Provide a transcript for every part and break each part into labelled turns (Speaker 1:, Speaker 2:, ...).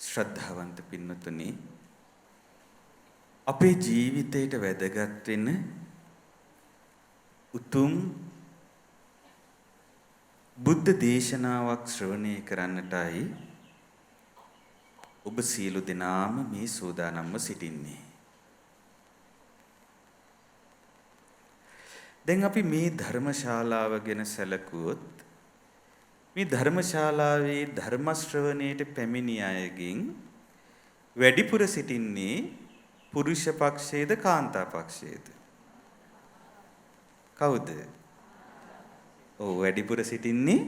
Speaker 1: ශ්‍රද්ධාවන්ත පින්නතුනි අපේ ජීවිතයට වැදගත් වෙන උතුම් බුද්ධ දේශනාවක් ශ්‍රවණය කරන්නටයි ඔබ සියලු දෙනාම මේ සූදානම්ව සිටින්නේ. දැන් අපි මේ ධර්මශාලාව ගැන සැලකුවොත් මේ ධර්මශාලාවේ ධර්ම ශ්‍රවණයට පැමිණි අයගෙන් වැඩිපුර සිටින්නේ පුරුෂ පක්ෂයේද කාන්තා පක්ෂයේද? කවුද? ඔව් වැඩිපුර සිටින්නේ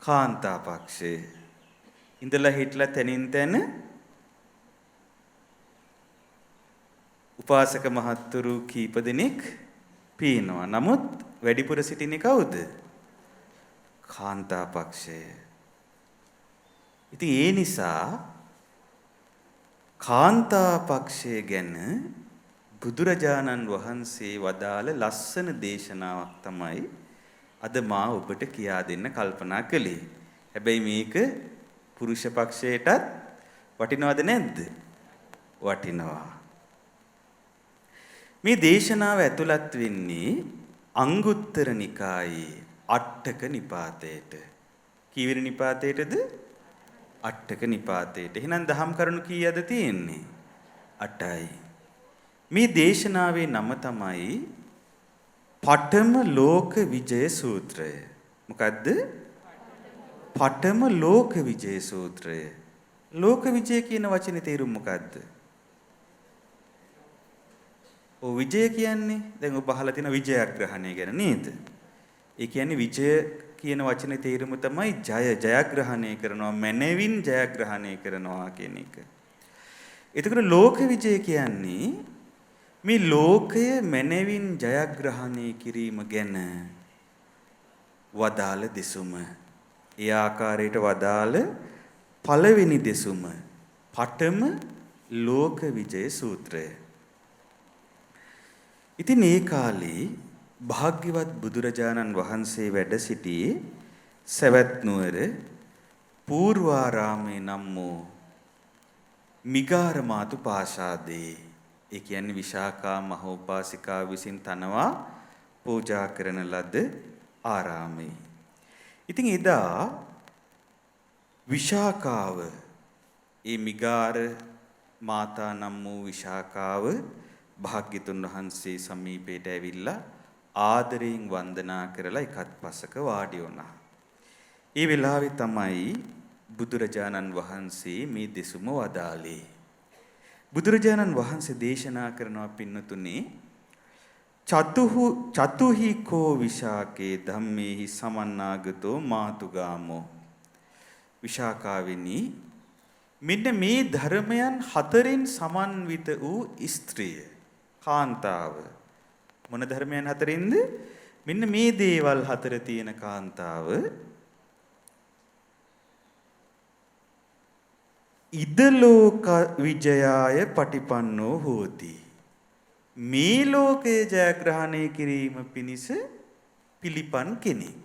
Speaker 1: කාන්තා පක්ෂයේ. ඉඳලා හිටලා තනින් තන උපාසක මහත්තුරු කීප දෙනෙක් පීනවා. නමුත් වැඩිපුර සිටින්නේ කවුද? කාන්තා පක්ෂය. ඉතින් ඒ නිසා කාන්තා පක්ෂය ගැන බුදුරජාණන් වහන්සේ වදාළ ලස්සන දේශනාවක් තමයි අද මා ඔබට කියා දෙන්න කල්පනා කළේ. හැබැයි මේක පුරුෂ පක්ෂයටත් වටිනවද නැද්ද? වටිනවා. මේ දේශනාව ඇතුළත් වෙන්නේ අංගුත්තර නිකායේ අට්ඨක නිපාතයට. කීවෙනි නිපාතයටද? අට්ඨක නිපාතයට. එහෙනම් දහම් කරුණු කීයද තියෙන්නේ? 8යි. මේ දේශනාවේ නම තමයි පඨම ලෝක විජය සූත්‍රය. මොකද්ද? පඨම ලෝක විජය සූත්‍රය. ලෝක විජය කියන වචනේ තේරුම මොකද්ද? ඔව් විජය කියන්නේ දැන් ඔබ අහලා තියෙන විජයග්‍රහණය ගැන නේද? ඒ කියන්නේ විජය කියන වචනේ තේරුම තමයි ජයග්‍රහණය කරනවා, මැනවින් ජයග්‍රහණය කරනවා කියන එක. එතකොට ලෝක විජය කියන්නේ මේ ලෝකය මැනවින් ජයග්‍රහණය කිරීම ගැන වදාළ දෙසුම. ඒ ආකාරයට වදාළ පළවෙනි දෙසුම පඨම ලෝක විජය සූත්‍රය. ඉතින් ඒ කාලේ භාග්‍යවත් බුදුරජාණන් වහන්සේ වැඩ සිටියේ සවැත් නුවර පූර්වාරාමේ නම් වූ මිගාර මාතු පාශාදේ. ඒ කියන්නේ විශාකා මහෝපාසිකා විසින් තනවා පූජා කරන ලද ආරාමේ. ඉතින් එදා විශාකාව ඒ මිගාර මාතා නම් වූ විශාකාව භාග්‍යතුන් වහන්සේ සමීපයට ඇවිල්ලා ආදරයෙන් වන්දනා කරලා එකත් පසක වාඩි වුණා. ඒ වෙලාවේ තමයි බුදුරජාණන් වහන්සේ මේ දෙසුම වදාළේ. බුදුරජාණන් වහන්සේ දේශනා කරනවා පින්නතුනේ චතුහි කෝ විශාකේ ධම්මේහි සමන්නාගතෝ මාතුගාමෝ. විශාකාවෙනි මෙන්න මේ ධර්මයන් හතරෙන් සමන්විත වූ ස්ත්‍රිය කාන්තාව. මොන ධර්මයන් හතරින්ද? මෙන්න මේ දේවල් හතර තියෙන කාන්තාව ඉදලෝක විජයාය පටිපන්නෝ හෝති. මේ ලෝකයේ ජයග්‍රහණය කිරීම පිණිස පිළිපන් කෙනෙක්.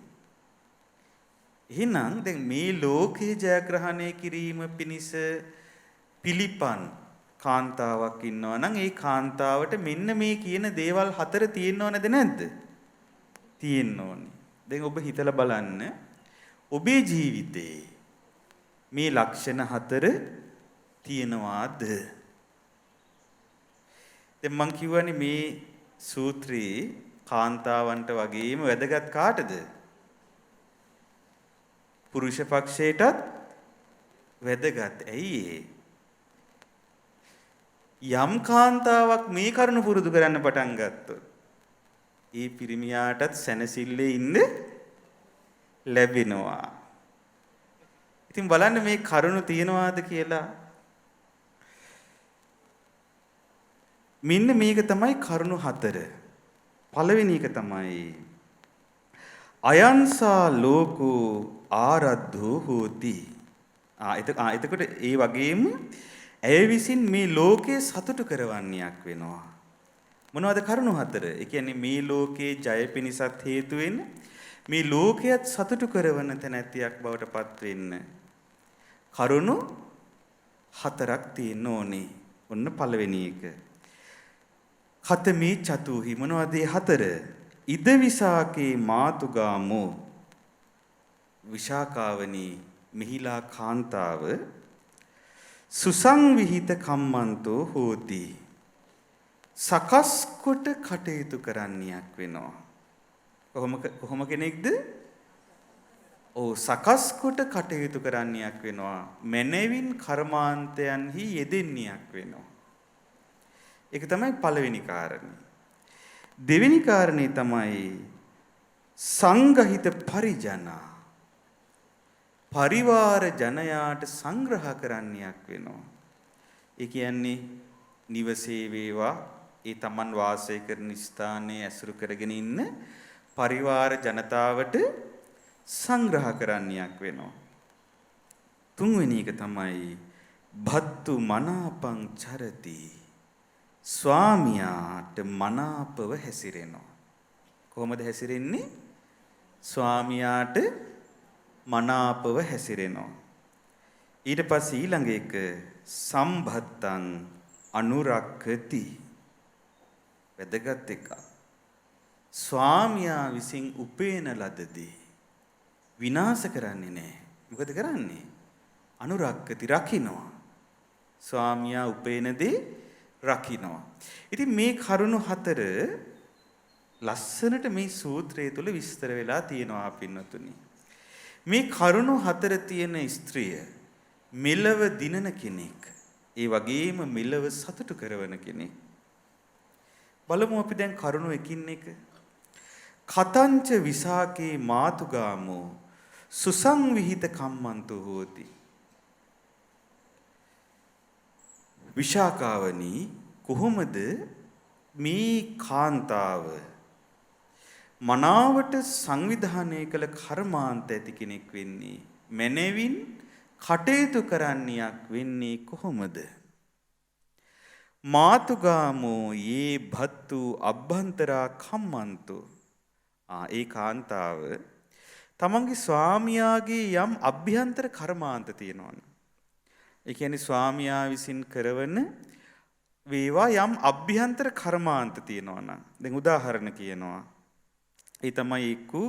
Speaker 1: එහෙනම් දැන් මේ ලෝකයේ ජයග්‍රහණය කිරීම පිණිස පිළිපන් කාන්තාවක් ඉන්නවා නම් ඒ කාන්තාවට මෙන්න මේ කියන දේවල් හතර තියෙන්න ඕනද නැද්ද? තියෙන්න ඕනේ. දැන් ඔබ හිතලා බලන්න ඔබේ ජීවිතේ මේ ලක්ෂණ හතර තියෙනවාද? දැන් මං කියවනේ මේ සූත්‍රයේ කාන්තාවන්ට වගේම වැදගත් කාටද? පුරුෂ පක්ෂයටත් වැදගත්. ඇයි යම් කාන්තාවක් මේ කරුණ පුරුදු කරන්න පටන් ගත්තොත් ඒ පිරිමියාටත් සැනසille ඉන්න ලැබෙනවා. ඉතින් බලන්න මේ කරුණ තියනවාද කියලා. මෙන්න මේක තමයි කරුණු හතර. පළවෙනි එක තමයි අයන්සා ලෝකෝ ආරද්ධෝ හෝති. එතකොට ඒ වගේම ඇය විසින් මේ ලෝකේ සතුටු කරවන්නේක් වෙනවා. මොනවද කරුණු හතර? ඒ කියන්නේ මේ ලෝකේ ජය පිණිසත් හේතු වෙන මේ ලෝකයට සතුටු කරවන තැනැත්තියක් බවට පත් වෙන්න කරුණු හතරක් තියෙන්න ඕනේ. ඔන්න පළවෙනි එක. කතමේ චතුහි මොනවද ඒ හතර? ඉද විසාකේ මාතුගාමෝ විශාකාවනි මිහිලා කාන්තාව සුසංවිහිත කම්මන්තෝ හෝති. සකස් කොට කටයුතු කරන්නියක් වෙනවා. කොහොම කෙනෙක්ද? ඔව් සකස් කොට කටයුතු කරන්නියක් වෙනවා. මනවින් කර්මාන්තයන්හි යෙදෙන්නියක් වෙනවා. ඒක තමයි පළවෙනි කාරණේ. දෙවෙනි කාරණේ තමයි සංගහිත පරිජනා. පරිවාර ජනයාට සංග්‍රහ කරන්නියක් වෙනවා. ඒ කියන්නේ නිවසේ වේවා ඒ Taman වාසය කරන ස්ථානයේ ඇසුරු කරගෙන ඉන්න පරිවාර ජනතාවට සංග්‍රහ කරන්නියක් වෙනවා. තුන්වෙනි එක තමයි භත්තු මනාපං චරති. ස්වාමියාට මනාපව හැසිරෙනවා. කොහොමද හැසිරෙන්නේ? ස්වාමියාට මනාපව හැසිරෙනවා. ඊට පස්සේ ඊළඟ එක සම්භත්තං අනුරක්ඛති. වැදගත් එක. ස්වාමියා විසින් උපේන ලදදී විනාශ කරන්නේ නැහැ. මොකද කරන්නේ? අනුරක්ඛති රකින්නවා. ස්වාමියා උපේන දේ රකින්නවා. ඉතින් මේ කරුණු හතර ලස්සනට මේ සූත්‍රය තුල විස්තර වෙලා තියෙනවා පින්නතුනි. මේ කරුණු හතර තියෙන ස්ත්‍රිය මෙලව දිනන කෙනෙක්. ඒ වගේම මෙලව සතුටු කරවන කෙනෙක්. බලමු අපි දැන් කරුණු එකින් එක. කතංච විසාකේ මාතුගාමෝ සුසංවිහිත කම්මන්තෝ හෝති. විශාකාවනි කොහොමද මේ කාන්තාව මනාවට සංවිධානය කළ කර්මාන්ත ඇති කෙනෙක් වෙන්නේ? මනවින් කටයුතු කරන්නියක් වෙන්නේ කොහොමද? මාතුගාමෝ යේ භත්තු අභ්‍යන්තරා කම්මන්තෝ. ඒ කාන්තාව තමන්ගේ ස්වාමියාගේ යම් අභ්‍යන්තර කර්මාන්ත තියෙනවනේ. ඒ කියන්නේ ස්වාමියා විසින් කරවන වේවා යම් අභ්‍යන්තර කර්මාන්ත තියෙනවා නම් දැන් උදාහරණ කියනවා. ඒ තමයි එක්කු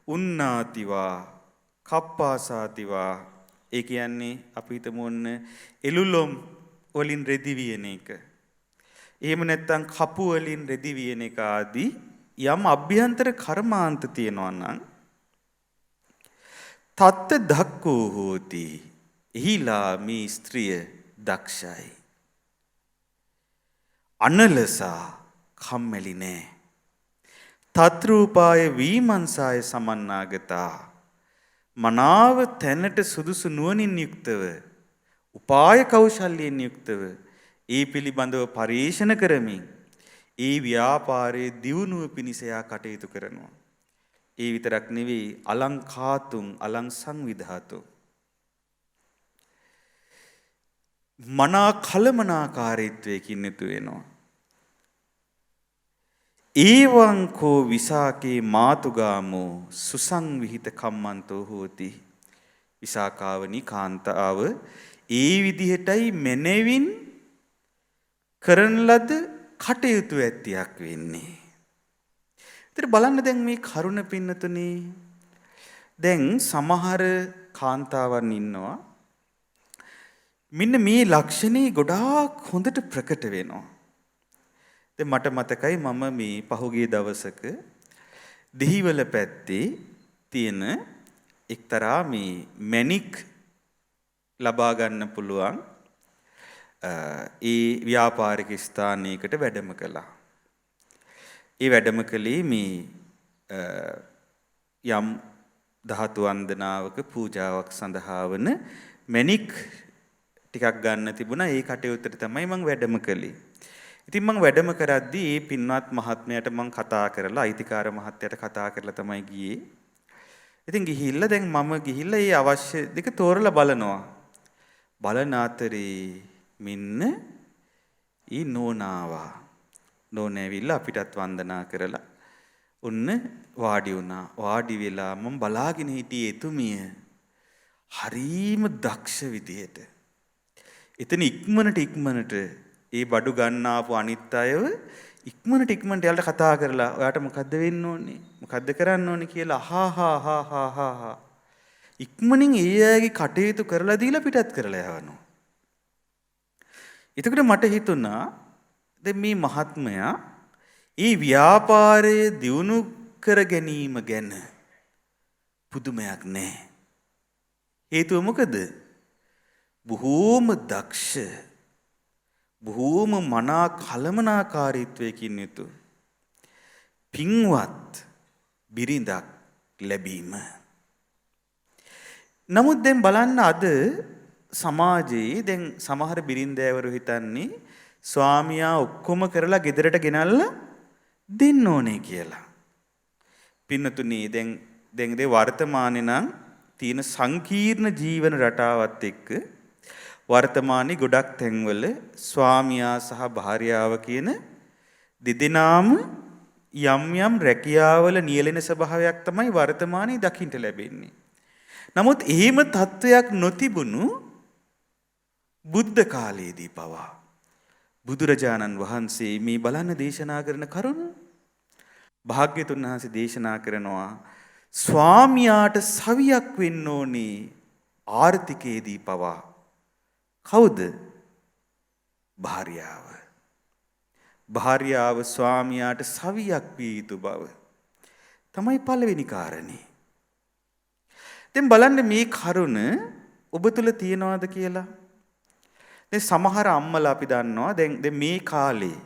Speaker 1: උන්නාතිවා කප්පාසාතිවා. ඒ කියන්නේ අපි හිතමු ඔන්න එළුලොම් වලින් රෙදි වියන එක. එහෙම නැත්නම් කපු වලින් රෙදි වියන එක ආදී යම් අභ්‍යන්තර කර්මාන්ත තියෙනවා නම් තත්ත ධක්කෝ හෝති. එහිලා මේ ස්ත්‍රිය දක්ෂයි. අනලසා කම්මැලි නෑ. තත්රූපාය වීමංසාය සමන්නාගතා. මනාව තැනට සුදුසු නුවණින් යුක්තව උපාය කෞශල්‍යයෙන් යුක්තව ඒ පිළිබඳව පරීක්ෂණ කරමින් ඒ ව්‍යාපාරයේ දියුණුව පිණිස යා කටයුතු කරනවා. ඒ විතරක් නෙවෙයි අලංකාතුං අලං සංවිධාතෝ. මනා කලමනාකාරීත්වයකින් යුතු වෙනවා. ඒවං කෝ විසාකේ මාතුගාමෝ සුසංවිහිත කම්මන්තෝ හෝති. විසාකාවනි කාන්තාව ඒ විදිහටයි මනවින් කරන ලද කටයුතු ඇත්තියක් වෙන්නේ. ඉතින් බලන්න දැන් මේ කරුණ පින්නතුනි. දැන් සමහර කාන්තාවන් ඉන්නවා මෙන්න මේ ලක්ෂණේ ගොඩාක් හොඳට ප්‍රකට වෙනවා. දැන් මට මතකයි මම මේ පහුගිය දවසක දෙහිවල පැත්තේ තියෙන එක්තරා මේ මැණික් ලබා ගන්න පුළුවන් ඒ ව්‍යාපාරික ස්ථානයකට වැඩම කළා. ඒ වැඩම කළේ මේ යම් ධාතු වන්දනාවක පූජාවක් සඳහා වන මැණික් ටිකක් ගන්න තිබුණා. ඒ කටයුත්තට තමයි මම වැඩම කළේ. ඉතින් මම වැඩම කරද්දී මේ පින්වත් මහත්මයාට මම කතා කරලා අයිතිකාර මහත්තයාට කතා කරලා තමයි ගියේ. ඉතින් ගිහිල්ලා දැන් මම ගිහිල්ලා මේ අවශ්‍ය දෙක තෝරලා බලනවා. බලන අතරේ මෙන්න ඊ නෝනාවා. නෝනෑවිල්ලා අපිටත් වන්දනා කරලා ඔන්න වාඩි වුණා. වාඩි වෙලා මම බලාගෙන හිටියේ එතුමිය හරීම දක්ෂ විදියට එතන ඉක්මනට ඒ බඩු ගන්න ආපු අනිත් අයව ඉක්මනට යාලට කතා කරලා ඔයාට මොකද්ද වෙන්න ඕනේ? මොකද්ද කරන්න ඕනේ කියලා හා ඉක්මනින් ඒ අයගේ කටයුතු කරලා දීලා පිටත් කරලා යවනවා. එතකොට මට හිතුණා දැන් මේ මහත්මයා ඒ ව්‍යාපාරයේ දියුණු කර ගැනීම ගැන පුදුමයක් නැහැ. හේතුව මොකද? බොහෝම දක්ෂ බොහෝම මනා කලමනාකාරීත්වයකින් යුතු පින්වත් බිරිඳක් ලැබීම. නමුත් දැන් බලන්න අද සමාජයේ දැන් සමහර බිරින්දෑවරු හිතන්නේ ස්වාමියා ඔක්කොම කරලා ගෙදරට ගෙනල්ලා දෙන්න ඕනේ කියලා. පින්නතුනි දැන් වර්තමානයේ නම් තියෙන සංකීර්ණ ජීවන රටාවත් එක්ක වර්තමානයේ ගොඩක් තැන්වල ස්වාමියා සහ භාර්යාව කියන දෙදෙනාම යම් රැකියාවල නියැලෙන ස්වභාවයක් තමයි වර්තමානයේ දකින්න ලැබෙන්නේ. නමුත් එහෙම තත්වයක් නොතිබුණු බුද්ධ කාලයේදී පවා බුදුරජාණන් වහන්සේ මේ බලන්න දේශනා කරන කරුණ භාග්‍යතුන් වහන්සේ දේශනා කරනවා ස්වාමියාට සවියක් වෙන්න ඕනේ ආර්ථිකයේදී පවා. කවුද? භාර්යාව. භාර්යාව ස්වාමියාට සවියක් විය යුතු බව තමයි පළවෙනි කාරණේ. දැන් බලන්න මේ කරුණ ඔබ තුල තියනවාද කියලා. දැන් සමහර අම්මලා අපි දන්නවා දැන් මේ කාලේ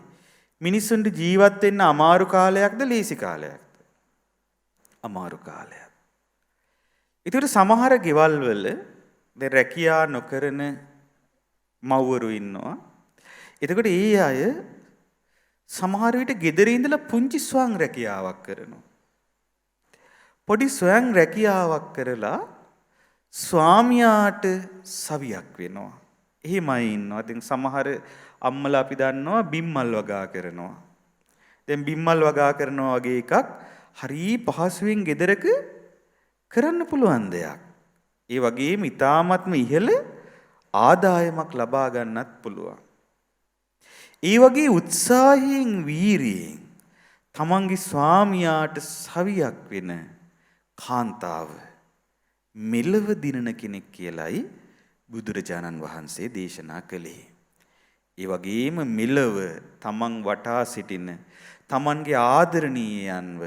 Speaker 1: මිනිස්සුන්ට ජීවත් වෙන්න අමාරු කාලයක්ද ලේසි කාලයක්ද? අමාරු කාලයක්. ඒතර සමහර ගෙවල් වල දැන් රැකියා නොකරන මව්වරු ඉන්නවා. එතකොට ඒ අය සමහර විට ගෙදර ඉඳලා පුංචි ස්වයං රැකියාවක් කරනවා. පොඩි ස්වයං රැකියාවක් කරලා ස්වාමියාට සවියක් වෙනවා. එහෙමයි ඉන්නවා. දැන් සමහර අම්මලා අපි දන්නවා බිම්මල් වගා කරනවා. දැන් බිම්මල් වගා කරනවා වගේ එකක් හරි පහසුවෙන් ගෙදරක කරන්න පුළුවන් දෙයක්. ඒ වගේම ඊ타ත්ම ඉහළ ආදායමක් ලබා ගන්නත් පුළුවන්. ඒ වගේ උත්සාහයෙන් වීරියෙන් තමන්ගේ ස්වාමියාට සවියක් වෙන කාන්තාව මෙලව දිනන කෙනෙක් කියලයි බුදුරජාණන් වහන්සේ දේශනා කළේ. ඒ වගේම මෙලව තමන් වටා සිටින තමන්ගේ ආදරණීයයන්ව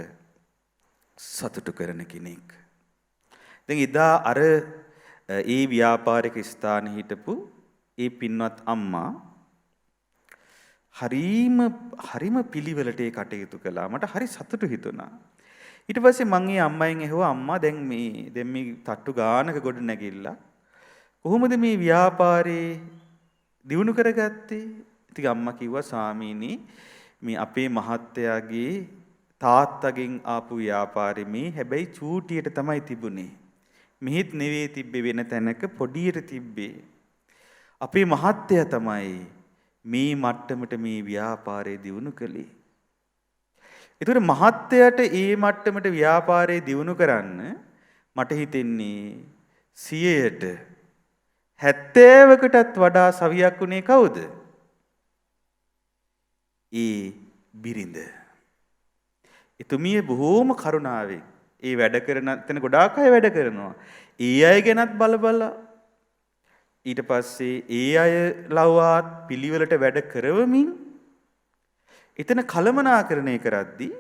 Speaker 1: සතුටු කරන කෙනෙක්. දැන් එදා අර ඒ ව්‍යාපාරික ස්ථානයේ හිටපු ඒ පින්වත් අම්මා හරිම පිළිවෙලට ඒ කටයුතු කළා. මට හරි සතුටු හිතුණා. ඊට පස්සේ මම ඒ අම්මෙන් ඇහුවා අම්මා දැන් මේ තට්ටු ගානක ගොඩ නැගිලා කොහොමද මේ ව්‍යාපාරේ දියුණු කරගත්තේ? ඉතින් අම්මා කිව්වා ස්වාමීනි මේ අපේ මහත්තයාගේ තාත්තගෙන් ආපු ව්‍යාපාරෙ මේ හැබැයි චූටියට තමයි තිබුණේ. මෙහෙත් නෙවෙයි තිබ්බේ වෙන තැනක පොඩියට තිබ්බේ. අපේ මහත්තයා තමයි මේ මට්ටමට මේ ව්‍යාපාරය දියුණු කළේ. ඒතර මහත්තයාට ඒ මට්ටමට ව්‍යාපාරය දියුණු කරන්න මට හිතෙන්නේ 100ට 70කටත් වඩා සවියක් උනේ කවුද? ඒ බිරිඳ. එතුමිය බොහෝම කරුණාවෙන් ඒ වැඩ කරන තැන ගොඩාක් අය වැඩ කරනවා. ඒ අය ගැනත් බලබලා ඊට පස්සේ ඒ අය ලව්වාත් පිළිවෙලට වැඩ කරවමින් එතන කළමනාකරණය කරද්දී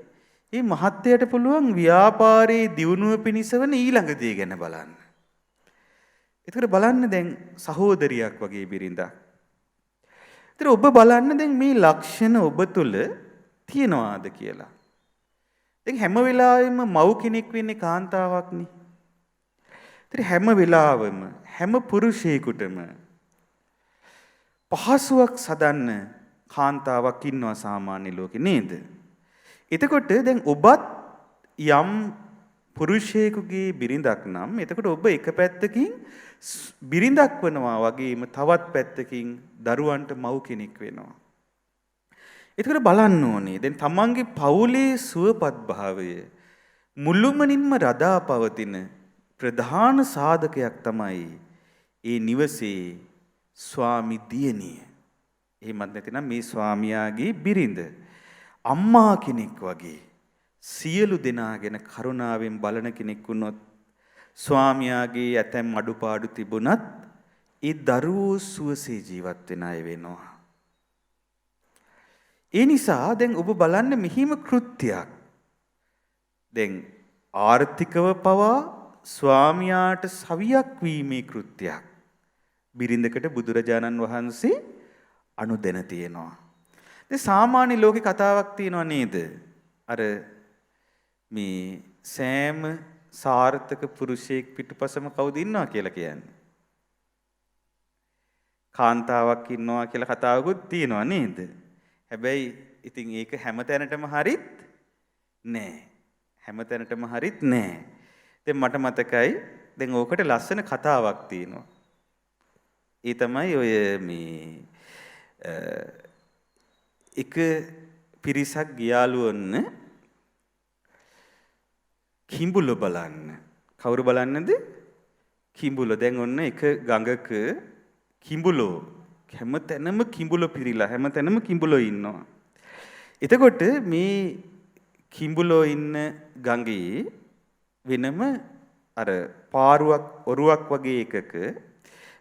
Speaker 1: මේ මහත්තයට පුළුවන් ව්‍යාපාරයේ දියුණුව පිණිස වන ඊළඟ දේ ගැන බලන්න. ඒකට බලන්න දැන් සහෝදරියක් වගේ බිරිඳක්. ඒතර ඔබ බලන්න දැන් මේ ලක්ෂණ ඔබ තුල තියනවාද කියලා. දැන් හැම වෙලාවෙම මව් කෙනෙක් වෙන්නේ කාන්තාවක්නේ. ඒතර හැම වෙලාවෙම හැම පුරුෂයෙකුටම පහසුවක් සදන්න කාන්තාවක් ඉන්නවා සාමාන්‍ය ලෝකේ නේද? එතකොට දැන් ඔබත් යම් පුරුෂයෙකුගේ බිරිඳක් නම් එතකොට ඔබ එක පැත්තකින් බිරිඳක් වෙනවා වගේම තවත් පැත්තකින් දරුවන්ට මව් කෙනෙක් වෙනවා. එතකොට බලන්න ඕනේ දැන් තමන්ගේ පවුලේ සුවපත් භාවය මුළුමනින්ම රඳා පවතින ප්‍රධාන සාධකයක් තමයි ඒ නිවසේ ස්වාමි දියණිය. එහෙමත් නැතිනම් මේ ස්වාමියාගේ බිරිඳ අම්මා කෙනෙක් වගේ සියලු දෙනා ගැන කරුණාවෙන් බලන කෙනෙක් වුණොත් ස්වාමියාගේ ඇතැම් අඩුපාඩු තිබුණත් ඒ දරුවෝ සුවසේ ජීවත් වෙන අය වෙනවා. ඒ නිසා දැන් ඔබ බලන්න මෙහිම කෘත්‍යයක්. දැන් ආර්ථිකව පවා ස්වාමියාට සවියක් වීමේ කෘත්‍යයක්. බිරිඳකට බුදුරජාණන් වහන්සේ අනුදැන තියෙනවා. දැන් සාමාන්‍ය ලෝකේ කතාවක් තියෙනවා නේද? අර මේ සෑම සාර්ථක පුරුෂයෙක් පිටුපසම කවුද ඉන්නවා කියලා කියන්නේ. කාන්තාවක් ඉන්නවා කියලා කතාවකුත් තියෙනවා නේද? හැබැයි ඉතින් ඒක හැමතැනටම හරිත් නෑ. හැමතැනටම හරිත් නෑ. දැන් මට මතකයි දැන් ඕකට ලස්සන කතාවක් තියෙනවා. ඒ තමයි ඔය මේ එක පිරිසක් ගියාලු ඔන්න කිඹුල බලන්න. කවුරු බලන්නද? කිඹුල. දැන් ඔන්න එක ගඟක කිඹුලෝ හැමතැනම කිඹුලෝ පිරීලා හැමතැනම කිඹුලෝ ඉන්නවා. එතකොට මේ කිඹුලෝ ඉන්න ගඟේ වෙනම අර පාරුවක් ඔරුවක් වගේ එකක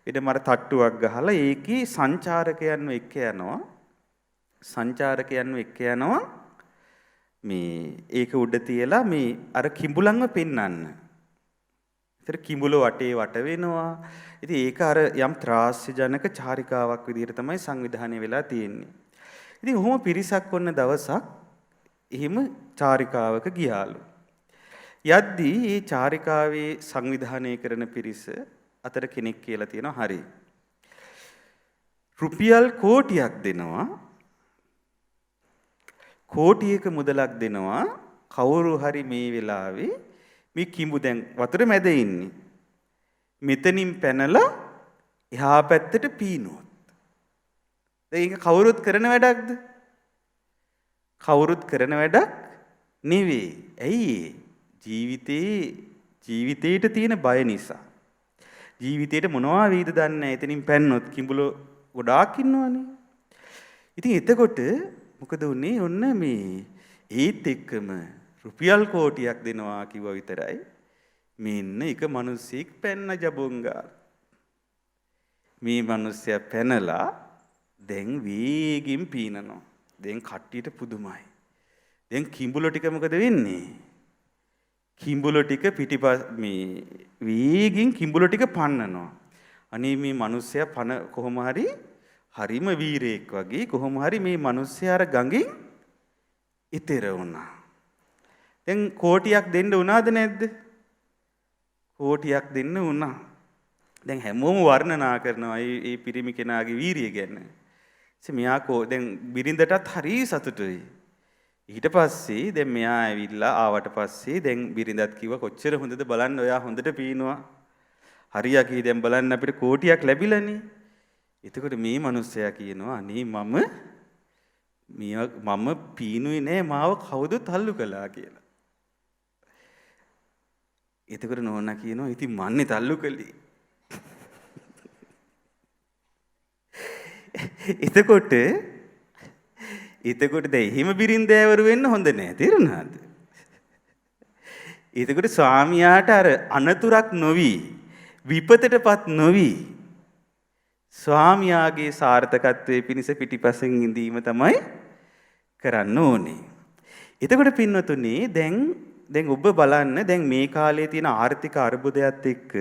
Speaker 1: වෙනම අර තට්ටුවක් ගහලා ඒකේ සංචාරකයන්ව එක්ක යනවා. සංචාරකයන්ව එක්ක යනවා මේ ඒක උඩ තියලා මේ අර කිඹුලන්ව පෙන්වන්න. ඒතර කිඹුලෝ වටේ වට වෙනවා. ඉතින් ඒක අර යම් ත්‍රාස්‍යජනක චාරිකාවක් විදිහට තමයි සංවිධානය වෙලා තියෙන්නේ. ඉතින් ඔහොම පිරිසක් වන්න දවසක් එහෙම චාරිකාවක ගියාලු. යද්දී මේ චාරිකාවේ සංවිධානය කරන පිරිස අතර කෙනෙක් කියලා තියෙනවා හරි. රුපියල් කෝටියක් දෙනවා. කෝටියක මුදලක් දෙනවා කවුරු හරි මේ වෙලාවේ මේ කිඹු දැන් වතුර මැද ඉන්නේ. මෙතනින් පැනලා එහා පැත්තට පීනොත්. ඒක කවුරුත් කරන වැඩක්ද? කවුරුත් කරන වැඩක් නෙවෙයි. ඇයි ජීවිතේට තියෙන බය නිසා. ජීවිතේට මොනවා වේද දන්නේ නැහැ. එතනින් පැන්නොත් කිඹුලෝ ගොඩාක් ඉන්නවනේ. ඉතින් එතකොට මොකද උනේ? ඔන්න මේ ඒත් එක්කම රුපියල් කෝටියක් දෙනවා කිව්වා විතරයි. මෙන්න එක මිනිස්සෙක් පැන්න ජබොංගා. මේ මිනිස්සයා පැනලා දැන් වේගින් පීනනවා. දැන් කට්ටියට පුදුමයි. දැන් කිඹුලෝ ටික මොකද වෙන්නේ? කිඹුලෝ ටික පිටිපස් මේ වේගින් කිඹුලෝ ටික පන්නනවා. අනේ මේ මිනිස්සයා පන කොහොම හරි හරිම වීරයෙක් වගේ කොහොම හරි මේ මිනිස්සයා අර ගඟෙන් ඉතර වුණා. දැන් කෝටියක් දෙන්න උනාද නැද්ද? කෝටියක් දෙන්න වුණා. දැන් හැමෝම වර්ණනා කරනවා මේ පිරිමි කෙනාගේ වීරිය ගැන. ඉතින් මෙයා දැන් බිරිඳටත් හරි සතුටුයි. ඊට පස්සේ දැන් මෙයා ඇවිල්ලා ආවට පස්සේ දැන් බිරිඳත් කිව්වා කොච්චර හොඳද බලන්න ඔයා හොඳට පීනවා. හරියකී දැන් බලන්න අපිට කෝටියක් ලැබිලානේ. එතකොට මේ මිනිස්සයා කියනවා අනේ මම පීනුවේ නෑ මාව කවුද තල්ලු කළා කියලා. එතකොට නෝනා කියනවා ඉතින් මන්නේ තල්ලු කළේ. එතකොට දැන් එහෙම බිරින්දෑවරු වෙන්න හොඳ නෑ තේරුණාද? එතකොට ස්වාමියාට අර අනතුරක් නොවි විපතටපත් නොවි ස්වාමියාගේ සාර්ථකත්වයේ පිණිස පිටිපස්සෙන් ඉඳීම තමයි කරන්න ඕනේ. එතකොට පින්වතුනි දැන් ඔබ බලන්න දැන් මේ කාලේ තියෙන ආර්ථික අර්බුදයත් එක්ක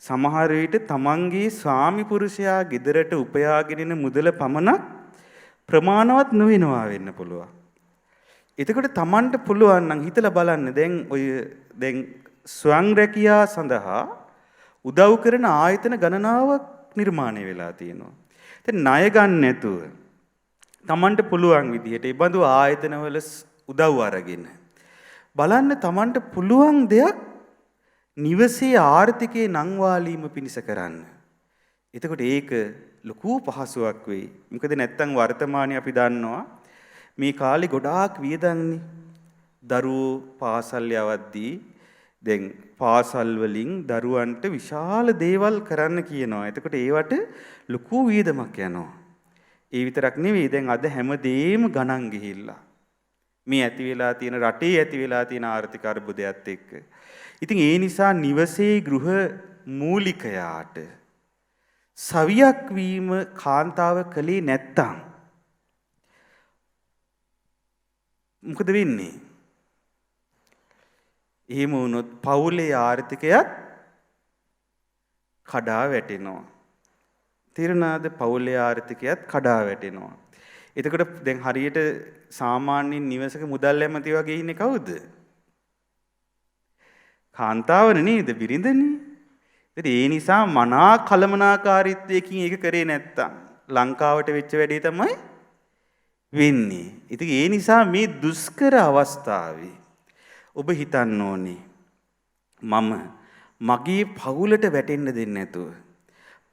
Speaker 1: සමහර විට තමන්ගේ ස්වාමි පුරුෂයා ගෙදරට උපයාගෙන එන මුදල පමණක් ප්‍රමාණවත් නොවෙනවා වෙන්න පුළුවන්. එතකොට තමන්ට පුළුවන් නම් හිතලා බලන්න දැන් ස්වයං රැකියා සඳහා උදව් කරන ආයතන ගණනාවක් නිර්මාණය වෙලා තියෙනවා. දැන් ණය ගන්න නැතුව තමන්ට පුළුවන් විදිහට ඒ බඳු ආයතනවල උදව් අරගෙන බලන්න තමන්ට පුළුවන් දෙයක් නිවසේ ආර්ථිකේ නංවාලීම පිණිස කරන්න. එතකොට ඒක ලොකු පහසුවක් වෙයි. මොකද නැත්තම් වර්තමානයේ අපි දන්නවා මේ කාලේ ගොඩාක් වියදම්නේ. දරුවෝ පාසල් යවද්දී දැන් පාසල් වලින් දරුවන්ට විශාල දේවල් කරන්න කියනවා. එතකොට ඒවට ලොකු වියදමක් යනවා. ඒ විතරක් නෙවෙයි දැන් අද හැමදේම ගණන් ගිහිල්ලා. මේ ඇති වෙලා තියෙන රටේ ඇති වෙලා තියෙන ආර්ථික අර්බුදයත් එක්ක. ඉතින් ඒ නිසා නිවසේ ගෘහ මූලිකයාට සවියක් වීම කාන්තාව කලේ නැත්තම් මොකද වෙන්නේ? එහෙම වුණොත් පවුලේ ආර්ථිකයත් කඩා වැටෙනවා. තේරුණාද? පවුලේ ආර්ථිකයත් කඩා වැටෙනවා. එතකොට දැන් හරියට සාමාන්‍ය නිවසක මුදල් ඇමති වගේ ඉන්නේ කවුද? කාන්තාවනේ නේද? බිරිඳනේ. ඒ නිසා මනා කලමනාකාරීත්වයකින් ඒක කරේ නැත්තම් ලංකාවට වෙච්ච වැඩේ තමයි වෙන්නේ. ඉතින් ඒ නිසා මේ දුෂ්කර අවස්ථාවේ ඔබ හිතන්න ඕනේ මම මගේ පවුලට වැටෙන්න දෙන්නේ නැතුව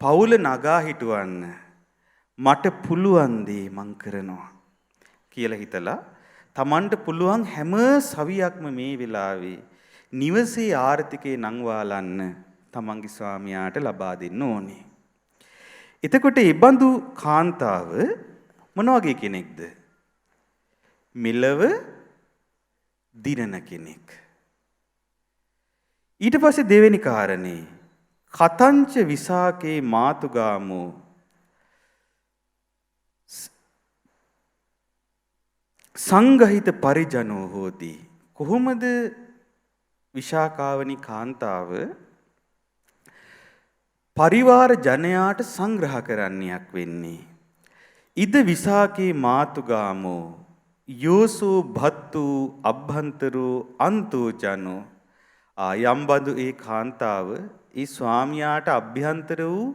Speaker 1: පවුල නගා හිටවන්න මට පුළුවන් දේ මං කරනවා කියලා හිතලා Tamanට පුළුවන් හැම සවියක්ම මේ වෙලාවේ නිවසේ ආර්ථිකේ නංවාලන්න තමන්ගේ ස්වාමියාට ලබා දෙන්න ඕනේ. එතකොට ඒ බඳු කාන්තාව මොන වගේ කෙනෙක්ද? මෙලව දිනන කෙනෙක්. ඊට පස්සේ දෙවෙනි කාරණේ කතංච විසාකේ මාතුගාමෝ සංගහිත පරිජනෝ හෝති. කොහොමද විශාකාවනි කාන්තාව පරිවාර ජනයාට සංග්‍රහ කරන්නයක් වෙන්නේ? ඉද විසාකේ මාතුගාමෝ යෝසෝ භත්තු අභ්‍යන්තරෝ අන්තෝ ජනෝ. යම් බඳු ඒ කාන්තාව ඒ ස්වාමියාට අභ්‍යන්තර වූ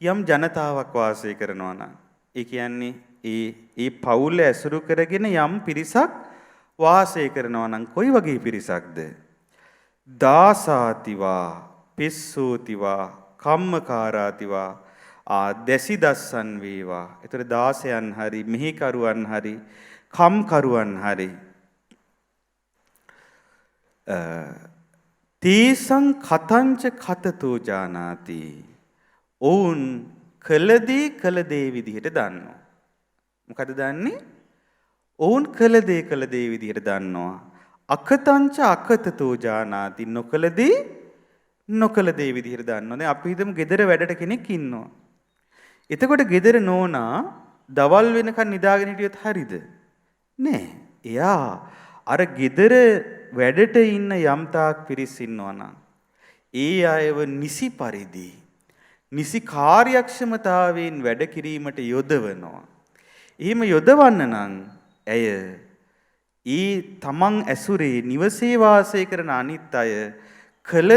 Speaker 1: යම් ජනතාවක් වාසය කරනවා නම් ඒ කියන්නේ ඒ පවුල ඇසුරු කරගෙන යම් පිරිසක් වාසය කරනවා නම් කොයි වගේ පිරිසක්ද? දාසාතිවා පිස්සෝතිවා කම්මකාරාතිවා දැසි දස්සන් වේවා. ඒතර දාසයන් හරි මෙහිකරුවන් හරි කම්කරුවන් හරි තීසං කතංච කතතෝ ජානාති. ඔවුන් කළ දේ විදිහට දන්නවා. මොකද දන්නේ? ඔවුන් කළ දේ විදිහට දන්නවා. අකතංච අකතතෝ ජානාති. නොකළ දේ විදිහට දන්නවා. දැන් අපි හිතමු ගෙදර වැඩට කෙනෙක් ඉන්නවා. එතකොට ගෙදර නෝනා දවල් වෙනකන් නිදාගෙන හිටියොත් හරිද? නෑ. එයා අර ගෙදර වැඩට ඉන්න යම්තාක් පිරිස් ඉන්නවා නම් ඒ අයව නිසි පරිදි නිසි කාර්යක්ෂමතාවයෙන් වැඩ කිරීමට යොදවනවා. එහෙම යොදවන්න නම් ඇය තමන් ඇසුරේ නිවසේ වාසය කරන අනිත් අය කළ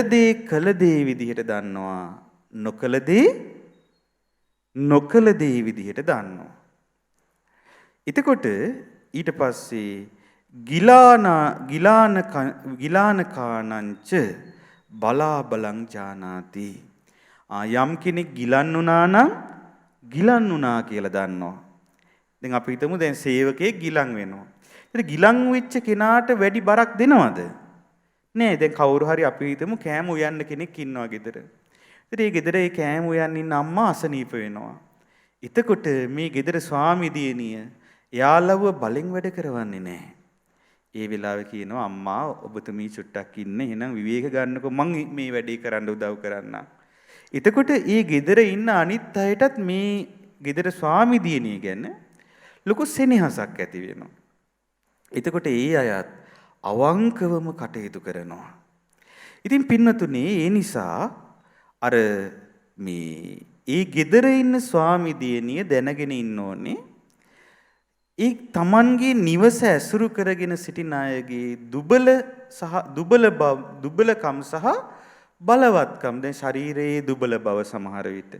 Speaker 1: දේ විදිහට දන්නවා. නොකළ දේ විදිහට දන්නවා. එතකොට ඊට පස්සේ ගිලානකානංච බලාබලං ජානාති. යම් කෙනෙක් ගිලන් වුණා නම් ගිලන් වුණා කියලා දන්නවා. දැන් අපි හිතමු දැන් සේවකයෙක් ගිලන් වෙනවා. ඒත් ගිලන් වෙච්ච කෙනාට වැඩි බරක් දෙනවද? නෑ. දැන් කවුරු හරි අපි හිතමු කෑම උයන්න කෙනෙක් ඉන්නවා ගෙදර. ඉතින් ඒ ගෙදර ඒ කෑම උයන්න ඉන්න අම්මා අසනීප වෙනවා. එතකොට මේ ගෙදර ස්වාමි දියණිය යාළුව බලෙන් වැඩ කරවන්නේ නෑ. ඒ වෙලාවේ කියනවා අම්මා ඔබතුමී චුට්ටක් ඉන්න එහෙනම් විවේක ගන්නකො මං මේ වැඩේ කරන්න උදව් කරන්නම්. එතකොට ඒ ගෙදර ඉන්න අනිත් අයටත් මේ ගෙදර ස්වාමි දියණිය ගැන ලොකු සෙනෙහසක් ඇති වෙනවා. එතකොට ඒ අයත් අවංකවම කටයුතු කරනවා. ඉතින් පින්නතුනේ ඒ නිසා අර ඒ ගෙදර ඉන්න ස්වාමි දියණිය දැනගෙන ඉන්න ඕනේ ඒ තමන්ගේ නිවස ඇසුරු කරගෙන සිටින අයගේ දුබලකම් සහ බලවත්කම්. දැන් ශරීරයේ දුබල බව සමහර විට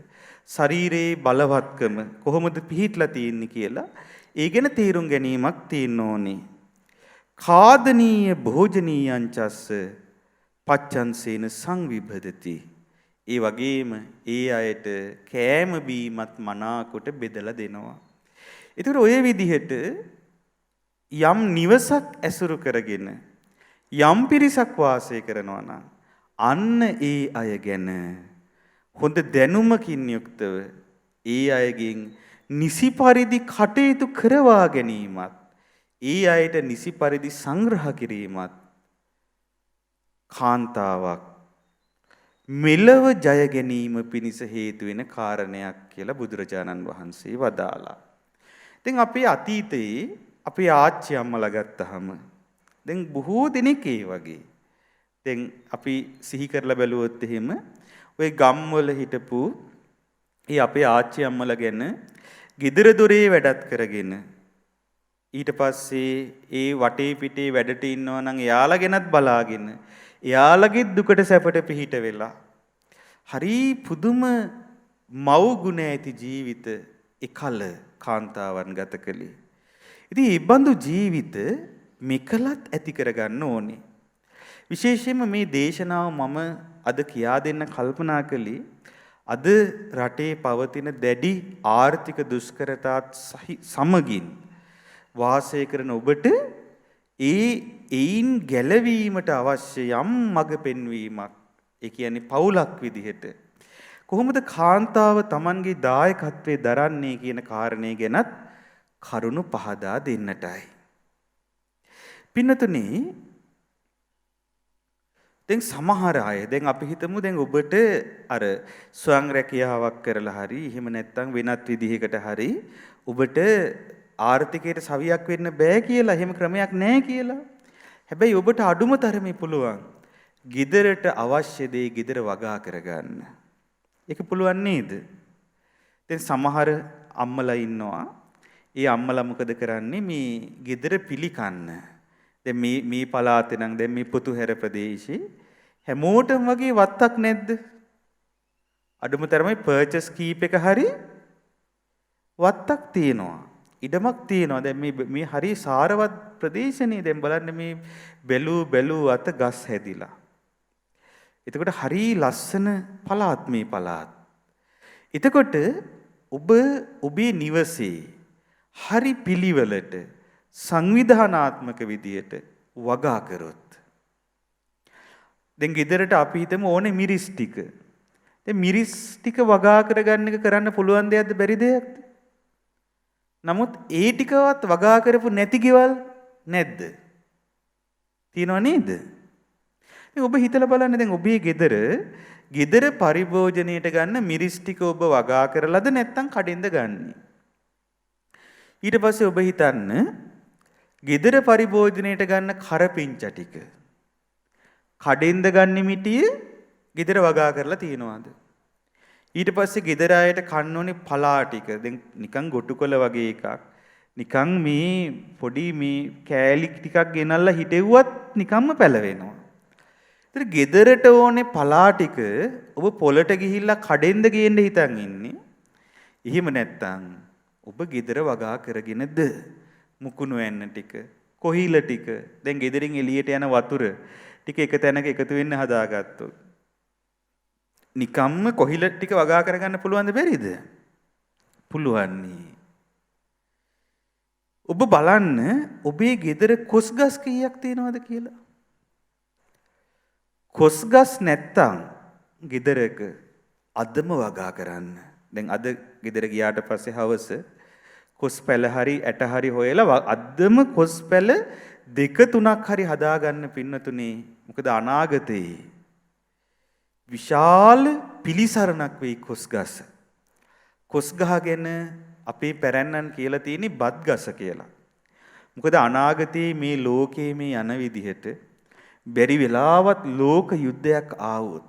Speaker 1: ශරීරයේ බලවත්කම කොහොමද පිහිටලා තියෙන්නේ කියලා ඒ ගැන තීරුම් ගැනීමක් තියෙන්න ඕනේ. කාදනීය භෝජනීයංචස්ස පච්චන්සේන සංවිභදති. ඒ වගේම ඒ අයට කෑම බීමත් මනාකොට බෙදලා දෙනවා. ඒතර ඔය විදිහට යම් නිවසක් ඇසුරු කරගෙන යම් පිරිසක් වාසය කරනවා නම් අන්න ඒ අය ගැන හොඳ දැනුමකින් යුක්තව ඒ අයගෙන් නිසි පරිදි කටයුතු කරවා ගැනීමත් ඒ අයට නිසි පරිදි සංග්‍රහ කිරීමත් කාන්තාවක් මෙලව ජය ගැනීම පිණිස හේතු වෙන කාරණයක් කියලා බුදුරජාණන් වහන්සේ වදාලා. දැන් අපේ අතීතයේ අපේ ආච්චි අම්මලා ගත්තහම දැන් බොහෝ දෙනෙක් ඒ වගේ. දැන් අපි සිහි කරලා බැලුවොත් එහෙම ওই ගම්වල හිටපු ඒ අපේ ආච්චි අම්මලා ගැන ගෙදර දොරේ වැඩත් කරගෙන ඊට පස්සේ ඒ වටේ පිටේ වැඩට ඉන්නවා නම් එයාලා ගැනත් බලාගෙන එයාලගේ දුකට සැපට පිහිට වෙලා හරි පුදුම මව් ගුණ ඇති ජීවිත එකල කාන්තාවන් ගත කළේ. ඉතින් මේ බඳු ජීවිත මෙකලත් ඇති කරගන්න ඕනේ. විශේෂයෙන්ම මේ දේශනාව මම අද කියා දෙන්න කල්පනා කළේ අද රටේ පවතින දැඩි ආර්ථික දුෂ්කරතාත් සමගින් වාසය කරන ඔබට එයින් ගැලවීමට අවශ්‍ය යම් මඟ පෙන්වීමක් ඒ කියන්නේ පවුලක් විදිහට කොහොමද කාන්තාව Tamanගේ දායකත්වයේ දරන්නේ කියන කාරණේ ගැනත් කරුණු පහදා දෙන්නටයි. පින්නතුනේ දැන් සමහර අය දැන් අපි හිතමු දැන් ඔබට අර ස්වයං රැකියාවක් කරලා හරි එහෙම නැත්නම් වෙනත් විදිහකට හරි ඔබට ආර්ථිකයට සවියක් වෙන්න බෑ කියලා එහෙම ක්‍රමයක් නැහැ කියලා. හැබැයි ඔබට අඩුම තරමේ පුළුවන් ගෙදරට අවශ්‍ය දේ ගෙදර වගා කරගන්න. ඒක පුළුවන් නේද? දැන් සමහර අම්මලා ඉන්නවා. ඒ අම්මලා මොකද කරන්නේ මේ ගෙදර පිළිකන්න. දැන් මේ පළාතේ නම් දැන් මේ පුතුහැර ප්‍රදේශේ හැමෝටම වගේ වත්තක් නැද්ද? අඩුම තරමේ පර්චස් කීප් එක හරි වත්තක් තියෙනවා. ඉඩමක් තියෙනවා. දැන් මේ හරි සාරවත් ප්‍රදේශනේ දැන් බලන්න මේ බැලූ අත ගස් හැදිලා. එතකොට හරි ලස්සන පළාත් මේ පළාත්. එතකොට ඔබේ නිවසේ හරි පිළිවෙලට සංවිධානාත්මක විදියට වගා කරොත් දැන් ගෙදරට අපි හිතමු ඕනේ මිරිස් ටික. දැන් මිරිස් ටික වගා කරගන්න එක කරන්න පුළුවන් දෙයක්ද බැරි දෙයක්ද? නමුත් ඒ ටිකවත් වගා කරපු නැති ගෙවල් නැද්ද? තියෙනව නේද? දැන් ඔබ හිතලා බලන්න දැන් ඔබේ ගෙදර පරිභෝජනයට ගන්න මිරිස් ටික ඔබ වගා කරලාද නැත්නම් කඩෙන්ද ගන්නේ? ඊට පස්සේ ඔබ හිතන්න ගෙදර පරිභෝජනයට ගන්න කරපිංච ටික කඩෙන්ද ගන්න මිටිය ගෙදර වගා කරලා තියනවාද? ඊට පස්සේ ගෙදර අයට කන්න ඕනේ පලා ටික. දැන් නිකන් ගොටුකොළ වගේ එකක්. නිකන් මේ පොඩි මේ කෑලි ටිකක් ගෙනල්ලා හිටෙව්වත් නිකම්ම පැලවෙනවා. ඒතර ගෙදරට ඕනේ පලා ටික ඔබ පොළට ගිහිල්ලා කඩෙන්ද ගේන්න හිතන් ඉන්නේ. එහෙම නැත්තම් ඔබ ගෙදර වගා කරගෙනද මුකුණු වෙන්න ටික කොහිල ටික දැන් ගෙදරින් එළියට යන වතුර ටික එක තැනක එකතු වෙන්න හදාගත්තොත් නිකම්ම කොහිල ටික වගා කරගන්න පුළුවන්ද බැරිද? පුළුවන්. ඔබ බලන්න ඔබේ ගෙදර කොස්ගස් කීයක් තියෙනවද කියලා. කොස්ගස් නැත්තම් ගෙදරක අදම වගා කරන්න. දැන් අද ගෙදර ගියාට පස්සේ හවස කොස් පැල හරි ඇට හරි හොයලා අදම කොස් පැල 2-3ක් හරි හදාගන්න පින්නතුනේ. මොකද අනාගතේ විශාල පිළිසරණක් වෙයි කොස්ගස. කොස්ගහ ගැන අපේ පැරැන්නන් කියලා තියෙන්නේ බත් ගස කියලා. මොකද අනාගතේ මේ ලෝකයේ මේ යන විදිහට බැරි වෙලාවත් ලෝක යුද්ධයක් ආවොත්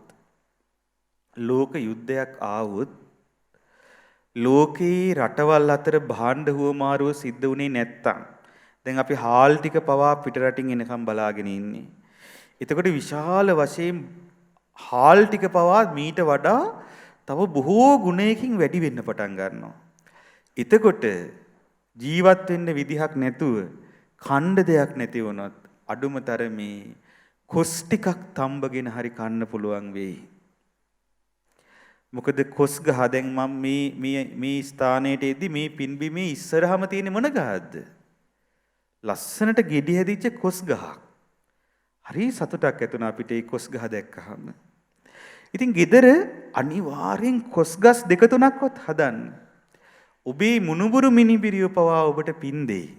Speaker 1: ලෝකේ රටවල් අතර භාණ්ඩ හුවමාරුව සිද්ධ වුණේ නැත්තම් දැන් අපි හාල් ටික පවා පිටරටින් එනකම් බලාගෙන ඉන්නේ. එතකොට විශාල වශයෙන් හාල් ටික පවා මීට වඩා තව බොහෝ ගුණයකින් වැඩි වෙන්න පටන් ගන්නවා. එතකොට ජීවත් වෙන්න විදිහක් නැතුව කණ්ඩ දෙයක් නැති වුණොත් අඩුම තරමේ කොස් ටිකක් තඹගෙන හරි කන්න පුළුවන් වෙයි. මොකද කොස් ගහ දැන් මම මේ ස්ථානයට එද්දි මේ පින්බිමේ ඉස්සරහම තියෙන මොන ගහක්ද? ලස්සනට ගෙඩි හැදිච්ච කොස් ගහක්. හරි සතුටක් ඇතුණා අපිට ඒ කොස් ගහ දැක්කහම. ඉතින් ගෙදර අනිවාර්යෙන් කොස් ගස් දෙක තුනක්වත් හදන්න. ඔබේ මුණුබුරු මිනිබිරිය පවා ඔබට පින් දෙයි.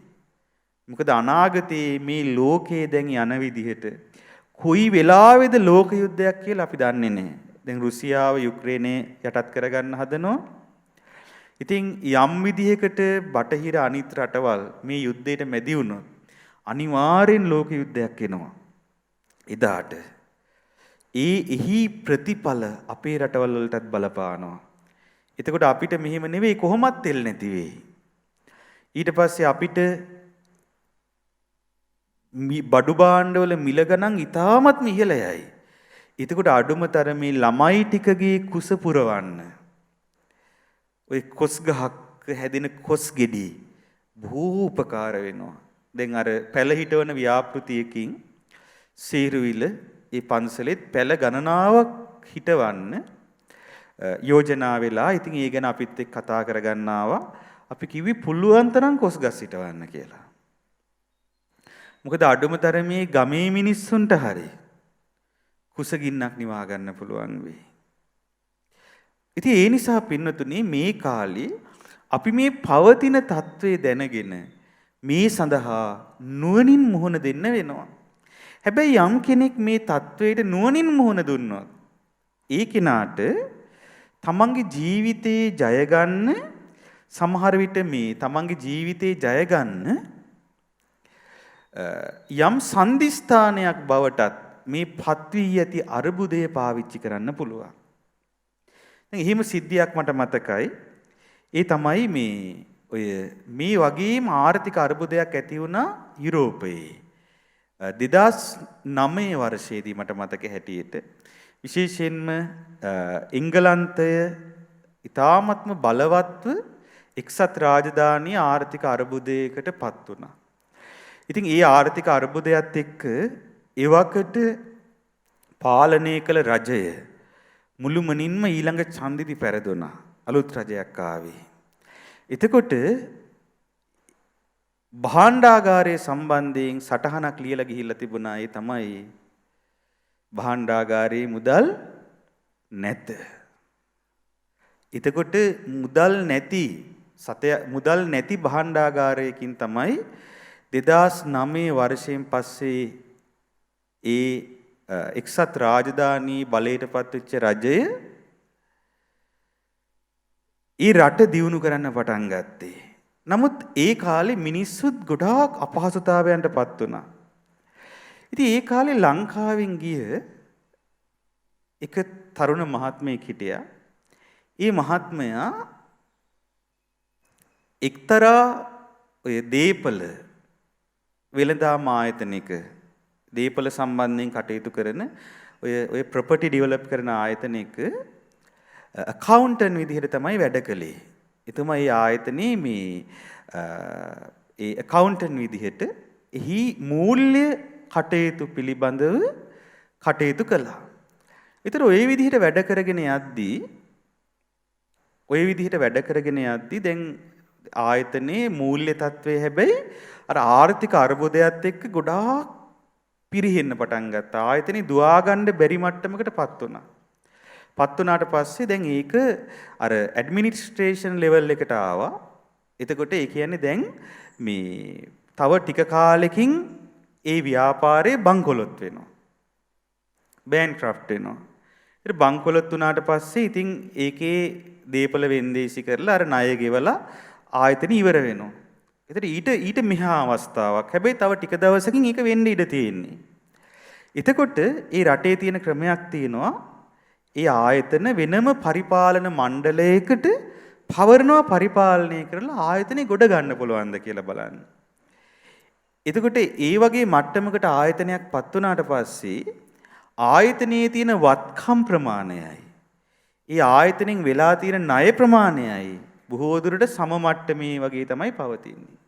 Speaker 1: මොකද අනාගතයේ මේ ලෝකයේ දැන් යන විදිහට කොයි වෙලාවේද ලෝක යුද්ධයක් කියලා අපි දන්නේ නැහැ. දැන් රුසියාව යුක්‍රේනය යටත් කරගන්න හදනවා. ඉතින් යම් විදිහකට බටහිර අනිත් රටවල් මේ යුද්ධයට මැදි වුණොත් අනිවාර්යෙන් ලෝක යුද්ධයක් එනවා. එදාට එහි ප්‍රතිඵල අපේ රටවල් වලටත් බලපානවා. එතකොට අපිට මෙහෙම නෙවෙයි කොහොමත් තෙල් නැති වෙයි. ඊට පස්සේ අපිට බඩු භාණ්ඩවල මිල ගණන් ඉතාමත්ම ඉහළ යයි. එතකොට අඩුම තරමේ ළමයි ටිකගේ කුස පුරවන්න ඔය කොස් ගහක් හැදෙන කොස් ගෙඩි බොහෝ උපකාර වෙනවා. දැන් අර පැල හිටවන ව්‍යාපෘතියකින් සීරුවිල ඒ පන්සලෙත් පැල ගණනාවක් හිටවන්න යෝජනා වෙලා. ඉතින් ඒ ගැන අපිත් එක්ක කතා කරගන්න ආවා. අපි කිව්වේ පුළුවන් තරම් කොස් ගස් හිටවන්න කියලා. මොකද අඩුම තරමේ ගමේ මිනිස්සුන්ට හරි කුසගින්නක් නිවා ගන්න පුළුවන් වෙයි. ඉතින් ඒ නිසා පින්නතුනේ මේ කාලේ අපි මේ පවතින தત્ත්වය දැනගෙන මේ සඳහා නුවණින් මුහුණ දෙන්න වෙනවා. හැබැයි යම් කෙනෙක් මේ தત્ත්වයට නුවණින් මුහුණ දුන්නොත් ඒ කෙනාට තමන්ගේ ජීවිතේ ජය ගන්න සමහර විට මේ තමන්ගේ ජීවිතේ ජය ගන්න යම් සම්දිස්ථානයක් බවටත් මේ පත්වී ඇති අරුබුදය පාවිච්චි කරන්න පුළුවන්. දැන් එහෙම සිද්ධියක් මට මතකයි. ඒ තමයි මේ වගේම ආර්ථික අරුබුදයක් ඇති වුණා යුරෝපයේ 2009 වර්ෂයේදී මට මතක හැටියට. විශේෂයෙන්ම එංගලන්තය ඉතාමත්ම බලවත්ව එක්සත් රාජධානිය ආර්ථික අරුබුදයකට පත් වුණා. ඉතින් ඒ ආර්ථික අරුබුදයත් එක්ක එවකට පාලනය කළ රජය මුළුමනින්ම ඊළඟ ඡන්දිදි පෙරදුනා. අලුත් රජයක් ආවේ. එතකොට භාණ්ඩාගාරයේ සම්බන්ධයෙන් සටහනක් ලියලා ගිහිල්ලා තිබුණා. ඒ තමයි භාණ්ඩාගාරයේ මුදල් නැත. එතකොට මුදල් නැති භාණ්ඩාගාරයකින් තමයි 2009 වර්ෂයෙන් පස්සේ ඒ එක්සත් රාජධානී බලයට පත්වෙච්ච රජය ඒ රට දියුණු කරන්න පටන් ගත්තේ. නමුත් ඒ කාලේ මිනිස්සුත් ගොඩාක් අපහසුතාවයන්ට පත් වුණා. ඉතින් ඒ කාලේ ලංකාවෙන් ගිය එක තරුණ මහත්මයෙක් හිටියා. ඒ මහත්මයා එක්තරා ඔය දීපල වෙළඳාම ආයතනයක දීපල සම්බන්ධයෙන් කටයුතු කරන ඔය ප්‍රොපර්ටි ඩෙවලොප් කරන ආයතනයක අකවුන්ටන්ට් විදිහට තමයි වැඩ කළේ. එතුමා මේ ආයතනයේ ඒ අකවුන්ටන්ට් විදිහට එහි මූල්‍ය කටයුතු පිළිබඳව කටයුතු කළා. ඒතර ඔය විදිහට වැඩ කරගෙන යද්දී දැන් ආයතනයේ මූල්‍ය තත්ත්වය හැබැයි අර ආර්ථික අර්බුදයත් එක්ක ගොඩාක් පිරිහෙන්න පටන් ගත්තා. ආයතනේ දුවා ගන්න බැරි මට්ටමකට පත් වුණා. පත් වුණාට පස්සේ දැන් ඒක අර ඇඩ්මිනිස්ට්‍රේෂන් ලෙවල් එකට ආවා. එතකොට ඒ කියන්නේ දැන් මේ තව ටික කාලෙකින් ඒ ව්‍යාපාරේ බංකොලොත් වෙනවා. බෑන්ක්‍රෆ්ට් වෙනවා. ඊට බංකොලොත් වුණාට පස්සේ ඉතින් ඒකේ දීපල වෙන්දේසි කරලා අර ණය ගෙවලා ආයතන ඉවර වෙනවා. ඒතර ඊට මෙහා අවස්ථාවක්. හැබැයි තව ටික දවසකින් ඒක වෙන්න ඉඩ තියෙන්නේ. එතකොට ඒ රටේ තියෙන ක්‍රමයක් තියෙනවා. ඒ ආයතන වෙනම පරිපාලන මණ්ඩලයකට පවරනවා පරිපාලනය කරලා ආයතනෙ ගොඩ ගන්න පුළුවන්ද කියලා බලන්න. එතකොට ඒ වගේ මට්ටමකට ආයතනයක් පත් වුණාට පස්සේ ආයතනයේ තියෙන වත්කම් ප්‍රමාණයයි ඒ ආයතනෙන් වෙලා තියෙන ණය ප්‍රමාණයයි බොහෝ දුරට සම මට්ටමේ වගේ තමයි පවතින්නේ.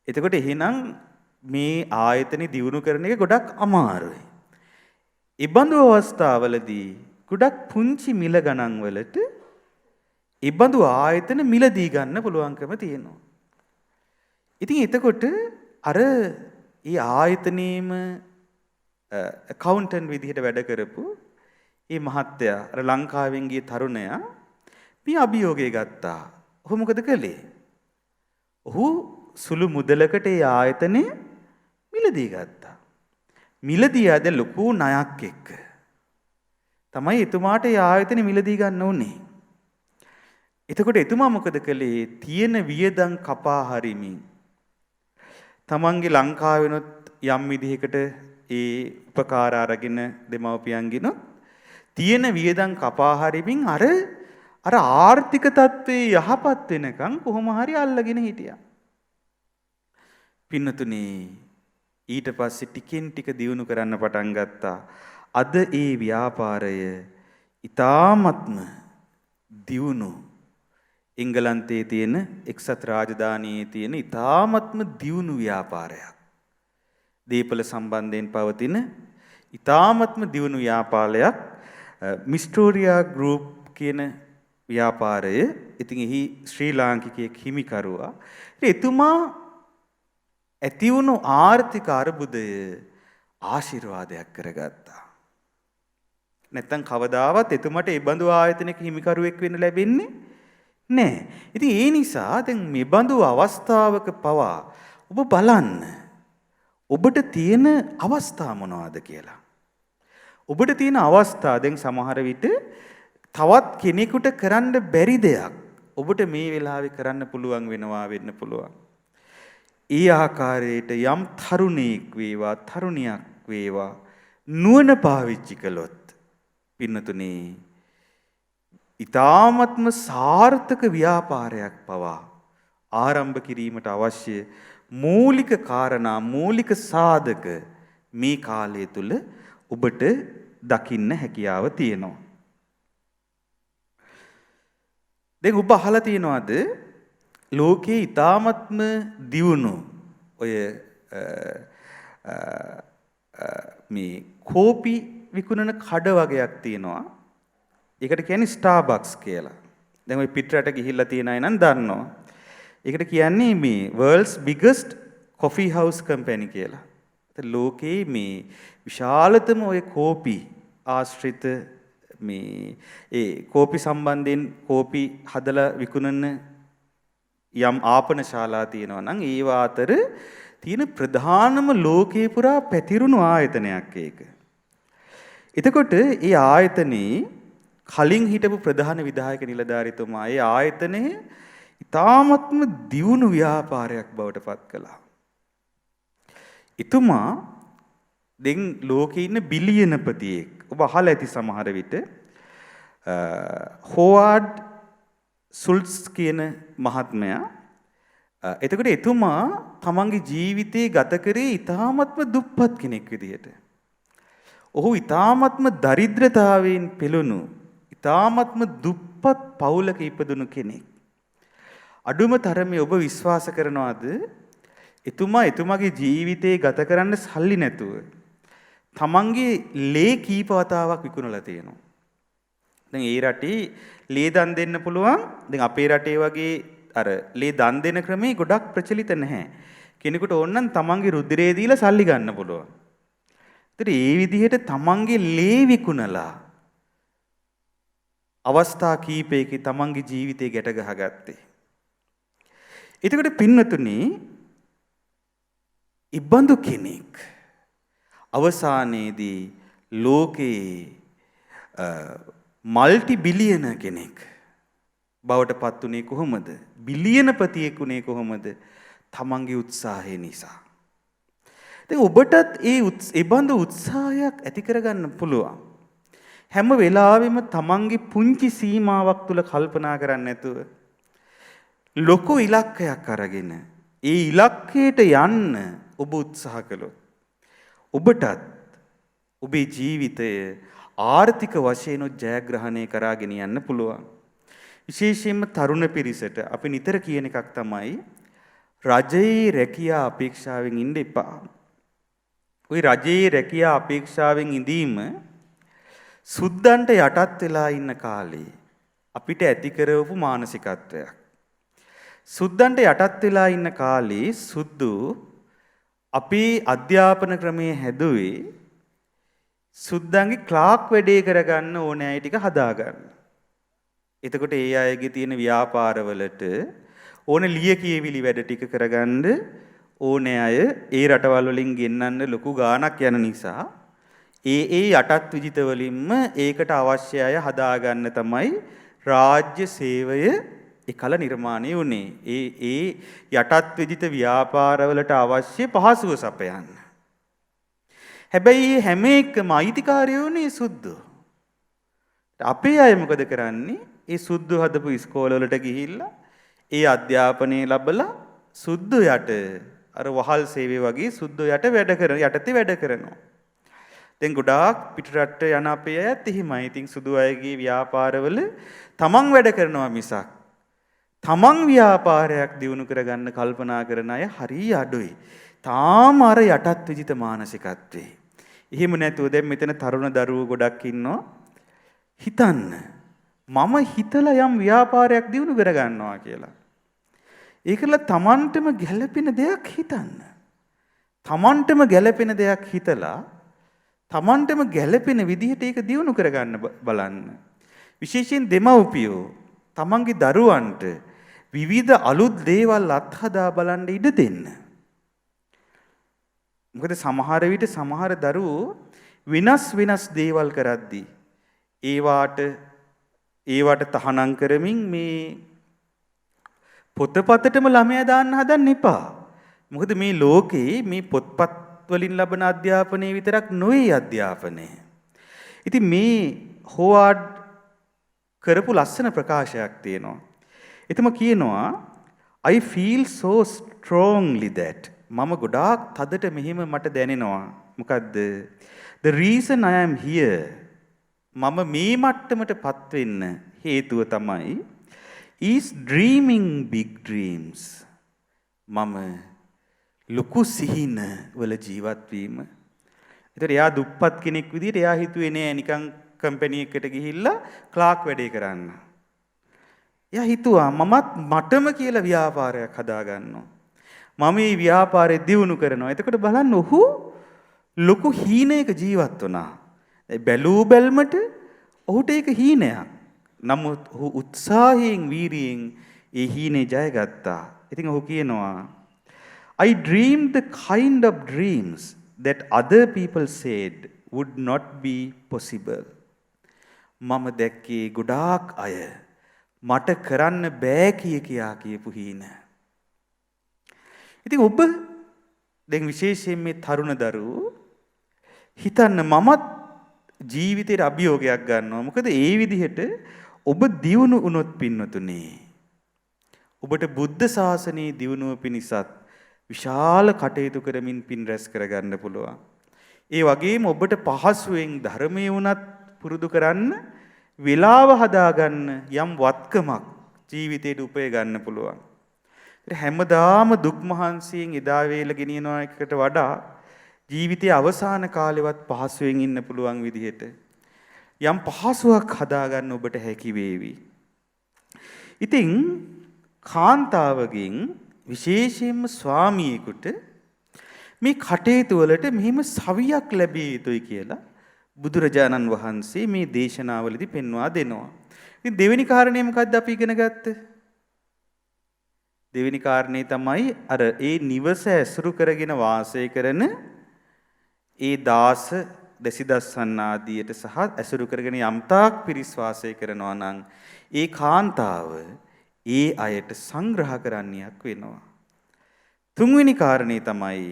Speaker 1: එතකොට එහෙනම් මේ ආයතනෙ දියුණු කරන එක ගොඩක් අමාරුයි. ඉබඳු අවස්ථාවලදී ගොඩක් පුංචි මිල ගණන් වලට ඉබඳු ආයතන මිලදී ගන්න පුළුවන්කම තියෙනවා. ඉතින් එතකොට අර ඒ ආයතනයේම ඇකවුන්ටන්ට් විදිහට වැඩ කරපු මේ මහත්තයා අර ලංකාවෙන් ගිය තරුණයා මේ අභියෝගය ගත්තා. ඔහු මොකද කළේ? ඔහු සුළු මුදලකට ඒ ආයතනය මිලදී ගත්තා. මිලදී ආද ලොකු ණයක් එක්ක තමයි එතුමාට ඒ ආයතනෙ මිලදී ගන්න උනේ. එතකොට එතුමා මොකද කළේ? තියෙන වියදම් කපා හරිමින් තමන්ගේ ලංකාවෙනොත් යම් විදිහකට ඒ උපකාර අරගෙන දෙමව්පියන්ගෙනොත් තියෙන වියදම් කපා හරිමින් අර ආර්ථික තත්ත්වයේ යහපත් වෙනකන් කොහොම හරි අල්ලගෙන හිටියා. පින්නතුනේ ඊට පස්සේ ටිකෙන් ටික දියුණු කරන්න පටන් ගත්තා. අද ඒ ව්‍යාපාරය ඊ타ත්ම දියුණු එංගලන්තයේ තියෙන එක්සත් රාජධානියේ තියෙන ඊ타ත්ම දියුණු ව්‍යාපාරයක්. දීපල සම්බන්ධයෙන් පවතින ඊ타ත්ම දියුණු ව්‍යාපාරයක් මිස්ටෝරියා ගෲප් කියන ව්‍යාපාරය. ඉතින් එහි ශ්‍රී ලාංකිකයෙක් හිමිකරුවා. එතුමා ඇති වුණු ආර්ථික අර්බුදය ආශිර්වාදයක් කරගත්තා. නැත්තම් කවදාවත් එතුමට ඒ බඳු ආයතනයක හිමිකරුවෙක් වෙන්න ලැබෙන්නේ නැහැ. ඉතින් ඒ නිසා දැන් මේ බඳු අවස්ථාවක පවා ඔබ බලන්න ඔබට තියෙන අවස්ථා මොනවද කියලා. ඔබට තියෙන අවස්ථා දැන් සමහර විට තවත් කෙනෙකුට කරන්න බැරි දෙයක් ඔබට මේ වෙලාවේ කරන්න පුළුවන් වෙනවා වෙන්න පුළුවන්. ඒ ආකාරයට යම් තරුණයෙක් වේවා තරුණියක් වේවා නුවණ පාවිච්චි කළොත් පින්නතුනේ ඊ타ත්ම සාර්ථක ව්‍යාපාරයක් පවා ආරම්භ කිරීමට අවශ්‍ය මූලික කාරණා මූලික සාධක මේ කාලය තුල ඔබට දකින්න හැකියාව තියෙනවා. දැන් ඔබ අහලා තියෙනවද ලෝකේ ඊ타ත්ම දියුණු ඔය මේ කෝපි විකුණන කඩ වගේක් තියෙනවා. ඒකට කියන්නේ ස්ටාර්බක්ස් කියලා. දැන් ඔය පිටරට ගිහිල්ලා තියෙන අය නම් දන්නවා. ඒකට කියන්නේ මේ world's biggest coffee house company කියලා. ලෝකේ මේ විශාලතම ඔය කෝපි ආශ්‍රිත මේ ඒ කෝපි සම්බන්ධයෙන් කෝපි හදලා විකුණන යම් ආපන ශාලා තියෙනවා නම් ඒවා අතර තියෙන ප්‍රධානම ලෝකේ පුරා පැතිරුණු ආයතනයක් ඒක. එතකොට ඒ ආයතනේ කලින් හිටපු ප්‍රධාන විධායක නිලධාරිතුමා ඒ ආයතනයේ ඊ타ත්ම දියුණු ව්‍යාපාරයක් බවට පත් කළා. එතුමා දැන් ලෝකේ ඉන්න බිලියනපතියෙක්. ඔබ අහලා ඇති සමහර විට හෝවර්ඩ් සුල්ට්ස් කියන මහත්මයා. එතකොට එතුමා තමන්ගේ ජීවිතේ ගත කරේ ඊ타ත්ම දුප්පත් කෙනෙක් විදිහට. ඔහු ඊ타ත්ම දරිද්‍රතාවයෙන් පෙළුණු ඊ타ත්ම දුප්පත් පවුලක ඉපදුණු කෙනෙක්. අඩුම තරමේ ඔබ විශ්වාස කරනවාද එතුමාගේ ජීවිතේ ගත කරන්න සල්ලි නැතුව තමන්ගේ ලේ කීප වතාවක් විකුණලා තියෙනවා. දැන් ඒ රටේ ලේ දන් දෙන්න පුළුවන්. දැන් අපේ රටේ වගේ අර ලේ දන් දෙන ක්‍රමේ ගොඩක් ප්‍රචලිත නැහැ. කෙනෙකුට ඕන නම් තමන්ගේ රුධිරය දීලා සල්ලි ගන්න පුළුවන්. ඒතර ඒ විදිහට තමන්ගේ ලේ විකුණලා අවස්ථා කීපයකදී තමන්ගේ ජීවිතේ ගැට ගහගත්තේ. එතකොට පින්නතුනි ඉබ්බඳු කෙනෙක් අවසානයේදී ලෝකේ මල්ටි බිලියන කෙනෙක් බවට පත් උනේ කොහොමද? බිලියනපතියෙක් උනේ කොහොමද? තමන්ගේ උත්සාහය නිසා. දැන් ඔබටත් ඒ බඳු උත්සාහයක් ඇති කරගන්න පුළුවන්. හැම වෙලාවෙම තමන්ගේ පුංචි සීමාවක් තුල කල්පනා කරන්නේ නැතුව ලොකු ඉලක්කයක් අරගෙන ඒ ඉලක්කයට යන්න ඔබ උත්සාහ කළොත් ඔබටත් ඔබේ ජීවිතය ආර්ථික වශයෙන් ජයග්‍රහණය කරගෙන යන්න පුළුවන්. විශේෂයෙන්ම තරුණ පිරිසට අපි නිතර කියන එකක් තමයි රජයේ රැකියා අපේක්ෂාවෙන් ඉන්න එපා. ওই රජයේ රැකියා අපේක්ෂාවෙන් ඉඳීම සුද්දන්ට යටත් වෙලා ඉන්න කාලේ අපිට ඇති කරවපු මානසිකත්වයක්. සුද්දන්ට යටත් වෙලා ඉන්න කාලේ සුද්දු අපේ අධ්‍යාපන ක්‍රමයේ හැදුවේ සුද්දන්ගේ ක්ලාක් වැඩේ කරගන්න ඕන අය ටික හදාගන්න. එතකොට ඒ අයගේ තියෙන ව්‍යාපාරවලට ඕන ලිය කියවිලි වැඩ ටික කරගන්න ඕනේ අය ඒ රටවල් වලින් ගෙන්නන්න ලොකු ගාණක් යන නිසා ඒ යටත් විජිත වලින්ම ඒකට අවශ්‍ය අය හදාගන්න තමයි රාජ්‍ය සේවය එකල නිර්මාණය වුණේ. ඒ යටත් විජිත ව්‍යාපාරවලට අවශ්‍ය පහසුව සපයන්න. හැබැයි හැම එකම අයිතිකාරයෝනේ සුද්දෝ. අපේ අය මොකද කරන්නේ? ඒ සුද්දු හදපු ඉස්කෝලවලට ගිහිල්ලා ඒ අධ්‍යාපනය ලැබලා සුද්දු යට අර වහල් සේවය වගේ සුද්දු යට යටතේ වැඩ කරනවා. දැන් ගොඩාක් පිටරට යන අපේ අයත් එහෙමයි. ඉතින් සුදු අයගේ ව්‍යාපාරවල තමන් වැඩ කරනවා මිසක් තමන් ව්‍යාපාරයක් දියුණු කරගන්න කල්පනා කරන අය හරිය අඩුයි. තාම අර යටත් විජිත මානසිකත්වේ. එහෙම නැතුව දැන් මෙතන තරුණ දරුවෝ ගොඩක් ඉන්නවා. හිතන්න මම හිතලා යම් ව්‍යාපාරයක් දියුණු කරගන්නවා කියලා. ඒකල තමන්ටම ගැළපෙන දෙයක් හිතන්න. තමන්ටම ගැළපෙන දෙයක් හිතලා තමන්ටම ගැළපෙන විදිහට ඒක දියුණු කරගන්න බලන්න. විශේෂයෙන් දෙමව්පියෝ තමන්ගේ දරුවන්ට විවිධ අලුත් දේවල් අත්හදා බලන්න ඉඩ දෙන්න. මොකද සමහර විට සමහර දරුවෝ වෙනස් දේවල් කරද්දී ඒවට තහනම් කරමින් මේ පොතපතටම ළමයා දාන්න හදන්න එපා. මොකද මේ ලෝකේ මේ පොත්පත් වලින් ලබන අධ්‍යාපනය විතරක් නොවේ අධ්‍යාපනය. ඉතින් මේ හෝවාඩ් කරපු ලස්සන ප්‍රකාශයක් තියෙනවා. එතම කියනවා I feel so strongly that මම ගොඩාක් තදට මෙහෙම මට දැනෙනවා. මොකද්ද? The reason I am here මම මේ මට්ටමටපත් වෙන්න හේතුව තමයි is dreaming big dreams. මම ලොකු සිහින වල ජීවත් වීම. ඒතර එයා දුප්පත් කෙනෙක් විදිහට එයා හිතුවේ නෑ නිකන් කම්පැනි එකකට ගිහිල්ලා ක්ලාක් වැඩේ කරන්න. එයා හිතුවා මටම කියලා ව්‍යාපාරයක් හදාගන්නවා. මම මේ ව්‍යාපාරේ දියුණු කරනවා. එතකොට බලන්න ඔහු ලොකු හීනයක ජීවත් වුණා. බැලූ බැල්මට ඔහුට ඒක හීනයක්. නමුත් ඔහු උත්සාහයෙන් වීරියෙන් ඒ හීනේ ජයගත්තා. ඉතින් ඔහු කියනවා I dreamed the kind of dreams that other people said would not be possible. මම දැක්කේ ගොඩාක් අය මට කරන්න බෑ කියා කියපු හීන. ඉතින් ඔබ දැන් විශේෂයෙන් මේ තරුණ දරුවෝ හිතන්න මමත් ජීවිතේට අභියෝගයක් ගන්නවා. මොකද ඒ විදිහට ඔබ දියුණු වුණොත් පින්වතුනේ ඔබට බුද්ධ ශාසනයේ දියුණුව පිණිසත් විශාල කටයුතු කරමින් පින් රැස් කරගන්න පුළුවන්. ඒ වගේම ඔබට පහසුවෙන් ධර්මයේ වුණත් පුරුදු කරන්න වෙලාව හදාගන්න යම් වත්කමක් ජීවිතේට උපය ගන්න පුළුවන්. හැමදාම දුක් මහන්සියෙන් එදා වේල ගෙනියනවා එකට වඩා ජීවිතයේ අවසාන කාලෙවත් පහසුවෙන් ඉන්න පුළුවන් විදිහට යම් පහසුවක් හදාගන්න ඔබට හැකි වේවි. ඉතින් කාන්තාවගෙන් විශේෂයෙන්ම ස්වාමියෙකුට මේ කටයුතු වලට මෙහිම සවියක් ලැබිය යුතුයි කියලා බුදුරජාණන් වහන්සේ මේ දේශනාවලදී පෙන්වා දෙනවා. ඉතින් දෙවෙනි කාරණේ මොකද්ද අපි ඉගෙන ගත්තේ? දෙවෙනි කාරණේ තමයි අර ඒ නිවස ඇසුරු කරගෙන වාසය කරන ඒ දාස දසිදස්සන් ආදියට සහ ඇසුරු කරගෙන යම්තාක් පිරිස් වාසය කරනවා නම් ඒ කාන්තාව ඒ අයට සංග්‍රහ කරන්නයක් වෙනවා. තුන්වෙනි කාරණේ තමයි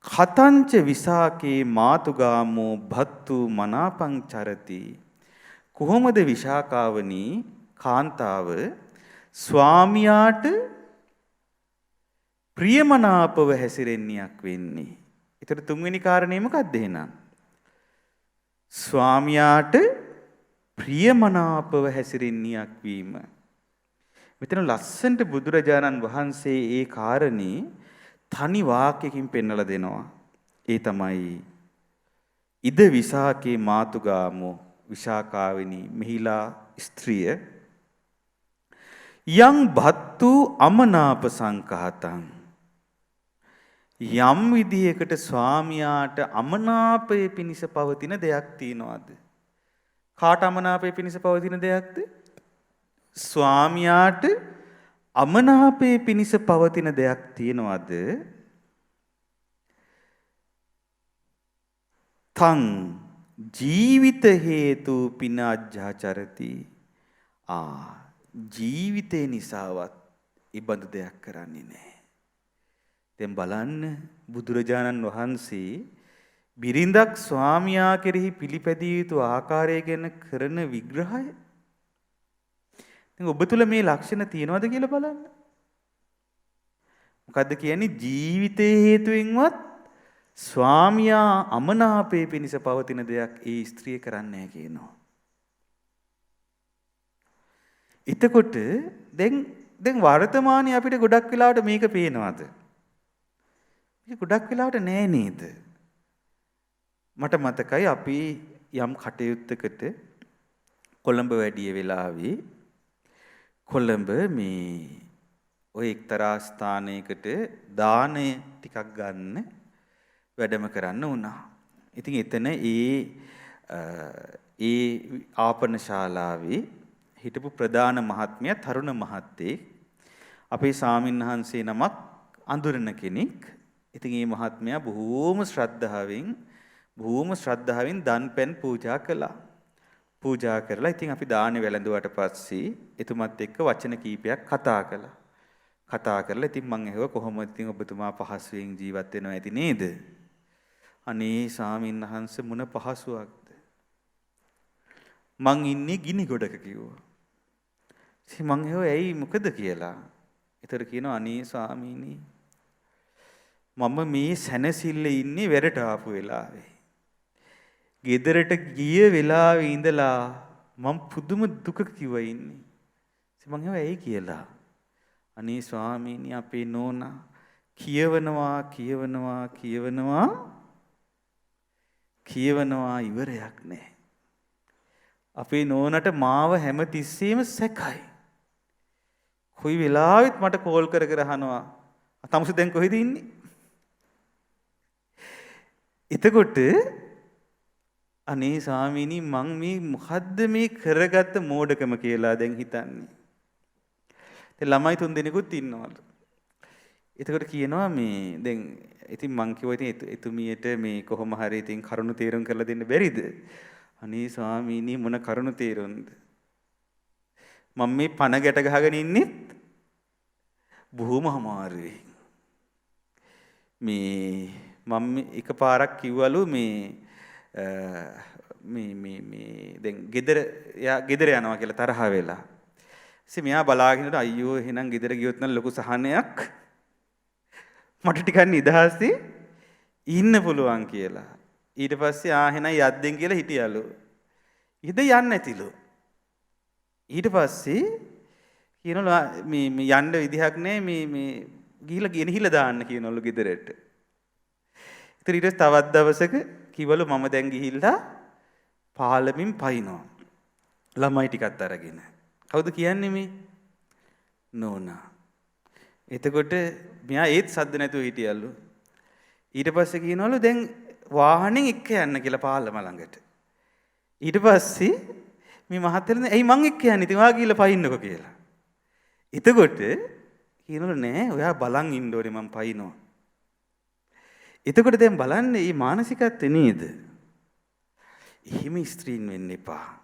Speaker 1: කතංච විසාකේ මාතුගාමෝ භත්තු මනාපං චරති. කොහොමද විශාකාවනි කාන්තාව ස්වාමියාට ප්‍රියමනාපව හැසිරෙන්නයක් වෙන්නේ? ඒතර තුන්වෙනි කාරණේ මොකක්ද එහෙනම්? ස්වාමියාට ප්‍රියමනාපව හැසිරෙන්නයක් වීම. මෙතන ලස්සනට බුදුරජාණන් වහන්සේ ඒ කාරණේ තනි වාක්‍යකින් පෙන්වලා දෙනවා. ඒ තමයි ඉද විසාකේ මාතුගාමෝ විශාකාවිනී මෙහිලා ස්ත්‍රිය යං භත්තු අමනාප සංකහතං යම් විදියකට ස්වාමියාට අමනාපය පිණිස පවතින දෙයක් තියනවාද? කාට අමනාපය පිණිස පවතින දෙයක්ද? ස්වාමියාට අමනාපය පිණිස පවතින දෙයක් තියනවාද? තං ජීවිත හේතු පිනාජ්ජාචරති. ජීවිතේ නිසාවත් ඉබඳු දෙයක් කරන්නේ නැහැ. දැන් බලන්න බුදුරජාණන් වහන්සේ බිරිඳක් ස්වාමියා කෙරෙහි පිළිපැදිය යුතු ආකාරය ගැන කරන විග්‍රහය. දැන් ඔබ තුල මේ ලක්ෂණ තියෙනවද කියලා බලන්න. මොකද්ද කියන්නේ? ජීවිතේ හේතුවෙන්වත් ස්වාමියා අමනාපේ පිණිස පවතින දෙයක් ඒ ස්ත්‍රිය කරන්නේ නැහැ කියනවා. එතකොට දැන් වර්තමානයේ අපිට ගොඩක් වෙලාවට මේක පේනවද? මේක ගොඩක් වෙලාවට නෑ නේද? මට මතකයි අපි යම් කටයුත්තකට කොළඹ වැඩිය වෙලාවේ කොළඹ මේ ඔය එක්තරා ස්ථානයකට දානය ටිකක් ගන්න වැඩම කරන්න වුණා. ඉතින් එතන ඒ ආපන ශාලාවේ හිටපු ප්‍රධාන මහත්මයා තරුණ මහත්තයෙක් අපේ ස්වාමින්වහන්සේ නමක් අඳුරන කෙනෙක්. ඉතින් මේ මහත්මයා බොහෝම ශ්‍රද්ධාවෙන් දන් පැන් පූජා කළා. පූජා කරලා ඉතින් අපි දානේ වැළඳුවාට පස්සේ එතුමත් එක්ක වචන කීපයක් කතා කළා. කතා කරලා ඉතින් මං ඇහුවා කොහොමද ඉතින් ඔබතුමා පහසුවෙන් ජීවත් වෙනව ඇති නේද? අනේ ස්වාමින්වහන්සේ මොන පහසුවක්ද? මං ඉන්නේ ගිනි ගොඩක කිව්වා. ඉතින් මං ඇහුවා ඇයි මොකද කියලා. ඒතර කියනවා අනේ ස්වාමීනි මම මේ සැනසille ඉන්නේ වෙරට ආපු වෙලාවේ. ගෙදරට ගිය වෙලාවේ ඉඳලා මම පුදුම දුකක කිව්වා ඉන්නේ. ඉතින් මං ඇහුවා ඇයි කියලා. අනේ ස්වාමීනි අපේ නෝනා කියවනවා ඉවරයක් නැහැ. අපේ නෝනට මාව හැම තිස්සෙම සැකයි. කොයි වෙලාවෙත් මට කෝල් කර අහනවා තමුසු දැන් කොහෙද ඉන්නේ? එතකොට අනේ ස්වාමීනි මං මේ මොකද්ද මේ කරගත්ත මෝඩකම කියලා දැන් හිතන්නේ. දැන් ළමයි 3 දෙනෙකුත් ඉන්නවලු. එතකොට කියනවා මේ දැන් ඉතින් මං කිව්වා ඉතින් එතුමියට මේ කොහොම හරි ඉතින් කරුණු තේරුම් කරලා දෙන්න බැරිද? අනේ ස්වාමීනි මොන කරුණු තේරුම්ද? මම මේ පණ ගැට ගහගෙන ඉන්නෙත් බොහොම අමාරුයි. මේ මම එකපාරක් කිව්වලු මේ දැන් ගෙදර යනවා කියලා තරහ වෙලා. ඉතින් මෙයා බලාගෙන අයියෝ එහෙනම් ගෙදර ගියොත් නම් ලොකු සහනයක් මට ටිකක් නිදහසේ ඉන්න පුළුවන් කියලා. ඊට පස්සේ එහෙනම් යද්දෙන් කියලා හිටියලු. ඉත යන්නේ නැතිලු. ඊට පස්සේ කියනවලු මේ යන්න විදිහක් නැහැ මේ ගිහිලා ගෙනහිලා දාන්න කියනවලු ගෙදරට. ඊට තවත් දවසක කිව්වලු මම දැන් ගිහිල්ලා පාලමින් පයින්නවා. ළමයි ටිකත් අරගෙන. කවුද කියන්නේ මේ? නෝනා. එතකොට මෙයා ඒත් සද්ද නැතුව හිටියලු. ඊට පස්සේ කියනවලු දැන් වාහනෙන් එක්ක යන්න කියලා පාලම ළඟට. ඊට පස්සේ මේ මහත්තයා ඇයි මං එක්ක යන්නේ? ඉතින් ඔයා ගිහලා පයින්නකෝ කියලා. එතකොට කියනවලු නෑ ඔයා බලන් ඉන්න ඕනේ මං පයින්නවා. එතකොට දැන් බලන්න මේ මානසිකත්වය නේද? එහෙම ස්ත්‍රීන් වෙන්න එපා.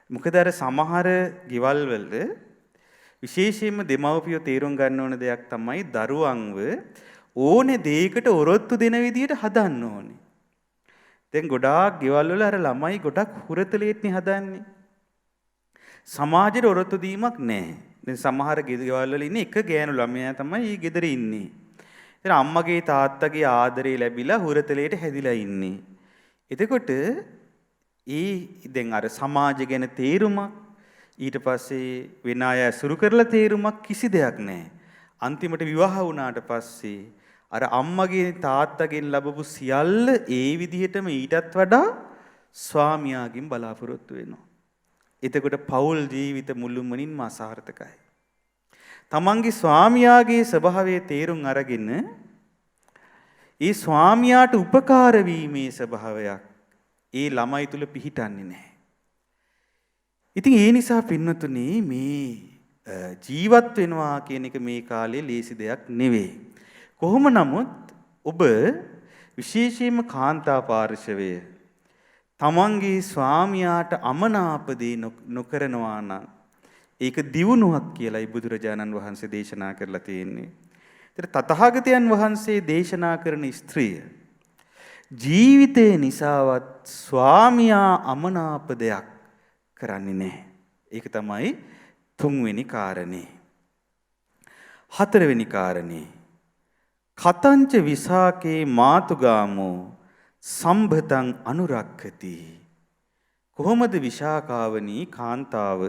Speaker 1: මොකද අර සමහර ගෙවල් වල විශේෂයෙන්ම දෙමව්පියෝ තේරුම් ගන්න ඕන දෙයක් තමයි දරුවන්ව ඕනේ දෙයකට ඔරොත්තු දෙන විදියට හදන්න ඕනේ. දැන් ගොඩාක් ගෙවල් වල අර ළමයි ගොඩක් හුරතලෙටනේ හදන්නේ. සමාජෙට ඔරොත්තු දීමක් නැහැ. දැන් සමහර ගෙවල් වල ඉන්නේ එක ගෑනු ළමයා තමයි ඊ ගෙදර ඉන්නේ. ඉතින් අම්මගේ තාත්තගේ ආදරේ ලැබිලා හුරතලයට හැදිලා ඉන්නේ. එතකොට දැන් අර සමාජ ගැන තේරුමක් ඊට පස්සේ වෙන අය ඇසුරු කරලා තේරුමක් කිසි දෙයක් නැහැ. අන්තිමට විවාහ වුණාට පස්සේ අර අම්මගේ තාත්තගෙන් ලැබපු සියල්ල ඒ විදිහටම ඊටත් වඩා ස්වාමියාගෙන් බලාපොරොත්තු වෙනවා. එතකොට පෞල් ජීවිත මුළුමනින්ම අසාර්ථකයි. තමන්ගේ ස්වාමියාගේ ස්වභාවයේ තේරුම් අරගෙන ඒ ස්වාමියාට උපකාර වීමේ ස්වභාවයක් ඒ ළමයි තුල පිහිටන්නේ නැහැ. ඉතින් ඒ නිසා පින්නතුනි මේ ජීවත් වෙනවා කියන එක මේ කාලේ ලේසි දෙයක් නෙවෙයි. කොහොම නමුත් ඔබ විශේෂයෙන්ම කාන්තා පාර්ශවය තමන්ගේ ස්වාමියාට අමනාප දේ නොකරනවා නම් ඒක දියුණුවක් කියලායි බුදුරජාණන් වහන්සේ දේශනා කරලා තියෙන්නේ. ඒතර තථාගතයන් වහන්සේ දේශනා කරන ස්ත්‍රිය ජීවිතේ නිසාවත් ස්වාමියා අමනාප දෙයක් කරන්නේ නැහැ. ඒක තමයි තුන්වෙනි කාරණේ. හතරවෙනි කාරණේ කතංච විසාකේ මාතුගාමෝ සම්භතං අනුරක්ඛති. කොහොමද විශාකාවනී කාන්තාව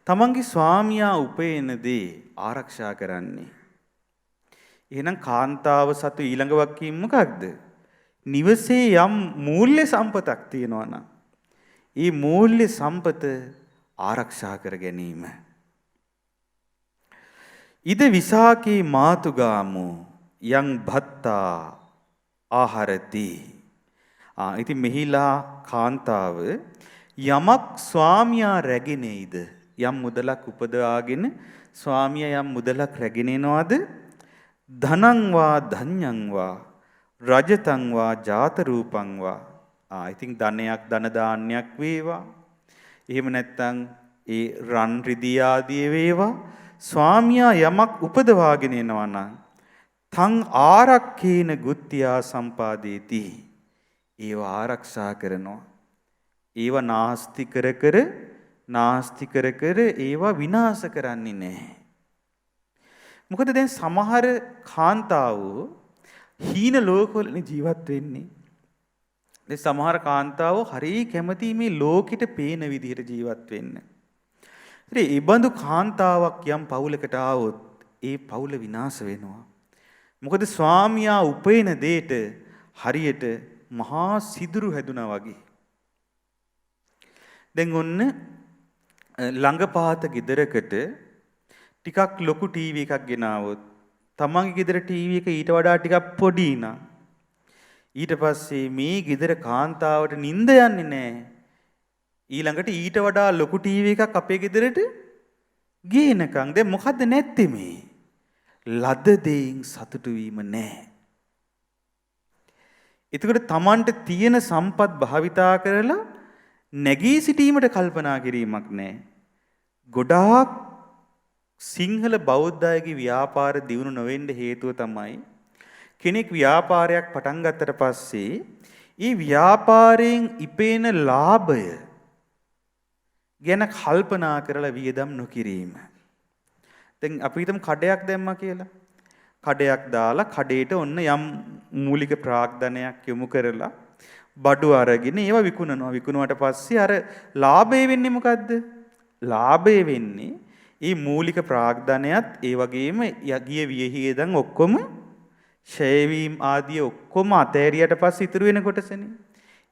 Speaker 1: තමන්ගේ ස්වාමියා උපයන දේ ආරක්ෂා කරන්නේ? එහෙනම් කාන්තාව සතු ඊළඟ වක්කීම් මොකක්ද? නිවසේ යම් මූල්‍ය සම්පතක් තියෙනවා නම් ඒ මූල්‍ය සම්පත ආරක්ෂා කර ගැනීම. ඉද විසාකේ මාතුගාමෝ යං භත්තා ආහරති. ඉතින් මෙහිලා කාන්තාව යමක් ස්වාමියා රැගෙනේද? යම් මුදලක් උපදවාගෙන ස්වාමියා යම් මුදලක් රැගෙන එනවාද? ධනං වා ධඤ්ඤං වා රජතං වා ජාත රූපං වා. ඉතින් ධනයක් ධන දාන්නයක් වේවා. එහෙම නැත්නම් ඒ රන් රිදී ආදී වේවා. ස්වාමියා යමක් උපදවාගෙන එනවා නම් තං ආරක්ඛේන ගුත්‍යා සම්පාදේති. ඒව ආරක්ෂා කරනවා. ඒව නාස්ති කර කර ඒවා විනාශ කරන්නේ නැහැ. මොකද දැන් සමහර කාන්තාවෝ හීන ලෝකවල ජීවත් වෙන්නේ. දැන් සමහර කාන්තාවෝ හරිය කැමති මේ ලෝකෙට පේන විදිහට ජීවත් වෙන්න. ඉතින් ඒ බඳු කාන්තාවක් යම් පවුලකට ආවොත් ඒ පවුල විනාශ වෙනවා. මොකද ස්වාමියා උපයන දෙයට හරියට මහා සිදුරු හැදුනා වගේ. දැන් ඔන්න ළඟපාත ගෙදරකට ටිකක් ලොකු ටීවී එකක් ගෙනාවොත් තමන්ගේ ගෙදර ටීවී එක ඊට වඩා ටිකක් පොඩි නා. ඊට පස්සේ මේ ගෙදර කාන්තාවට නිින්ද යන්නේ නැහැ. ඊළඟට ඊට වඩා ලොකු ටීවී එකක් අපේ ගෙදරට ගේනකම් දැන් මොකද්ද නැත්තේ මේ? ලද දෙයින් සතුටු වීම නැහැ. එතකොට Tamanට තියෙන සම්පත් භාවිතා කරලා නැගී සිටීමට කල්පනා කිරීමක් නැහැ. ගොඩාක් සිංහල බෞද්ධ අයගේ ව්‍යාපාර දියුණු නොවෙන්න හේතුව තමයි කෙනෙක් ව්‍යාපාරයක් පටන් ගත්තට පස්සේ ඒ ව්‍යාපාරයෙන් ඉපේන ලාභය ගැන කල්පනා කරලා වියදම් නොකිරීම. දැන් අපි හිතමු කඩයක් දැම්මා කියලා. කඩයක් දාලා කඩේට ඔන්න යම් මූලික ප්‍රාග්ධනයක් යොමු කරලා බඩු අරගෙන ඒවා විකුණනවා. විකුණුවට පස්සේ අර ලාභය වෙන්නේ මොකද්ද? ලාභය වෙන්නේ මේ මූලික ප්‍රාග්ධනයත් ඒ වගේම යගිය වියහියදන් ඔක්කොම ෂේවීම් ආදී ඔක්කොම අතෑරියට පස්සේ ඉතුරු වෙන කොටසනේ.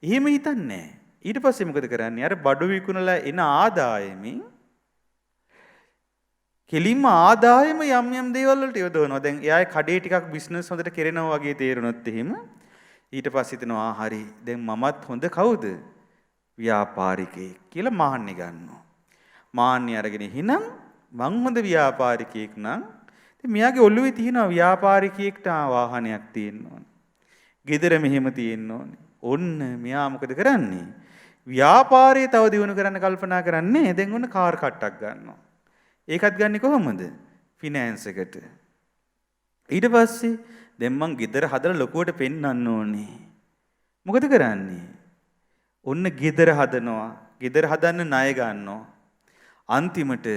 Speaker 1: එහෙම හිතන්නේ නැහැ. ඊට පස්සේ මොකද කරන්නේ? අර බඩු විකුණලා එන ආදායමෙන් කෙලින්ම ආදායම යම් යම් දේවල් වලට යොදවනවා. දැන් එයාගේ කඩේ ටිකක් බිස්නස් හොඳට කෙරෙනවා වගේ තේරුණොත් එහෙම ඊට පස්සේ හිතනවා හරි දැන් මමත් හොඳ කවුද? ව්‍යාපාරිකයෙක් කියලා මාන්නේ ගන්නවා. මාන්නේ අරගෙන එහෙනම් මං හොඳ ව්‍යාපාරිකයෙක් නම් ඉතින් මෙයාගේ ඔළුවේ තියෙනවා ව්‍යාපාරිකයෙක්ට වාහනයක් තියෙන්න ඕනේ. ගෙදර මෙහෙම තියෙන්න ඕනේ. ඔන්න මෙයා මොකද කරන්නේ? ව්‍යාපාරය තව දියුණු කරන්න කල්පනා කරන්නේ. දැන් ඔන්න කාර් කට්ටක් ගන්නවා. ඒකත් ගන්නේ කොහොමද? ෆිනෑන්ස් එකට. ඊට පස්සේ දැන් මං ගෙදර හදලා ලොකුවට පෙන්වන්න ඕනේ. මොකද කරන්නේ? ඔන්න ගෙදර හදනවා. ගෙදර හදන්න ණය ගන්නවා. අන්තිමට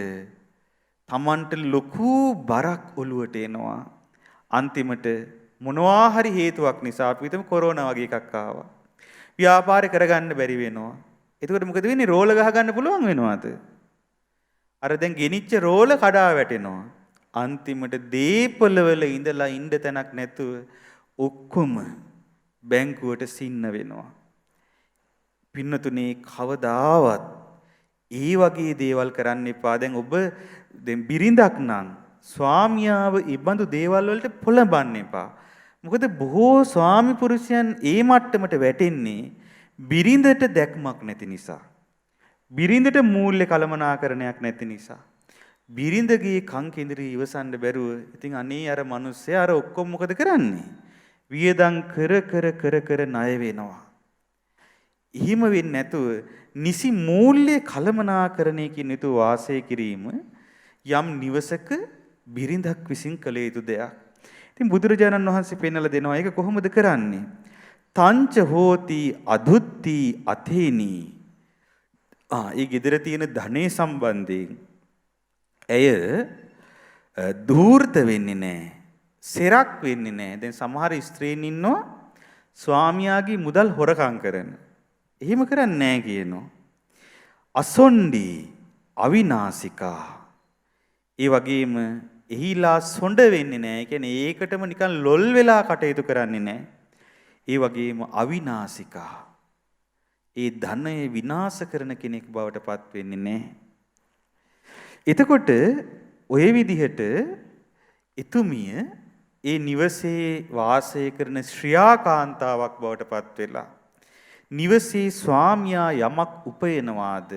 Speaker 1: Tamanට ලොකු බරක් ඔලුවට එනවා. අන්තිමට මොනවා හරි හේතුවක් නිසා අපි හිතමු කොරෝනා වගේ එකක් ආවා. ව්‍යාපාරේ කරගන්න බැරි වෙනවා. එතකොට මොකද වෙන්නේ? රෝල ගහ ගන්න පුළුවන් වෙනවද? අර දැන් ගෙනිච්ච රෝල කඩා වැටෙනවා. අන්තිමට දීපලවල ඉඳලා ඉන්න තැනක් නැතුව ඔක්කොම බැංකුවට සින්න වෙනවා. පින්නතුනේ කවදාවත් ඒ වගේ දේවල් කරන්න එපා. දැන් ඔබ දැන් බිරිඳක් නම් ස්වාමියාව ඉබඳු දේවල් වලට පොළඹන්න එපා. මොකද බොහෝ ස්වාමි පුරුෂයන් ඒ මට්ටමට වැටෙන්නේ බිරිඳට දැක්මක් නැති නිසා. බිරිඳට මූල්‍ය කළමනාකරණයක් නැති නිසා. බිරිඳගේ කන් කෙඳිරි ඉවසන්න බැරුව ඉතින් අනේ අර මිනිස්සයා අර ඔක්කොම මොකද කරන්නේ? වියදම් කර කර කර කර ණය වෙනවා. එහෙම වෙන්නේ නැතුව නිසි මූල්‍ය කළමනාකරණයකින් යුතුව වාසය කිරීම යම් නිවසක බිරිඳක් විසින් කළ යුතු දෙයක්. ඉතින් බුදුරජාණන් වහන්සේ පෙන්වලා දෙනවා ඒක කොහොමද කරන්නේ? තංච හෝති අදුත්ති අතේනි. ඒ gedara තියෙන ධනෙ සම්බන්ධයෙන් ඇය ධූර්ත වෙන්නේ නැහැ. සෙරක් වෙන්නේ නැහැ. දැන් සමහර ස්ත්‍රීන් ඉන්නවා ස්වාමියාගේ මුදල් හොරකම් කරන. එහෙම කරන්නේ නැහැ කියනවා. අසොණ්ඩි අවිනාසිකා. ඒ වගේම එහිලා සොඬ වෙන්නේ නැහැ. ඒ කියන්නේ ඒකටම නිකන් ලොල් වෙලා කටයුතු කරන්නේ නැහැ. ඒ වගේම අවිනාසිකා. ඒ ධනය විනාශ කරන කෙනෙක් බවට පත් වෙන්නේ නැහැ. එතකොට ඔය විදිහට එතුමිය ඒ නිවසේ වාසය කරන ශ්‍රියාකාන්තාවක් බවට පත් වෙලා නිවසේ ස්වාමියා යමක් උපයනවාද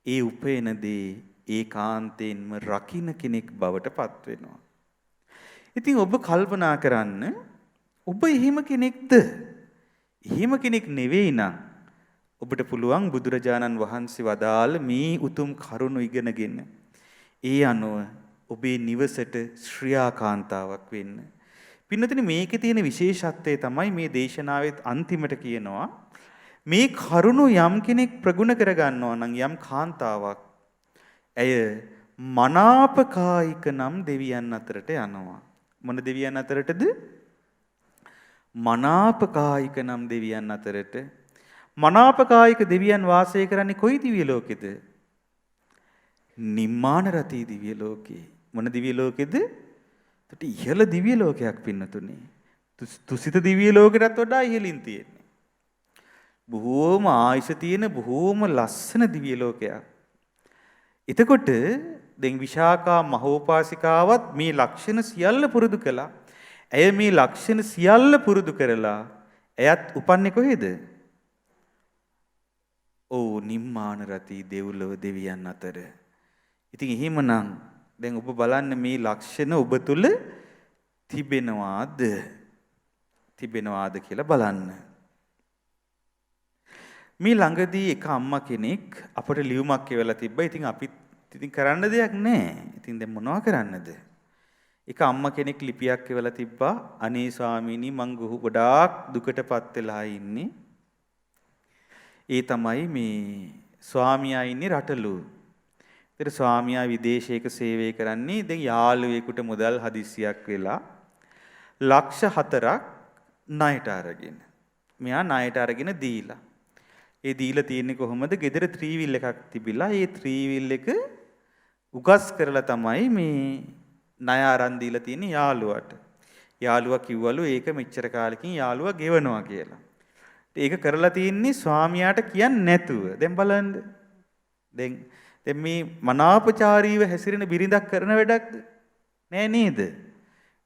Speaker 1: ඒ උපයන දේ ඒකාන්තයෙන්ම රකින්න කෙනෙක් බවට පත් වෙනවා. ඉතින් ඔබ කල්පනා කරන්න ඔබ එහෙම කෙනෙක්ද? එහෙම කෙනෙක් නෙවෙයි නම් ඔබට පුළුවන් බුදුරජාණන් වහන්සේ වදාළ මේ උතුම් කරුණු ඉගෙනගෙන ඒ අනුව ඔබේ නිවසට ශ්‍රියාකාන්තාවක් වෙන්න. පින්නතනේ මේකේ තියෙන විශේෂත්වය තමයි මේ දේශනාවේ අන්තිමට කියනවා මේ කරුණු යම් කෙනෙක් ප්‍රගුණ කරගන්නවා නම් යම් කාන්තාවක් ඇය මනාපකායික නම් දෙවියන් අතරට යනවා. මොන දෙවියන් අතරටද? මනාපකායික නම් දෙවියන් අතරට. මනාපකායික දෙවියන් වාසය කරන්නේ කොයි දිව්‍ය ලෝකෙද? නිම්මාන රතී දිව්‍ය ලෝකේ. මොන දිව්‍ය ලෝකෙද? ඒත් ඉහළ දිව්‍ය ලෝකයක් පින්නතුනේ. තුසිත දිව්‍ය ලෝකයටත් වඩා ඉහළින් තියෙන්නේ. බොහෝම ආයුෂ තියෙන බොහෝම ලස්සන දිව්‍ය ලෝකයක්. එතකොට දැන් විශාකා මහෝපාසිකාවත් මේ ලක්ෂණ සියල්ල පුරුදු කළා. ඇය මේ ලක්ෂණ සියල්ල පුරුදු කරලා එයත් උපන්නේ කොහෙද? ඔව් නිම්මාන රතී දෙව්ලොව දෙවියන් අතර. ඉතින් එහෙමනම් දැන් ඔබ බලන්න මේ ලක්ෂණ ඔබ තුල තිබෙනවාද කියලා බලන්න. මේ ළඟදී එක අම්මා කෙනෙක් අපට ලියුමක් කියවලා තිබ්බා. ඉතින් අපිත් ඉතින් කරන්න දෙයක් නැහැ. ඉතින් දැන් මොනවා කරන්නද? එක අම්මා කෙනෙක් ලිපියක් කියවලා තිබ්බා. අනේ ස්වාමීනි මං ගොඩාක් දුකටපත් වෙලා ඉන්නේ. ඒ තමයි මේ ස්වාමියා ඉන්නේ රටලු. ඒතර ස්වාමියා විදේශයක සේවය කරන්නේ. දැන් යාළුවෙකුට මුදල් හදිස්සියක් වෙලා ලක්ෂ 4ක් ණයට අරගෙන. මෙයා ණයට අරගෙන දීලා. ඒ දීලා තියෙන්නේ කොහොමද? ගෙදර ත්‍රිවිල් එකක් තිබිලා ඒ ත්‍රිවිල් එක උගස් කරලා තමයි මේ ණය අරන් දීලා තියෙන්නේ යාළුවාට. යාළුවා කිව්වලු ඒක මෙච්චර කාලෙකින් යාළුවා ගෙවනවා කියලා. ඒක කරලා තියෙන්නේ ස්වාමියාට කියන්නේ නැතුව. දැන් බලන්න. දැන් මේ මනාපචාරීව හැසිරෙන බිරිඳක් කරන වැඩක්ද? නෑ නේද?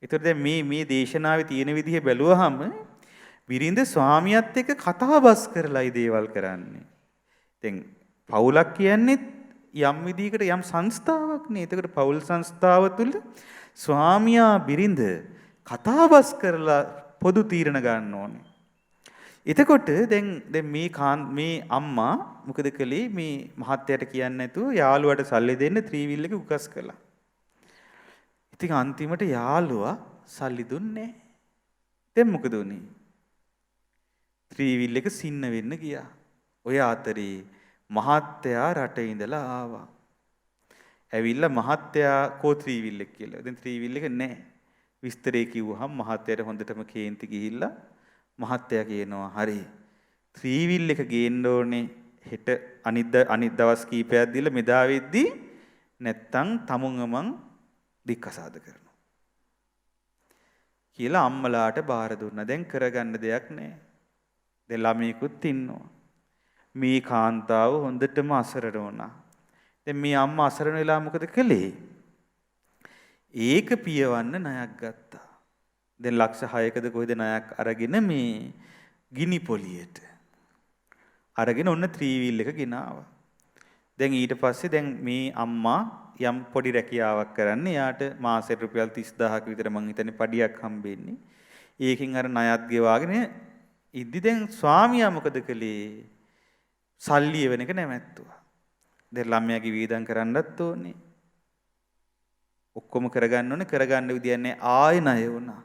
Speaker 1: ඒතර දැන් මේ දේශනාවේ තියෙන විදිහ බැලුවහම බිරිඳ ස්වාමියාත් එක්ක කතා බස් කරලායි දේවල් කරන්නේ. දැන් පවුලක් කියන්නේ යම් විදිහකට යම් සංස්ථාවක් නේ. ඒකට පවුල් සංස්ථාව තුළ ස්වාමියා බිරිඳ කතා බස් කරලා පොදු තීරණ ගන්න ඕනේ. එතකොට දැන් මේ අම්මා මොකද කළේ? මේ මහත්තයාට කියන්නේ නැතුව යාළුවාට සල්ලි දෙන්න ත්‍රිවිල් එක උකස් කළා. ඉතින් අන්තිමට යාළුවා සල්ලි දුන්නේ නැහැ. දැන් මොකද උනේ? ත්‍රිවිල් එක සින්න වෙන්න ගියා. ඔය අතරේ මහත්තයා රටේ ඉඳලා ආවා. ඇවිල්ලා මහත්තයා කෝ ත්‍රිවිල් එක කියලා. දැන් ත්‍රිවිල් එක නැහැ. විස්තරේ කිව්වහම මහත්තයාට හොඳටම කේන්ති ගිහිල්ලා මහත්තයා කියනවා හරි ත්‍රිවිල් එක ගේන්න ඕනේ හෙට අනිත් දවස් කීපයක් දීලා මෙදා වෙද්දී නැත්තම් තමුංගමන් දික්කසාද කරනවා කියලා අම්මලාට බාර දුන්නා. දැන් කරගන්න දෙයක් නැහැ. දැන් ළමයිකුත් ඉන්නවා. මේ කාන්තාව හොඳටම අසරණ වුණා. දැන් මේ අම්මා අසරණ වෙලා මොකද කළේ? ඒක පියවන්න ණයක් ගත්තා. දැන් ලක්ෂ 6කද කොහෙද ණයක් අරගෙන මේ ගිනි පොලියට අරගෙන ඔන්න ත්‍රිවිල් එක ගෙනාවා. දැන් ඊට පස්සේ දැන් මේ අම්මා යම් පොඩි රැකියාවක් කරන්නේ. යාට මාසෙට රුපියල් 30000ක විතර මං හිතන්නේ පඩියක් හම්බෙන්නේ. ඒකෙන් අර ණයත් ගෙවාගෙන ඉද්දි දැන් ස්වාමියා මොකද කළේ? සල්ලි එවන එක නැමැත්තුවා. දැන් ළමයාගේ වීදම් කරන්නත් ඕනේ. ඔක්කොම කරගන්න ඕනේ. කරගන්න විදියක් නැහැ. ආයෙ ණය වුණා.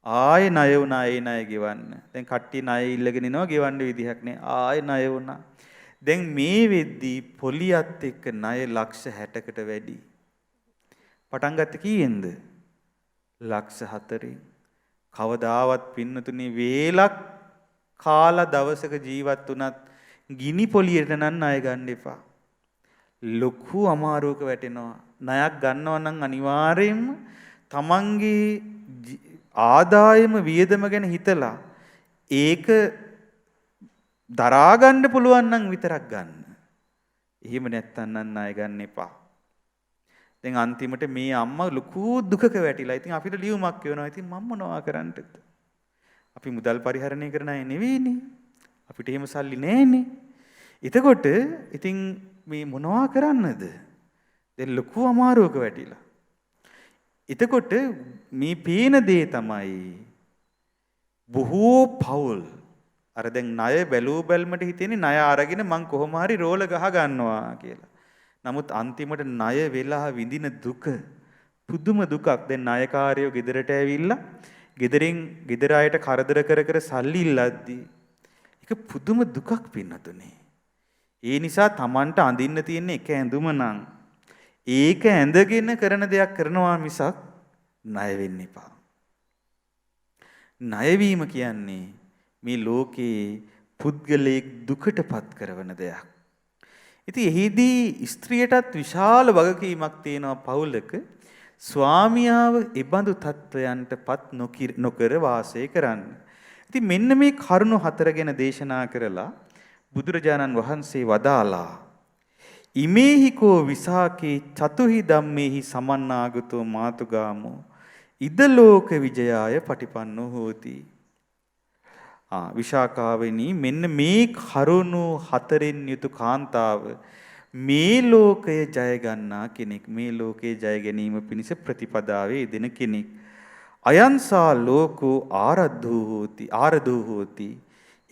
Speaker 1: ආයෙ ණය වුණා. ඒ ණය ගෙවන්න. දැන් කට්ටිය ණය ඉල්ලගෙන ඉනවා ගෙවන්න විදිහක් නැහැ. ආයෙ ණය වුණා. දැන් මේ වෙද්දී පොලියත් එක්ක ණය ලක්ෂ 60කට වැඩි. පටන් ගත්ත කීයෙන්ද? ලක්ෂ 4න්. කවදාවත් පින්නතුනි වේලක් කාලා දවසක ජීවත් වුණත් ගිනි පොලියට නම් ණය ගන්න එපා. ලොකු අමාරුවක වැටෙනවා. ණයක් ගන්නවා නම් අනිවාර්යයෙන්ම තමන්ගේ ආදායම වියදම ගැන හිතලා ඒක දරා ගන්න පුළුවන් නම් විතරක් ගන්න. එහෙම නැත්තම් නම් ණය ගන්න එපා. දැන් අන්තිමට මේ අම්මා ලොකු දුකක වැටිලා. ඉතින් අපිට ලියුමක් කියනවා. ඉතින් මම මොනවා කරන්නද? අපි මුදල් පරිහරණය කරන අය නෙවෙයිනේ. අපිට එහෙම සල්ලි නැහැනේ. එතකොට ඉතින් මේ මොනවා කරන්නද? දැන් ලොකු අමාරුවක වැටිලා. එතකොට මේ පේන දේ තමයි බොහෝ පවුල් අර දැන් ණය බැලූ බැල්මට හිතෙන්නේ ණය අරගෙන මං කොහොම හරි රෝල ගහ ගන්නවා කියලා. නමුත් අන්තිමට ණය වෙලා විඳින දුක පුදුම දුකක්. දැන් ණයකාරයෝ ගෙදරට ඇවිල්ලා ගෙදර අයට කරදර කර කර සල්ලි ඉල්ලද්දී ඒක පුදුම දුකක් පින්නතුනේ. ඒ නිසා Tamanට අඳින්න තියෙන එක ඇඳුම නම් ඒක ඇඳගෙන කරන දෙයක් කරනවා මිසක් ණය වෙන්න එපා. ණය වීම කියන්නේ මේ ලෝකේ පුද්ගලයෙක් දුකටපත් කරන දෙයක්. ඉතින් එහිදී ස්ත්‍රියටත් විශාල වගකීමක් තියෙනවා පවුලක ස්වාමියාව ඉබඳු තත්වයන්ටපත් නොකර වාසය කරන්න. ඉතින් මෙන්න මේ කරුණු 4 ගැන දේශනා කරලා බුදුරජාණන් වහන්සේ වදාලා ඉමේහිකෝ විසාකේ චතුහි ධම්මේහි සමන්නාගතෝ මාතුගාමෝ ඉදලෝක විජයාය පටිපන්නෝ හෝති. විශාකාවෙනි මෙන්න මේ කරුණු 4න් යුතු කාන්තාව මේ ලෝකය ජය ගන්නා කෙනෙක්. මේ ලෝකේ ජය ගැනීම පිණිස ප්‍රතිපදාවේ යෙදෙන කෙනෙක්. අයන්සා ලෝකෝ ආරද්ධෝ හෝති.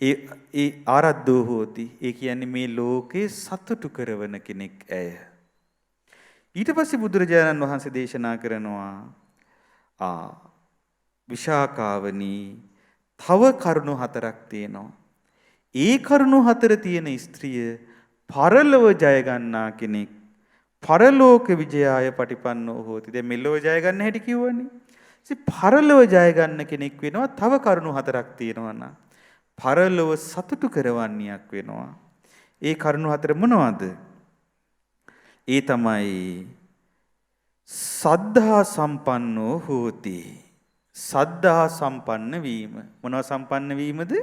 Speaker 1: ඒ ආරද්ධෝ හෝති. ඒ කියන්නේ මේ ලෝකේ සතුටු කරවන කෙනෙක් ඇය. ඊට පස්සේ බුදුරජාණන් වහන්සේ දේශනා කරනවා විශාකාවනි තව කරුණු 4ක් තියෙනවා. ඒ කරුණු 4 තියෙන ස්ත්‍රිය පරලොව ජය ගන්නා කෙනෙක්. පරලෝක විජයාය පටිපන්නෝ හෝති. දැන් මෙලොව ජය ගන්න හැටි කිව්වනේ. ඉතින් පරලොව ජය ගන්න කෙනෙක් වෙනවා. තව කරුණු 4ක් තියෙනවා නා. පරලොව සතුටු කරවන්නේක් වෙනවා. ඒ කරුණු 4 මොනවද? ඒ තමයි සද්ධා සම්පන්නෝ හෝති. සද්ධා සම්පන්න වීම. මොනවා සම්පන්න වීමද?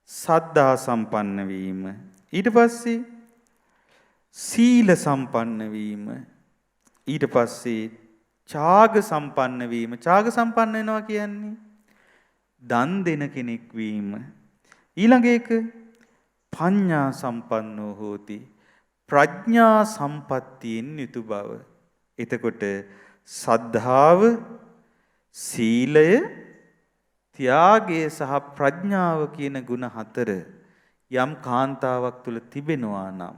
Speaker 1: සද්ධා සම්පන්න වීම. ඊට පස්සේ සීල සම්පන්න වීම. ඊට පස්සේ ඡාග සම්පන්න වීම. ඡාග සම්පන්න වෙනවා කියන්නේ දන් දෙන කෙනෙක් වීම. ඊළඟ එක පඤ්ඤා සම්පන්නෝ හෝති. ප්‍රඥා සම්පත්තියෙන් යුතු බව. එතකොට සද්ධාව, සීලය, ත්‍යාගය සහ ප්‍රඥාව කියන ගුණ 4 යම් කාන්තාවක් තුල තිබෙනවා නම්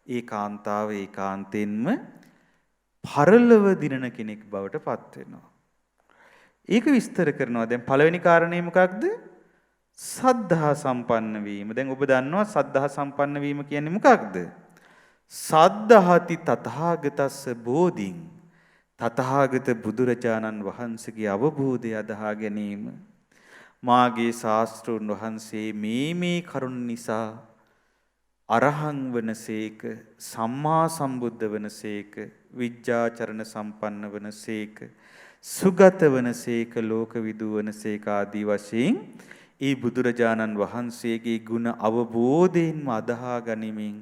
Speaker 1: ඒ කාන්තාව ඒකාන්තයෙන්ම පරලොව දිනන කෙනෙක් බවට පත් වෙනවා. ඒක විස්තර කරනවා. දැන් පළවෙනි කාරණේ මොකක්ද? සද්ධා සම්පන්න වීම. දැන් ඔබ දන්නවා සද්ධා සම්පන්න වීම කියන්නේ මොකක්ද? සද්ධාති තථාගතස්ස බෝධින්. තථාගත බුදුරජාණන් වහන්සේගේ අවබෝධය අදහා ගැනීම. මාගේ ශාස්ත්‍රූන් වහන්සේ මේ කරුණ නිසා අරහං වනසේක, සම්මා සම්බුද්ධ වනසේක, විජ්ජාචරණ සම්පන්න වනසේක, සුගත වනසේක, ලෝකවිදු වනසේක ආදී වශයෙන් ඒ බුදුරජාණන් වහන්සේගේ ගුණ අවබෝධයෙන්ම අදහා ගනිමින්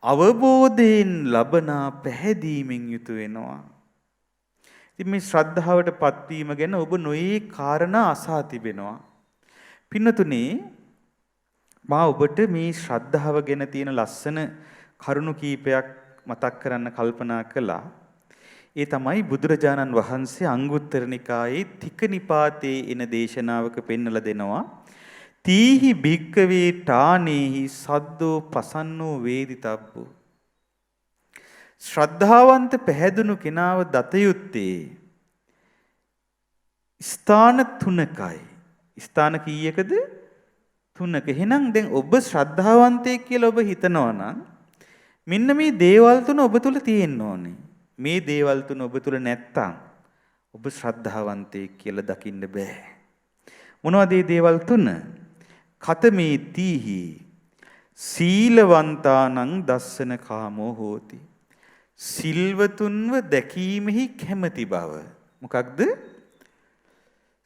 Speaker 1: අවබෝධයෙන් ලබනා පැහැදීමෙන් යුතු වෙනවා. ඉතින් මේ ශ්‍රද්ධාවටපත් වීම ගැන ඔබ නොයේ කාරණා අසා තිබෙනවා. පින්නතුනේ මා ඔබට මේ ශ්‍රද්ධාව ගැන තියෙන ලස්සන කරුණු කීපයක් මතක් කරන්න කල්පනා කළා. ඒ තමයි බුදුරජාණන් වහන්සේ අංගුත්තර නිකායේ තික නිපාතේ එන දේශනාවක පෙන්වලා දෙනවා. තීහි භික්කවේ ඨානේහි සද්දෝ පසන්නෝ වේදිතබ්බෝ. ශ්‍රද්ධාවන්ත පැහැදුණු කෙනාව දත යුත්තේ ස්ථාන තුනකයි. ස්ථාන කීයකද? තුනක. එහෙනම් දැන් ඔබ ශ්‍රද්ධාවන්තයෙක් කියලා ඔබ හිතනවා නම් මෙන්න මේ දේවල් තුන ඔබ තුල තියෙන්න ඕනේ. මේ දේවල් තුන ඔබ තුල නැත්තම් ඔබ ශ්‍රද්ධාවන්තයෙක් කියලා දකින්න බෑ. මොනවද මේ දේවල් තුන? කතමේ තීහි සීලවන්තානං දස්සන කාමෝ හෝති. සිල්වතුන්ව දැකීමෙහි කැමැති බව. මොකක්ද?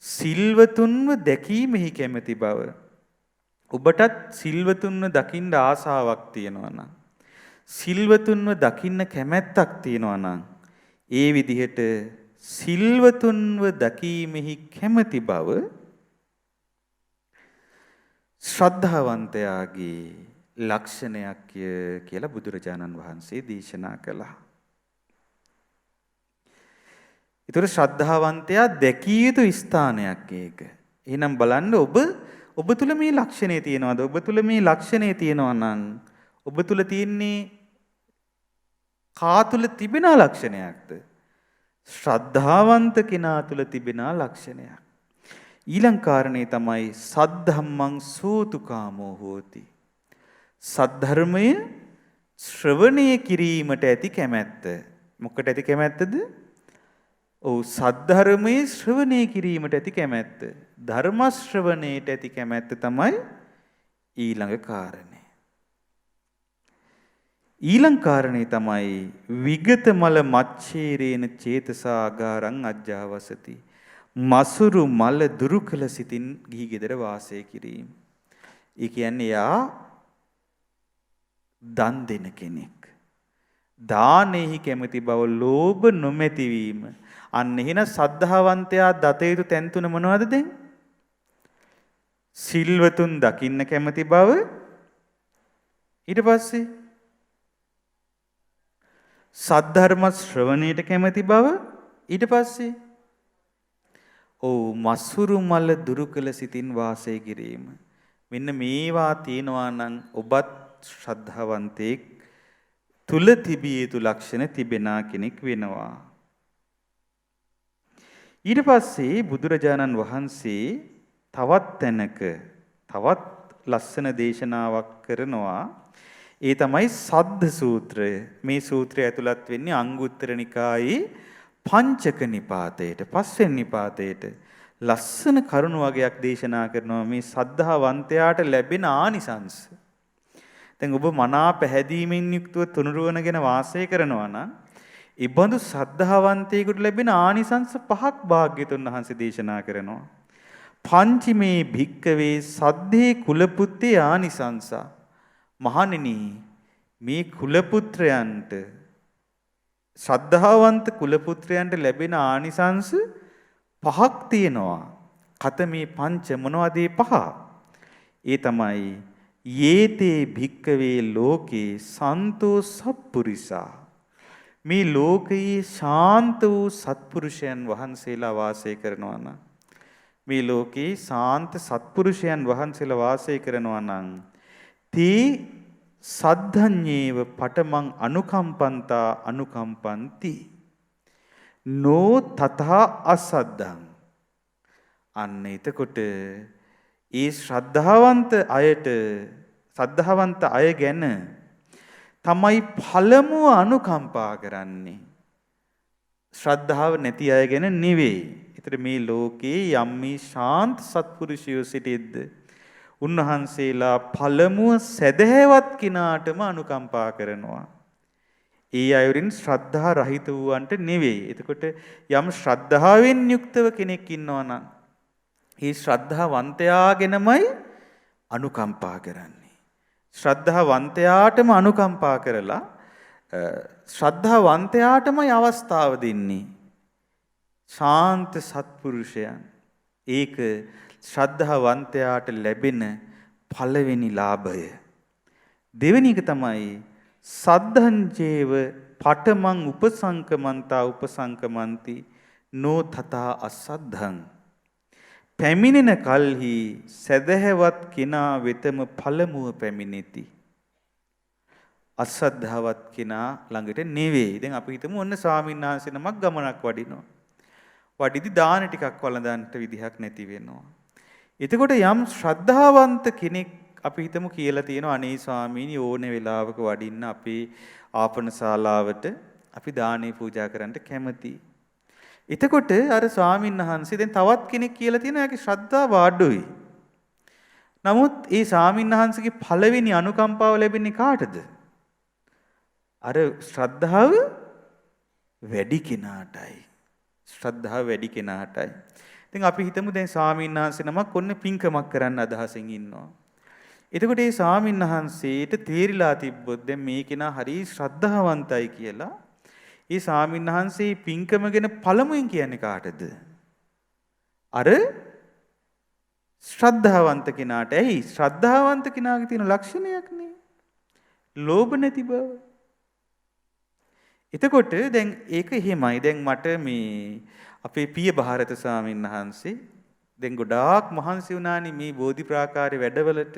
Speaker 1: සිල්වතුන්ව දැකීමෙහි කැමැති බව. ඔබටත් සිල්වතුන්ව දකින්න ආසාවක් තියෙනවා නම්, සිල්වතුන්ව දකින්න කැමැත්තක් තියෙනවා නම්, ඒ විදිහට සිල්වතුන්ව දැකීමෙහි කැමැති බව ශ්‍රද්ධාවන්තයාගේ ලක්ෂණයක් කියලා බුදුරජාණන් වහන්සේ දේශනා කළා. ඒතර ශ්‍රද්ධාවන්තයා දැකිය යුතු ස්ථානයක් ඒක. එහෙනම් බලන්න ඔබ තුල මේ ලක්ෂණේ තියෙනවද? ඔබ තුල මේ ලක්ෂණේ තියෙනවා නම් ඔබ තුල තියෙන්නේ කා තුල තිබෙන ලක්ෂණයක්ද? ශ්‍රද්ධාවන්ත කෙනා තුල තිබෙන ලක්ෂණයක්. ඊළඟ කාරණේ තමයි සද්ධම්මං සෝතුකාමෝ හෝති. සද්ධර්මය ශ්‍රවණය කිරීමට ඇති කැමැත්ත. මොකට ඇති කැමැත්තද? ඔව් සද්ධර්මයේ ශ්‍රවණය කිරීමට ඇති කැමැත්ත. ධර්ම ශ්‍රවණයට ඇති කැමැත්ත තමයි ඊළඟ කාරණේ. ඊළඟ කාරණේ තමයි විගත මල මච්ඡේරේන චේතසාගාරං අජ්ජාවසති. මසුරු මල දුරු කළ සිතින් ගිහි ගෙදර වාසය කිරීම. ඒ කියන්නේ යා දන් දෙන කෙනෙක්. දානෙහි කැමැති බව, ලෝභ නොමැති වීම. අන්න එහෙන සද්ධාවන්තයා දත යුතු තැන් තුන මොනවද දැන්? සිල්වතුන් දකින්න කැමැති බව. ඊට පස්සේ සද්ධර්ම ශ්‍රවණයට කැමැති බව. ඊට පස්සේ මසුරු මල දුරු කළ සිතින් වාසය කිරීම. මෙන්න මේවා තියෙනවා නම් ඔබත් ශ්‍රද්ධාවන්තයෙක් තුල තිබිය යුතු ලක්ෂණ තිබෙන කෙනෙක් වෙනවා. ඊට පස්සේ බුදුරජාණන් වහන්සේ තවත් තැනක තවත් ලස්සන දේශනාවක් කරනවා. ඒ තමයි සද්ධ සූත්‍රය. මේ සූත්‍රය ඇතුළත් වෙන්නේ අංගුත්තර නිකායේ පංචක නිපාතයට, පස්වෙනි නිපාතයට. ලස්සන කරුණ වගේක් දේශනා කරනවා මේ සද්ධාවන්තයාට ලැබෙන ආනිසංස. දැන් ඔබ මනා පැහැදීමෙන් යුක්තව තුනුරුවන ගැන වාසය කරනවා නම් ඉබඳු ශ්‍රද්ධාවන්තයෙකුට ලැබෙන ආනිසංස පහක් භාග්‍යතුන් වහන්සේ දේශනා කරනවා. පංචමේ භික්කවේ සද්ධේ කුලපුත්තේ ආනිසංස. මහණෙනි, මේ කුලපුත්‍රයන්ට, ශ්‍රද්ධාවන්ත කුලපුත්‍රයන්ට ලැබෙන ආනිසංස පහක් තියෙනවා. කතමේ පංච, මොනවද මේ පහ? ඒ තමයි යේතේ භික්කවේ ලෝකේ සන්තෝ සප්පුරිසා. මේ ලෝකයේ ශාන්ත වූ සත්පුරුෂයන් වහන්සේලා වාසය කරනවා නම්, මේ ලෝකේ ශාන්ත සත්පුරුෂයන් වහන්සේලා වාසය කරනවා නම්, තේ සද්ධඤ්ඤේව පඨමං අනුකම්පන්තා අනුකම්පන්ති නෝ තථා අසද්ධං. අන්න එතකොට ඒ ශ්‍රද්ධාවන්ත අය ගැන තමයි පළමුව අනුකම්පා කරන්නේ. ශ්‍රද්ධාව නැති අය ගැන නෙවෙයි. ඒතර මේ ලෝකේ යම් මේ ශාන්ත සත්පුරුෂයෝ සිටිද්ද උන්වහන්සේලා පළමුව සදහැවත් කිනාටම අනුකම්පා කරනවා. ඒ අයුරින් ශ්‍රද්ධා රහිත වූවන්ට නෙවෙයි. එතකොට යම් ශ්‍රද්ධාවෙන් යුක්තව කෙනෙක් ඉන්නවා නම් ඒ ශ්‍රද්ධාවන්තයාගෙනමයි අනුකම්පා කරන්නේ. ශ්‍රද්ධාවන්තයාටම අනුකම්පා කරලා ශ්‍රද්ධාවන්තයාටමයි අවස්ථාව දෙන්නේ. ශාන්ත සත්පුරුෂයන්. ඒක ශ්‍රද්ධාවන්තයාට ලැබෙන පළවෙනි ලාභය. දෙවෙනි එක තමයි සද්ධංජේව පඨමං උපසංකමන්තා උපසංකමන්ති නෝ තථා අසද්ධං. පැමිණෙන කල්හි සදහැවත් කෙනා වෙතම පළමුව පැමිණෙති. අසද්ධාවත් කෙනා ළඟට නෙවෙයි. දැන් අපි හිතමු ඔන්න ස්වාමීන් වහන්සේ නමක් ගමනක් වඩිනවා. වඩිදි දාන ටිකක් වළඳන්නට විදිහක් නැති වෙනවා. එතකොට යම් ශ්‍රද්ධාවන්ත කෙනෙක් අපි හිතමු කියලා තියෙනවා අනේ ස්වාමීනි ඕනේ වෙලාවක වඩින්න අපේ ආපන ශාලාවට අපි දානේ පූජා කරන්න කැමතියි. එතකොට අර ස්වාමීන් වහන්සේ දැන් තවත් කෙනෙක් කියලා තියෙනවා එයාගේ ශ්‍රද්ධාව අඩුයි. නමුත් ඒ ස්වාමීන් වහන්සේගේ පළවෙනි අනුකම්පාව ලැබෙන්නේ කාටද? අර ශ්‍රද්ධාව වැඩි කෙනාටයි. ශ්‍රද්ධාව වැඩි කෙනාටයි. ඉතින් අපි හිතමු දැන් ස්වාමීන් වහන්සේ නමක් ඔන්න පින්කමක් කරන්න අදහසින් ඉන්නවා. එතකොට මේ ස්වාමීන් වහන්සේට තේරිලා තිබ්බොත් දැන් මේ කෙනා හරි ශ්‍රද්ධාවන්තයි කියලා ඒ ස්වාමීන් වහන්සේ පින්කම ගැන පළමුවෙන් කියන්නේ කාටද? අර ශ්‍රද්ධාවන්ත කෙනාට. ඇයි? ශ්‍රද්ධාවන්ත කෙනාගේ තියෙන ලක්ෂණයක් නේ. ලෝභ නැති බව. එතකොට දැන් ඒක එහෙමයි. දැන් මට මේ අපේ පිය භාරත ස්වාමීන් වහන්සේ දැන් ගොඩාක් මහන්සි වුණානි මේ බෝධි ප්‍රාකාරයේ වැඩවලට.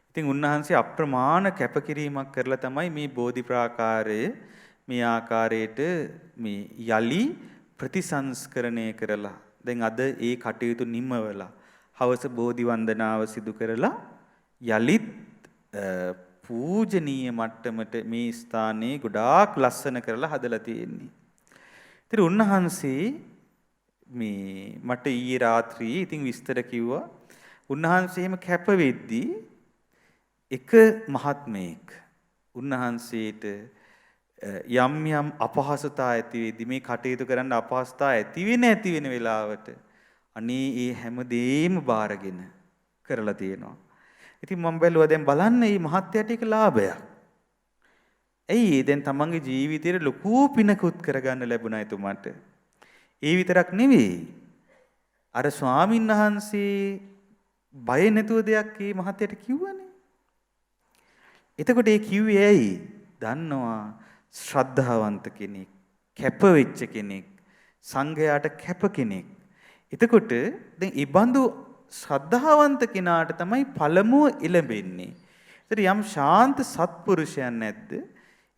Speaker 1: ඉතින් උන්වහන්සේ අප්‍රමාණ කැපකිරීමක් කරලා තමයි මේ බෝධි ප්‍රාකාරයේ මේ ආකාරයට මේ යලි ප්‍රතිසංස්කරණය කරලා දැන් අද ඒ කටයුතු නිමවලා හවස බෝධි වන්දනාව සිදු කරලා යලිත් පූජනීය මට්ටමට මේ ස්ථානේ ගොඩාක් ලස්සන කරලා හදලා තියෙන්නේ. ඉතින් උන්වහන්සේ මේ මට ඊයේ රාත්‍රියේ ඉතින් විස්තර කිව්වා. උන්වහන්සේ එහෙම කැප වෙද්දී එක මහත්මයෙක් උන්වහන්සේට යම් යම් අපහසුතා ඇති වෙද්දී මේ කටයුතු කරන්න අපහසුතා ඇති වෙන වෙලාවට අනේ ඒ හැමදේම බාරගෙන කරලා තියෙනවා. ඉතින් මම බැලුවා දැන් බලන්න මේ මහත්යට එක ලාභයක්. ඇයි දැන් තමන්ගේ ජීවිතේට ලොකු පිනකුත් කරගන්න ලැබුණා එතුමාට. ඒ විතරක් නෙවෙයි. අර ස්වාමීන් වහන්සේ බය නැතුව දෙයක් මේ මහත්යට කිව්වනේ. එතකොට ඒ කිව්වේ ඇයි? දන්නවා ශ්‍රද්ධාවන්ත කෙනෙක්, කැප වෙච්ච කෙනෙක්, සංඝයාට කැප කෙනෙක්. එතකොට දැන් ඒ බඳු ශ්‍රද්ධාවන්ත කෙනාට තමයි පළමුව එළඹෙන්නේ. ඒතර යම් ශාන්ත සත්පුරුෂයන් නැද්ද?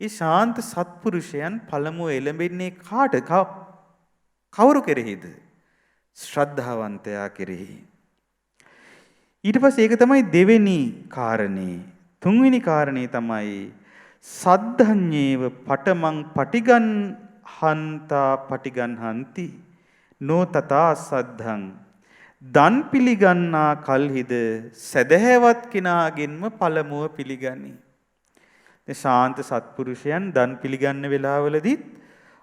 Speaker 1: ඒ ශාන්ත සත්පුරුෂයන් පළමුව එළඹෙන්නේ කාට? කවුරු කෙරෙහිද? ශ්‍රද්ධාවන්තයා කෙරෙහි. ඊට පස්සේ ඒක තමයි දෙවෙනි කාරණේ. තුන්වෙනි කාරණේ තමයි සද්ධඤ්ඤේව පඨමං පටිගන්හන්තා පටිගන්හන්ති නෝ තථා සද්ධං. දන් පිළිගන්නා කල්හිද සදහැවත් කෙනාගෙන්ම පළමුව පිළිගනි. ශාන්ත සත්පුරුෂයන් දන් පිළිගන්න වෙලාවලදීත්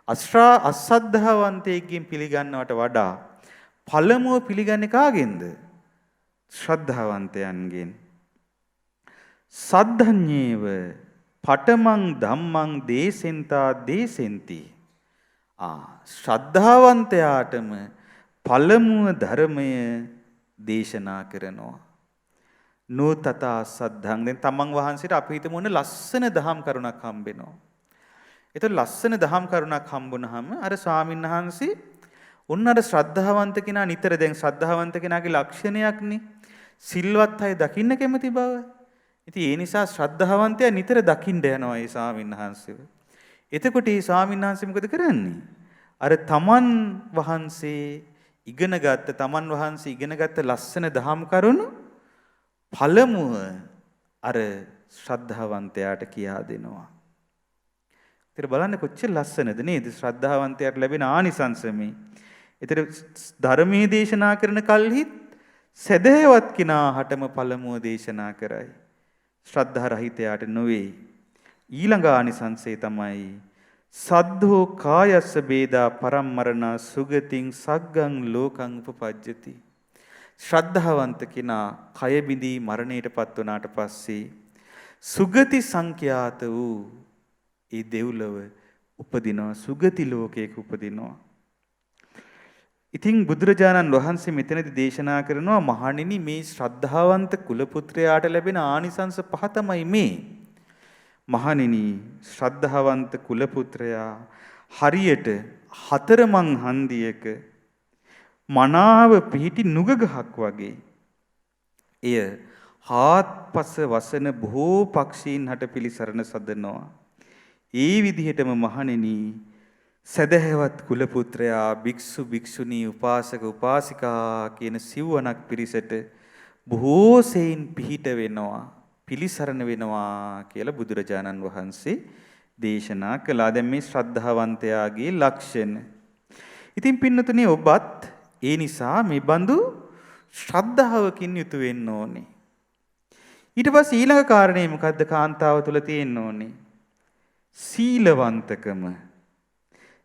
Speaker 1: අසද්ධාවන්තයෙක්ගෙන් පිළිගන්නවට වඩා පළමුව පිළිගන්නේ කාගෙන්ද? ශ්‍රද්ධාවන්තයන්ගෙන්. සද්ධඤ්ඤේව පඨමං ධම්මං දේසෙන්තා දේසෙන්ති. ශ්‍රද්ධාවන්තයාටම පළමුව ධර්මය දේශනා කරනවා. නෝ තථා සද්ධං. දැන් තමන් වහන්සේට අපි හිතමු ඔන්න ලස්සන දහම් කරුණක් හම්බෙනවා. ඒතර ලස්සන දහම් කරුණක් හම්බුනහම අර ස්වාමීන් වහන්සේ ඔන්න අර ශ්‍රද්ධාවන්ත කෙනා නිතර දැන් ශ්‍රද්ධාවන්ත කෙනාගේ ලක්ෂණයක්නේ සිල්වත් අය දකින්න කැමති බව. ඉතින් ඒ නිසා ශ්‍රද්ධාවන්තයා නිතර දකින්න යනවා ඒ ස්වාමීන් වහන්සේව. එතකොට ඒ ස්වාමීන් වහන්සේ මොකද කරන්නේ? අර තමන් වහන්සේ ඉගෙනගත්ත ලස්සන දහම් කරුණු පළමුව අර ශ්‍රද්ධාවන්තයාට කියා දෙනවා. ඒතර බලන්න කොච්චර ලස්සනද නේද ශ්‍රද්ධාවන්තයාට ලැබෙන ආනිසංසමේ. ඒතර ධර්මයේ දේශනා කරන කල්හිත් සදහැවත් කෙනාටම පළමුව දේශනා කරයි. ශ්‍රද්ධා රහිතයාට නොවේ. ඊළඟ ආනිසංසය තමයි සද්ධෝ කායස්ස බේදා පරම්මරණා සුගතින් සග්ගං ලෝකං උපපජ්ජති. ශ්‍රද්ධාවන්ත කෙනා කය බිඳී මරණයටපත් වුණාට පස්සේ සුගති සංඛ්‍යාත වූ ඒ දෙව්ලොව උපදිනවා, සුගති ලෝකයක උපදිනවා. ඉතින් බුදුරජාණන් වහන්සේ මෙතනදී දේශනා කරනවා මහණෙනි මේ ශ්‍රද්ධාවන්ත කුල පුත්‍රයාට ලැබෙන ආනිසංස පහ තමයි මේ. මහණෙනි ශ්‍රද්ධාවන්ත කුල පුත්‍රයා හරියට හතරමං හන්දියක මනාව පිහිටි නුග ගහක් වගේ. එය හාත්පස වසන බොහෝ පක්ෂීන් හට පිළිසරණ සදනවා. ඒ විදිහටම මහණෙනි සදහැවත් කුල පුත්‍රයා භික්ෂු භික්ෂුණී උපාසක උපාසිකා කියන සිව්වණක් පිරිසට බොහෝ සෙයින් පිහිට වෙනවා පිළිසරණ වෙනවා කියලා බුදුරජාණන් වහන්සේ දේශනා කළා. දැන් මේ ශ්‍රද්ධාවන්තයාගේ ලක්ෂණ. ඉතින් පින්නතුනේ ඔබත් ඒ නිසා මේ බඳු ශ්‍රද්ධාවකින් යුතු වෙන්න ඕනේ. ඊට පස්සේ ඊළඟ කාරණේ මොකද්ද කාන්තාව තුල තියෙන්න ඕනේ? සීලවන්තකම.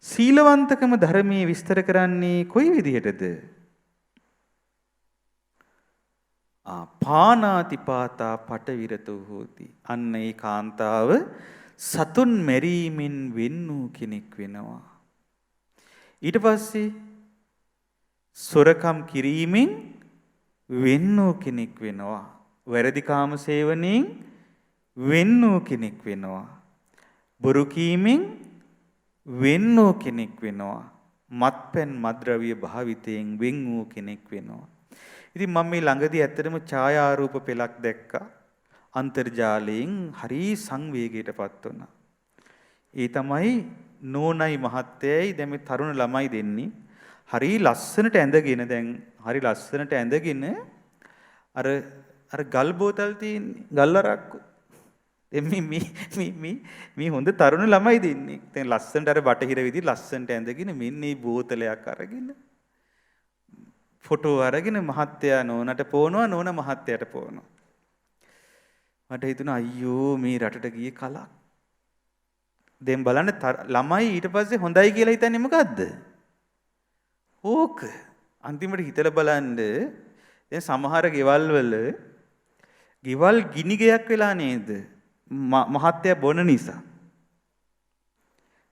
Speaker 1: සීලවන්තකම ධර්මයේ විස්තර කරන්නේ කොයි විදිහටද? පානාතිපාතා පටවිරතෝ හෝති. අන්න ඒ කාන්තාව සතුන් මැරීමෙන් වෙන් වූ කෙනෙක් වෙනවා. ඊට පස්සේ සොරකම් කිරීමෙන් වෙන් වූ කෙනෙක් වෙනවා. වැරදි කාම සේවනයෙන් වෙන් වූ කෙනෙක් වෙනවා. බොරු කීමෙන් වෙන් වූ කෙනෙක් වෙනවා. මත්පැන් මත්ද්‍රව්‍ය භාවිතයෙන් වෙන් වූ කෙනෙක් වෙනවා. ඉතින් මම මේ ළඟදී ඇත්තටම ඡායාරූප පෙළක් දැක්කා. අන්තර්ජාලයෙන් හරි සංවේගයටපත් වුණා. ඒ තමයි නෝනයි මහත්තයයි දැන් මේ තරුණ ළමයි දෙන්නේ හරි ලස්සනට ඇඳගෙන දැන් හරි ලස්සනට ඇඳගෙන අර ගල් බෝතල් තියෙන්නේ ගල් අරක්කු මේ හොඳ තරුණ ළමයි දෙන්නේ. දැන් ලස්සනට අර බටහිර විදිහ ලස්සනට ඇඳගෙන මෙන්න මේ බෝතලයක් අරගෙන ෆොටෝ අරගෙන මහත්තයා නෝනට පොවනවා නෝන මහත්තයාට පොවනවා. මට හිතුණා අයියෝ මේ රටට ගියේ කලක්. දැන් බලන්න ළමයි ඊට පස්සේ හොඳයි කියලා හිතන්නේ මොකද්ද? ඕක. අන්තිමට හිතලා බලන්න දැන් සමහර ගෙවල් වල ගෙවල් ගිනි ගයක් වෙලා නේද? මහත්තයා බොන නිසා.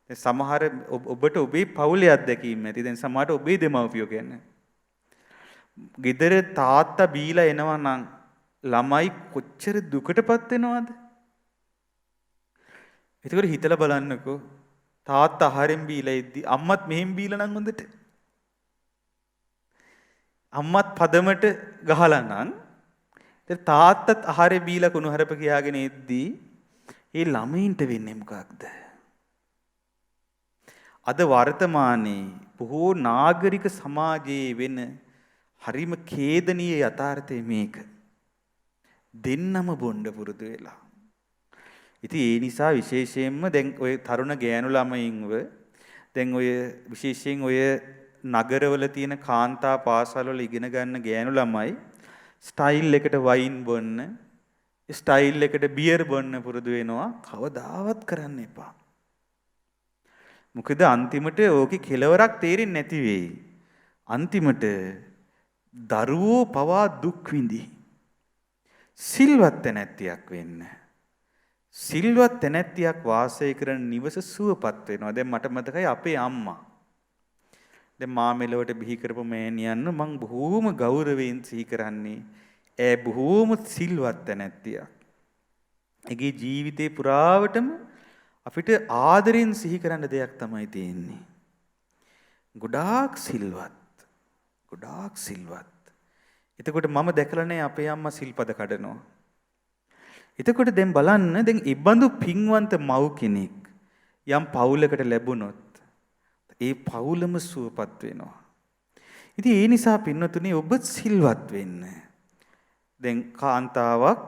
Speaker 1: දැන් සමහර ඔබට ඔබේ පවුලේ අත්දැකීම් ඇති. දැන් සමහරට ඔබේ දෙමව්පියෝ කියන්නේ. ගෙදර තාත්තා බීලා එනවා නම් ළමයි කොච්චර දුකටපත් වෙනවද? ඒකවල හිතලා බලන්නකෝ. තාත්තා ආහාරයෙන් බීලා ඉද්දි අම්මත් මෙහෙම බීලා නම් හොඳට. අම්මත් පදමට ගහලා නම් ඉතින් තාත්තත් ආහාරය බීලා කුණුහරුප කියාගෙන ඉද්දි ඒ ළමයින්ට වෙන්නේ මොකක්ද? අද වර්තමානයේ බොහෝ නාගරික සමාජයේ වෙන හරිම ඛේදනීය යථාර්ථය මේක. දෙන්නම බොණ්ඩ පුරුදු වෙලා. ඉතින් ඒ නිසා විශේෂයෙන්ම දැන් ඔය තරුණ ගෑනු ළමයින්ව දැන් ඔය විශේෂයෙන් ඔය නගරවල තියෙන කාන්තා පාසල්වල ඉගෙන ගන්න ගෑනු ළමයි ස්ටයිල් එකට වයින් බොන්න, ස්ටයිල් එකට බියර් බොන්න පුරුදු වෙනවා. කවදාවත් කරන්න එපා. මොකද අන්තිමට ඕකේ කෙලවරක් තේරෙන්නේ නැති වෙයි. අන්තිමට දරුවෝ පවා දුක් විඳි. සිල්වත් නැත්තියක් වෙන්න. සිල්වත් නැත්තියක් වාසය කරන නිවස සුවපත් වෙනවා. දැන් මට මතකයි අපේ අම්මා. දැන් මා මෙලවට බිහි කරපු මෑණියන් මම බොහෝම ගෞරවයෙන් සිහි කරන්නේ. ඒ බොහෝම සිල්වත් නැත්තියක්. ඒගේ ජීවිතේ පුරාවටම අපිට ආදරෙන් සිහි කරන්න දෙයක් තමයි තියෙන්නේ. ගොඩාක් සිල්වත්. ගොඩාක් සිල්වත්. එතකොට මම දැකලා නැහැ අපේ අම්මා සිල්පද කඩනවා. එතකොට දැන් බලන්න දැන් ඉබ්බඳු පින්වන්ත මව් කෙනෙක් යම් පවුලකට ලැබුණොත් ඒ පවුලම සුවපත් වෙනවා. ඉතින් ඒ නිසා පින්වතුනි ඔබ සිල්වත් වෙන්න. දැන් කාන්තාවක්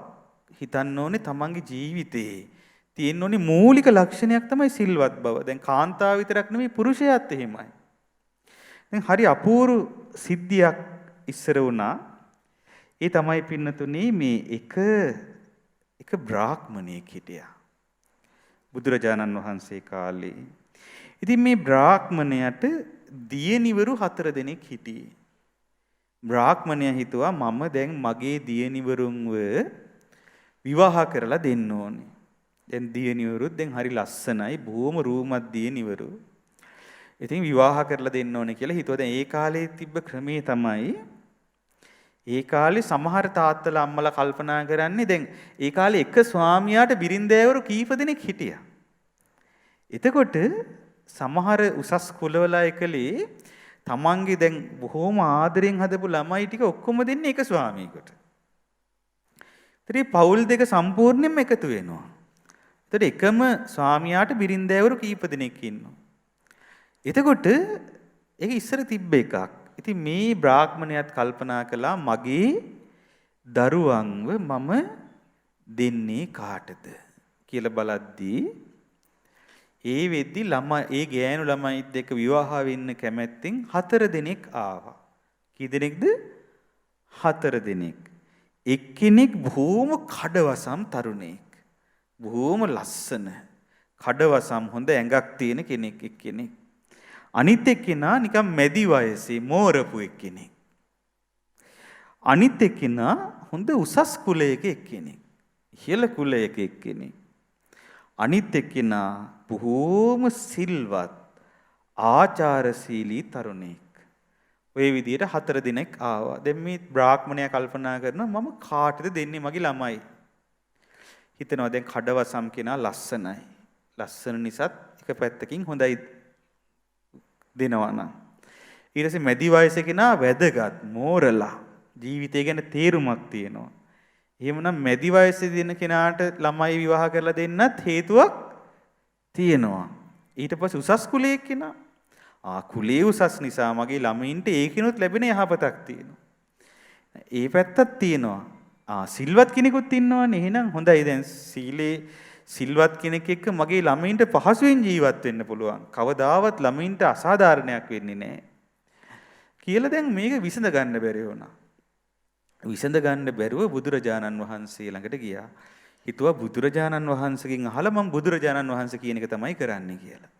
Speaker 1: හිතන්න ඕනේ තමන්ගේ ජීවිතේ තියෙන්න ඕනේ මූලික ලක්ෂණයක් තමයි සිල්වත් බව. දැන් කාන්තාව විතරක් නෙමෙයි පුරුෂයාත් එහෙමයි. දැන් හරි අපූර්ව සිද්ධියක් ඉස්සර වුණා. ඒ තමයි පින්නතුනේ මේ එක බ්‍රාහ්මණයෙක් හිටියා. බුදුරජාණන් වහන්සේ කාලේ. ඉතින් මේ බ්‍රාහ්මණයට දියණිවරු 4 දෙනෙක් හිටියේ. බ්‍රාහ්මණයා හිතුවා මම දැන් මගේ දියණිවරුන්ව විවාහ කරලා දෙන්න ඕනේ. දැන් දියණිවරුත් දැන් හරි ලස්සනයි, බොහොම රූමත් දියණිවරු. ඉතින් විවාහ කරලා දෙන්න ඕනේ කියලා හිතුවා. දැන් ඒ කාලේ තිබ්බ ක්‍රමේ තමයි ඒ කාලේ සමහර තාත්තලා අම්මලා කල්පනා කරන්නේ දැන් ඒ කාලේ එක ස්වාමියාට බිරින්දෑවරු කීප දෙනෙක් හිටියා. එතකොට සමහර උසස් කුලවල එකලේ තමන්ගේ දැන් බොහොම ආදරෙන් හදපු ළමයි ටික ඔක්කොම දෙන්නේ එක ස්වාමියෙකුට. ඉතින් පවුල් දෙක සම්පූර්ණයෙන්ම එකතු වෙනවා. එතකොට එකම ස්වාමියාට බිරින්දෑවරු කීප දෙනෙක් ඉන්නවා. එතකොට ඒක ඉස්සර තිබ්බ එකක්. ඉතින් මේ බ්‍රාහ්මණයාත් කල්පනා කළා මගේ දරුවන්ව මම දෙන්නේ කාටද කියලා බලද්දී ඒ වෙද්දි ඒ ගෑනු ළමයිත් එක්ක විවාහ වෙන්න කැමැත්තෙන් 4 දෙනෙක් ආවා. කී දෙනෙක්ද? 4 දෙනෙක්. එක්කෙනෙක් බොහොම කඩවසම් තරුණයෙක්. බොහොම ලස්සන කඩවසම් හොඳ ඇඟක් තියෙන කෙනෙක් එක්කෙනෙක්. අනිත් එක්කෙනා නිකන් මැදි වයසේ මෝරපු එක්කෙනෙක්. අනිත් එක්කෙනා හොඳ උසස් කුලයක එක්කෙනෙක්. ඉහළ කුලයක එක්කෙනෙක්. අනිත් එක්කෙනා බොහෝම සිල්වත් ආචාරශීලී තරුණයෙක්. ඔය විදිහට 4 දිනක් ආවා. දැන් මේ බ්‍රාහ්මණයා කල්පනා කරනවා මම කාටද දෙන්නේ මගේ ළමයි. හිතනවා දැන් කඩවසම් කෙනා ලස්සනයි. ලස්සන නිසාත් එක පැත්තකින් හොඳයි දෙනවා නම්. ඊට පස්සේ මැදි වයසේ කෙනා වැදගත් මෝරලා ජීවිතය ගැන තේරුමක් තියෙනවා. එහෙමනම් මැදි වයසේ දෙන කෙනාට ළමයි විවාහ කරලා දෙන්නත් හේතුවක් තියෙනවා. ඊට පස්සේ උසස් කුලයේ කෙනා කුලයේ උසස් නිසා මගේ ළමයින්ට ඒකිනුත් ලැබෙන යහපතක් තියෙනවා. ඒ පැත්තක් තියෙනවා. සිල්වත් කෙනෙකුත් ඉන්නවනේ. එහෙනම් හොඳයි දැන් සීලේ සිල්වත් කෙනෙක් එක්ක මගේ ළමයින්ට පහසුවෙන් ජීවත් වෙන්න පුළුවන්. කවදාවත් ළමයින්ට අසාධාරණයක් වෙන්නේ නැහැ. කියලා දැන් මේක විසඳ ගන්න බැරි වුණා. විසඳ ගන්න බැරුව බුදුරජාණන් වහන්සේ ළඟට ගියා. හිතුවා බුදුරජාණන් වහන්සේගෙන් අහලා මම බුදුරජාණන් වහන්සේ කියන එක තමයි කරන්නේ කියලා.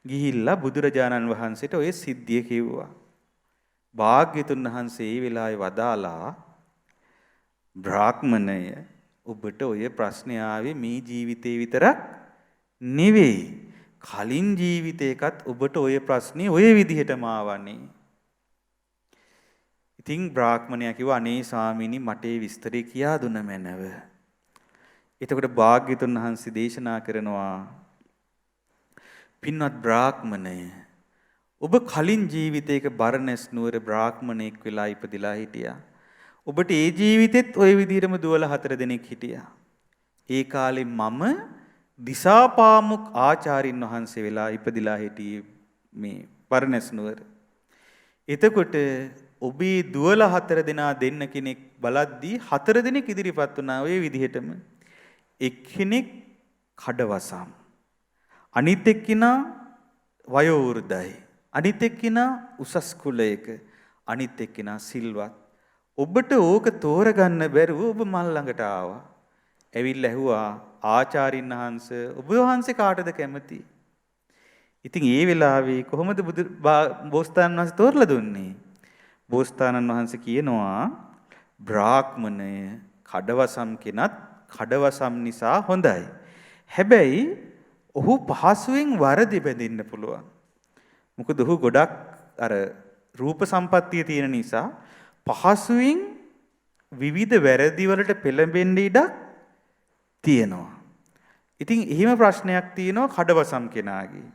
Speaker 1: ගිහිල්ලා බුදුරජාණන් වහන්සේට ඔය සිද්ධිය කිව්වා. භාග්‍යතුන් වහන්සේ ඒ වෙලාවේ වදාලා බ්‍රාහ්මණය ඔබට ඔය ප්‍රශ්නේ ආවේ මේ ජීවිතේ විතරක් නෙවෙයි. කලින් ජීවිතේකත් ඔබට ඔය ප්‍රශ්නේ ඔය විදිහටම ආවනේ. ඉතින් බ්‍රාහ්මණයා කිව්වා අනේ ස්වාමීනි මට ඒ විස්තරේ කියා දුන්න මැනව. එතකොට භාග්‍යතුන් වහන්සේ දේශනා කරනවා පින්වත් බ්‍රාහ්මණය ඔබ කලින් ජීවිතයක බරණැස් නුවර බ්‍රාහ්මණයෙක් වෙලා ඉපදිලා හිටියා. ඔබට ඒ ජීවිතෙත් ওই විදිහටම දුවලා 4 දෙනෙක් හිටියා. ඒ කාලේ මම දිසාපාමුක් ආචාර්යින් වහන්සේ වෙලා ඉපදිලා හිටියේ මේ බරණැස් නුවර. එතකොට ඔබේ දුවලා 4 දෙනා දෙන්න කෙනෙක් බලද්දී 4 දෙනෙක් ඉදිරිපත් වුණා ওই විදිහටම. එක්කෙනෙක් කඩවසම්. අනිත් එක්කෙනා වයෝ වෘද්ධයි. අනිත් එක්කෙනා උසස් කුලයක. අනිත් එක්කෙනා සිල්වත්. ඔබට ඕක තෝරගන්න බැරුව ඔබ මල් ළඟට ආවා. ඇවිල්ලා ඇහුවා ආචාර්යින් වහන්සේ ඔබ වහන්සේ කාටද කැමති? ඉතින් ඒ වෙලාවේ කොහොමද බෝසතාණන් වහන්සේ තෝරලා දුන්නේ? බෝසතාණන් වහන්සේ කියනවා බ්‍රාහ්මණය කඩවසම් කෙනත් කඩවසම් නිසා හොඳයි. හැබැයි ඔහු පහසුවෙන් වරදි බැඳින්න පුළුවන්. මොකද ඔහු ගොඩක් අර රූප සම්පත්තිය තියෙන නිසා පහසුවෙන් විවිධ වැරදි වලට පෙළඹෙන්න ඉඩක් තියෙනවා. ඉතින් එහෙම ප්‍රශ්නයක් තියෙනවා කඩවසම් කෙනාගේ.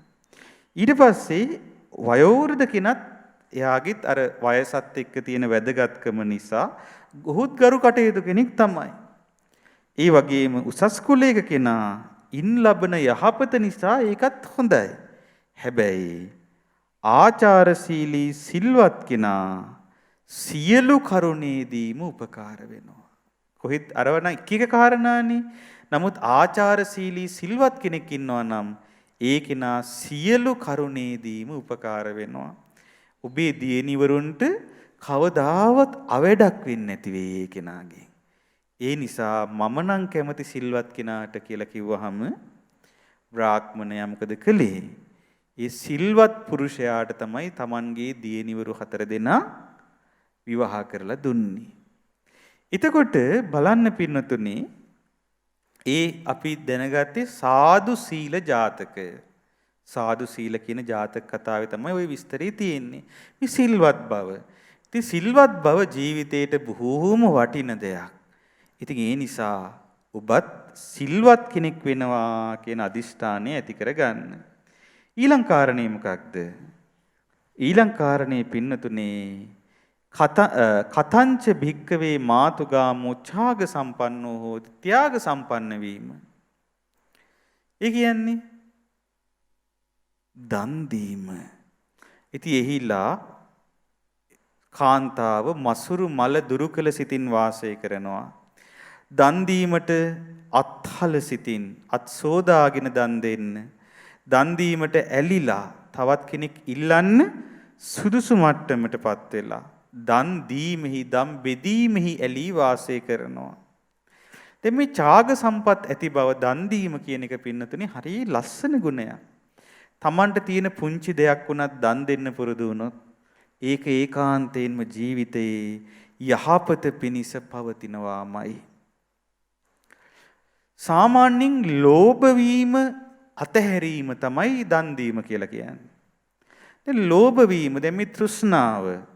Speaker 1: ඊට පස්සේ වයෝවෘද්ධ කෙනත් එයාගෙත් අර වයසත් එක්ක තියෙන වැදගත්කම නිසා ඔහුත් ගරු කටයුතු කෙනෙක් තමයි. ඒ වගේම උසස් කුලයක කෙනා ඉන් ලබන යහපත නිසා ඒකත් හොඳයි. හැබැයි ආචාරශීලී සිල්වත් කෙනා සියලු කරුණේදීම උපකාර වෙනවා. කොහෙත් අරවන එක එක කාරණානේ. නමුත් ආචාරශීලී සිල්වත් කෙනෙක් ඉන්නවා නම් ඒ කෙනා සියලු කරුණේදීම උපකාර වෙනවා. ඔබේ දියණිවරුන්ට කවදාවත් අවඩක් වෙන්නේ නැති වෙයි ඒ කෙනාගෙන්. ඒ නිසා මම නම් කැමති සිල්වත් කෙනාට කියලා කිව්වහම බ්‍රාහ්මණයා මොකද කළේ? ඒ සිල්වත් පුරුෂයාට තමයි Tamanගේ දියණිවරු 4 දෙනා විවාහ කරලා දුන්නේ. එතකොට බලන්න පින්නතුනේ ඒ අපි දැනගත්තේ සාදු සීල ජාතකය. සාදු සීල කියන ජාතක කතාවේ තමයි ওই විස්තරය තියෙන්නේ. මේ සිල්වත් බව. ඉතින් සිල්වත් බව ජීවිතේට බොහෝම වටින දෙයක්. ඉතින් ඒ නිසා ඔබත් සිල්වත් කෙනෙක් වෙනවා කියන අදිෂ්ඨානය ඇති කරගන්න. ඊළඟ කාරණේ මොකක්ද? ඊළඟ කාරණේ පින්නතුනේ කතංච භික්කවේ මාතුගාමෝ ඡාග සම්පන්නෝ හෝති ත්‍යාග සම්පන්න වීම. ඒ කියන්නේ දන් දීම. ඉතින් එහිලා කාන්තාව මසුරු මල දුරු කළ සිතින් වාසය කරනවා. දන් දීමට අත්හල සිතින් අත් සෝදාගෙන දන් දෙන්න. දන් දීමට ඇලිලා තවත් කෙනෙක් ඉල්ලන්න සුදුසු මට්ටමටපත් වෙලා දන් දීමෙහි දම් බෙදීමෙහි ඇලී වාසය කරනවා. දැන් මේ ඡාග සම්පත් ඇති බව දන් දීම කියන එක පින්නතුනේ හරිය ලස්සන ගුණයක්. Tamanට තියෙන පුංචි දෙයක් වුණත් දන් දෙන්න පුරුදු වුණොත් ඒක ඒකාන්තයෙන්ම ජීවිතයේ යහපත පිණිස පවතිනවාමයි. සාමාන්‍යයෙන් ලෝභ වීම අතහැරීම තමයි දන් දීම කියලා කියන්නේ. දැන් ලෝභ වීම දැන් මේ තෘෂ්ණාව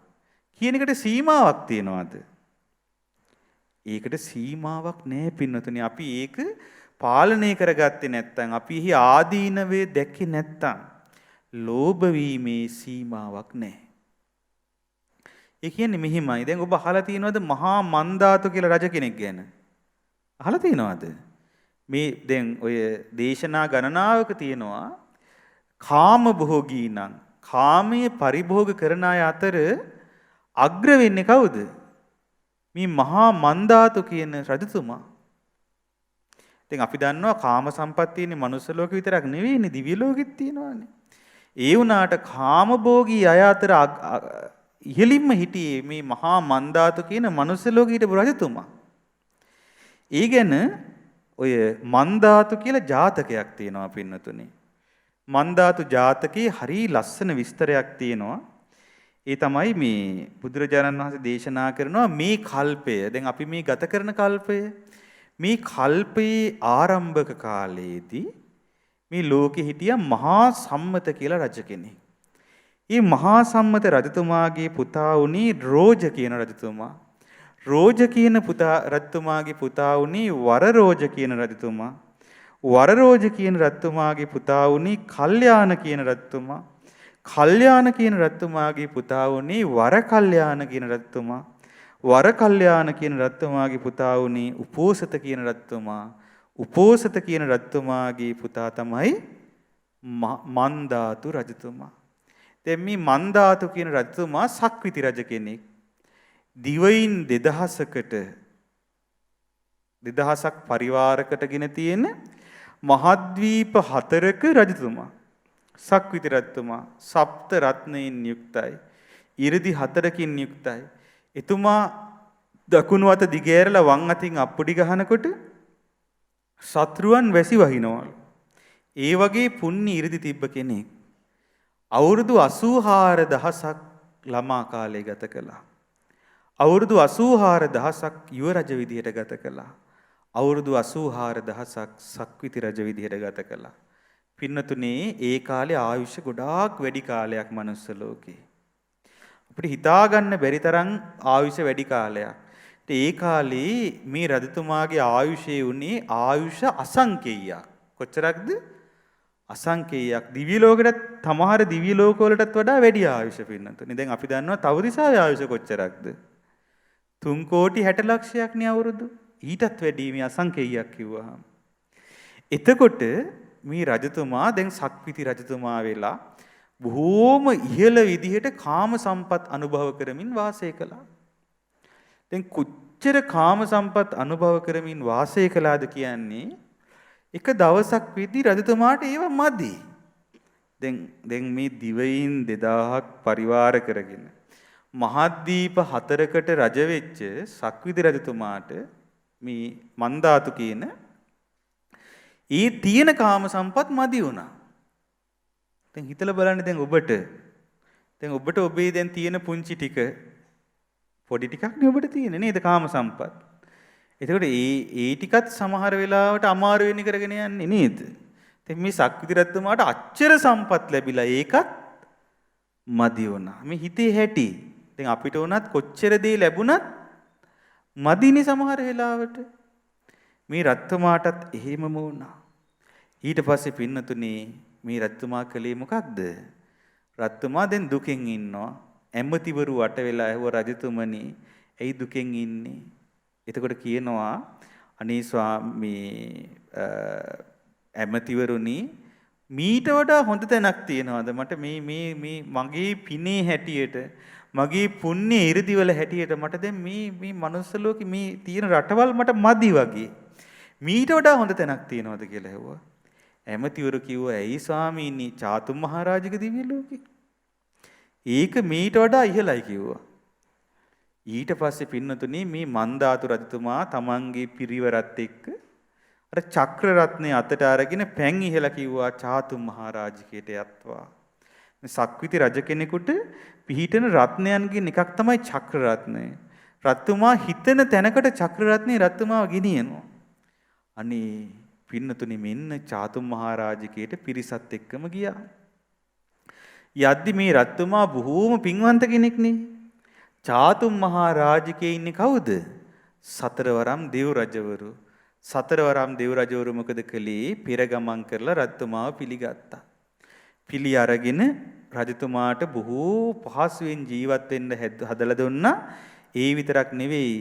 Speaker 1: කියන එකට සීමාවක් තියනවාද? ඒකට සීමාවක් නැහැ පින්නතුනි. අපි ඒක පාලනය කරගත්තේ නැත්නම් අපි එහි ආදීනවේ දැක්කේ නැත්නම් ලෝභ වීමේ සීමාවක් නැහැ. ඒ කියන්නේ මෙහිමයි. දැන් ඔබ අහලා තියෙනවද මහා මන්දාතු කියලා රජ කෙනෙක් ගැන? අහලා තියෙනවද? මේ දැන් ඔය දේශනා ගණනාවක තියෙනවා කාම භෝගී නම් කාමයේ පරිභෝග කරන අය අතර අග්‍ර වෙන්නේ කවුද? මේ මහා මන්දාතු කියන රජතුමා. දැන් අපි දන්නවා කාම සම්පත් තියෙන්නේ මනුස්ස ලෝකෙ විතරක් නෙවෙයිනේ දිව්‍ය ලෝකෙත් තියෙනවානේ. ඒ වුණාට කාම භෝගී අය අතර ඉහළින්ම හිටියේ මේ මහා මන්දාතු කියන මනුස්ස ලෝකෙ හිටපු රජතුමා. ඒ ගැන ඔය මන්දාතු කියලා ජාතකයක් තියෙනවා පින්නතුනේ. මන්දාතු ජාතකයේ හරි ලස්සන විස්තරයක් තියෙනවා. ඒ තමයි මේ බුදුරජාණන් වහන්සේ දේශනා කරනවා මේ කල්පය දැන් අපි මේ ගත කරන කල්පය මේ කල්පයේ ආරම්භක කාලයේදී මේ ලෝකෙ හිටිය මහා සම්මත කියලා රජ කෙනෙක්. මේ මහා සම්මත රජතුමාගේ පුතා වුණේ රෝජ කියන රජතුමා. රෝජ කියන රජතුමාගේ පුතා වුණේ වරරෝජ කියන රජතුමා. වරරෝජ කියන රජතුමාගේ පුතා වුණේ කල්යාණ කියන රජතුමා. කල්යාණ කියන රජතුමාගේ පුතා වුණේ වරකල්යාණ කියන රජතුමා. වරකල්යාණ කියන රජතුමාගේ පුතා වුණේ උපෝසත කියන රජතුමා. උපෝසත කියන රජතුමාගේ පුතා තමයි මන්දාතු රජතුමා. දැන් මේ මන්දාතු කියන රජතුමා සක්විති රජ කෙනෙක්. දිවයින් 2000ක් පරිවාරකටගෙන තියෙන මහද්වීප 4ක රජතුමා. සක්විති රජතුමා සප්ත රත්නයෙන් යුක්තයි. ඉරිදි 4කින් යුක්තයි. එතුමා දකුණු අත දිගෑරලා වම් අතින් අප්පුඩි ගහනකොට සත්රුවන් වැසි වහිනවලු. ඒ වගේ පුණ්‍ය ඉරිදි තිබ්බ කෙනෙක්. අවුරුදු 84000ක් ළමා කාලය ගත කළා. අවුරුදු 84000ක් යුව රජ විදිහට ගත කළා. අවුරුදු 84000ක් සක්විති රජ විදිහට ගත කළා. පින්නතුනේ ඒ කාලේ ආයුෂ ගොඩාක් වැඩි කාලයක් මනුස්ස ලෝකේ. අපිට හිතා ගන්න බැරි තරම් ආයුෂ වැඩි කාලයක්. ඒ කාලේ මේ රජතුමාගේ ආයුෂයේ උනේ ආයුෂ අසංකේයයක්. කොච්චරක්ද? අසංකේයයක්. දිව්‍ය ලෝකෙට තමහර දිව්‍ය ලෝකවලටත් වඩා වැඩි ආයුෂ පින්නතුනේ. දැන් අපි දන්නවා තවරිසාවේ ආයුෂ කොච්චරක්ද? 3,60,00,000ක් නේ අවුරුදු. ඊටත් වැඩි මේ අසංකේයයක් කිව්වහම. එතකොට මේ රජතුමා දැන් සක්විති රජතුමා වෙලා බොහෝම ඉහළ විදිහට කාම සම්පත් අනුභව කරමින් වාසය කළා. දැන් කොච්චර කාම සම්පත් අනුභව කරමින් වාසය කළාද කියන්නේ එක දවසක් වෙද්දී රජතුමාට ඒව මදි. දැන් මේ දිවයින් 2000ක් පරිවාර කරගෙන මහද්වීප 4කට රජ වෙච්ච සක්විති රජතුමාට මේ මන්දාතු කියන ඒ තියෙන කාම සම්පත් මදි වුණා. දැන් හිතලා බලන්න දැන් ඔබට ඔබේ දැන් තියෙන පුංචි ටික පොඩි ටිකක් නේ ඔබට තියෙන්නේ නේද කාම සම්පත්. එතකොට ඒ ටිකත් සමහර වෙලාවට අමාරු වෙන්නේ කරගෙන යන්නේ නේද? ඉතින් මේ සක්විති රජතුමාට අච්චර සම්පත් ලැබිලා ඒකත් මදි වුණා. මේ හිතේ හැටි. ඉතින් අපිට උනත් කොච්චර දේ ලැබුණත් මදිනේ සමහර වෙලාවට. මේ රජතුමාටත් එහෙමම වුණා. ඊට පස්සේ පින්නතුනේ මේ රජතුමා කළේ මොකක්ද? රජතුමා දැන් දුකෙන් ඉන්නවා. ඇමතිවරු වට වෙලා ඇහුව රජතුමනි, ඇයි දුකෙන් ඉන්නේ? එතකොට කියනවා අනේ ස්වාමී ඇමතිවරුනි මීට වඩා හොඳ තැනක් තියෙනවද මට මේ මගේ පිනේ හැටියට මගේ පුණ්‍ය 이르දිවල හැටියට මට දැන් මේ මනුස්ස ලෝකේ මේ තියෙන රටවල් මට මදි වගේ මීට වඩා හොඳ තැනක් තියෙනවද කියලා ඇහුවා. ඇමතිවරු කිව්වා ඇයි ස්වාමීනි චාතුම් මහරජක දිව්‍ය ලෝකේ ඒක මීට වඩා ඉහළයි කිව්වා. ඊට පස්සේ පින්නතුනේ මේ මන්දාතු රජතුමා තමන්ගේ පිරිවරත් එක්ක අර චක්‍ර රත්නේ අතට අරගෙන පැන් ඉහලා කිව්වා චාතුම් මහරජකයට යත්වා. මේ සක්විති රජ කෙනෙකුට පිහිටන රත්නයන්ගෙන් එකක් තමයි චක්‍ර රත්නය. රත්තුමා හිතන තැනකට චක්‍ර රත්නේ රත්තුමාව ගෙනියනවා. අනේ පින්නතුනේ මෙන්න චාතුම් මහරජකයට පිරිසත් එක්කම ගියා. යද්දි මේ රත්තුමා බොහෝම පින්වන්ත කෙනෙක්නේ. චාතුම් මහරජකේ ඉන්නේ කවුද? සතරවරම් දෙව් රජවරු. සතරවරම් දෙව් රජවරු මොකද කළේ? පෙර ගමන් කරලා රත්තුමාව පිළිගත්තා. පිළි අරගෙන රජතුමාට බොහෝ පහසුවෙන් ජීවත් වෙන්න හදලා දුන්නා. ඒ විතරක් නෙවෙයි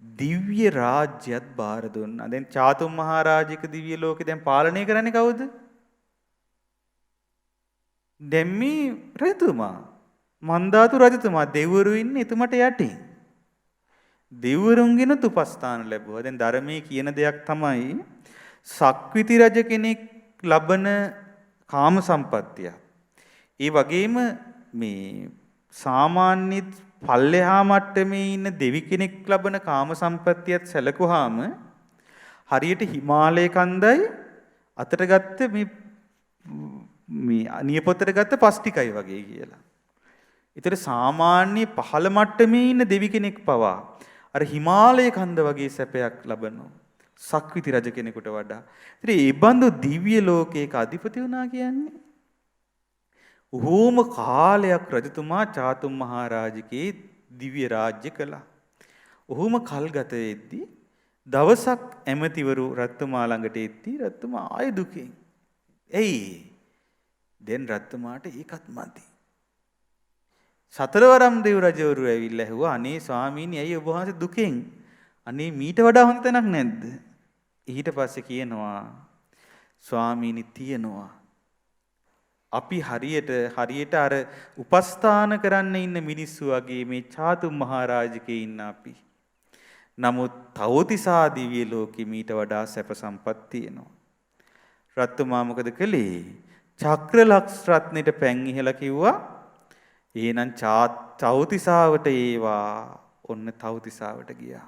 Speaker 1: දිව්‍ය රාජ්‍යත් බාර දුන්නා. දැන් චාතුම් මහරජක දිව්‍ය ලෝකේ දැන් පාලනය කරන්නේ කවුද? දැන් මේ රජතුමා මන්දාතු රජතුමා දෙවිවරු ඉන්නේ එතුමට යටින්. දෙවිවරුන්ගෙන උපස්ථාන ලැබුවා. දැන් ධර්මයේ කියන දෙයක් තමයි සක්විති රජ කෙනෙක් ලබන කාම සම්පත්තිය. ඒ වගේම මේ සාමාන්‍ය පල්ලෙහා මට්ටමේ ඉන්න දෙවි කෙනෙක් ලබන කාම සම්පත්තියත් සැලකුවාම හරියට හිමාලය කන්දයි අතට ගත්ත මේ නියපොතට ගත්ත පස් ටිකයි වගේ කියලා. ඒතර සාමාන්‍ය පහළ මට්ටමේ ඉන්න දෙවි කෙනෙක් පවා අර හිමාලය කන්ද වගේ සැපයක් ලබනවා සක්විති රජ කෙනෙකුට වඩා. ඒතර ඒ බඳු දිව්‍ය ලෝකයක අධිපති වුණා කියන්නේ. උහුම කාලයක් රජතුමා චාතුම් මහරජකේ දිව්‍ය රාජ්‍ය කළා. උහුම කල් ගත වෙද්දී දවසක් ඇමතිවරු රත්තුමා ළඟට එද්දී රත්තුමා ආය දුකෙන්. එයි දැන් රත්තුමාට ඒකත් මදි. සතරවරම් දෙව් රජවරු ඇවිල්ලා ඇහුවා අනේ ස්වාමීනි ඇයි ඔබ වහන්සේ දුකෙන්? අනේ මීට වඩා හොඳ තැනක් නැද්ද? ඊට පස්සේ කියනවා ස්වාමීනි තියනවා. අපි හරියට අර උපස්ථාන කරන්න ඉන්න මිනිස්සු වගේ මේ චාතුම් මහරජකේ ඉන්න අපි. නමුත් තවතිසා දිව්‍ය ලෝකෙ මීට වඩා සැප සම්පත් තියෙනවා. රත්තුමා මොකද කළේ? චක්‍රලක්ෂ රත්නෙට පැන් ඉහලා කිව්වා එහෙනම් තවතිසාවට ඒවා. ඔන්න තවතිසාවට ගියා.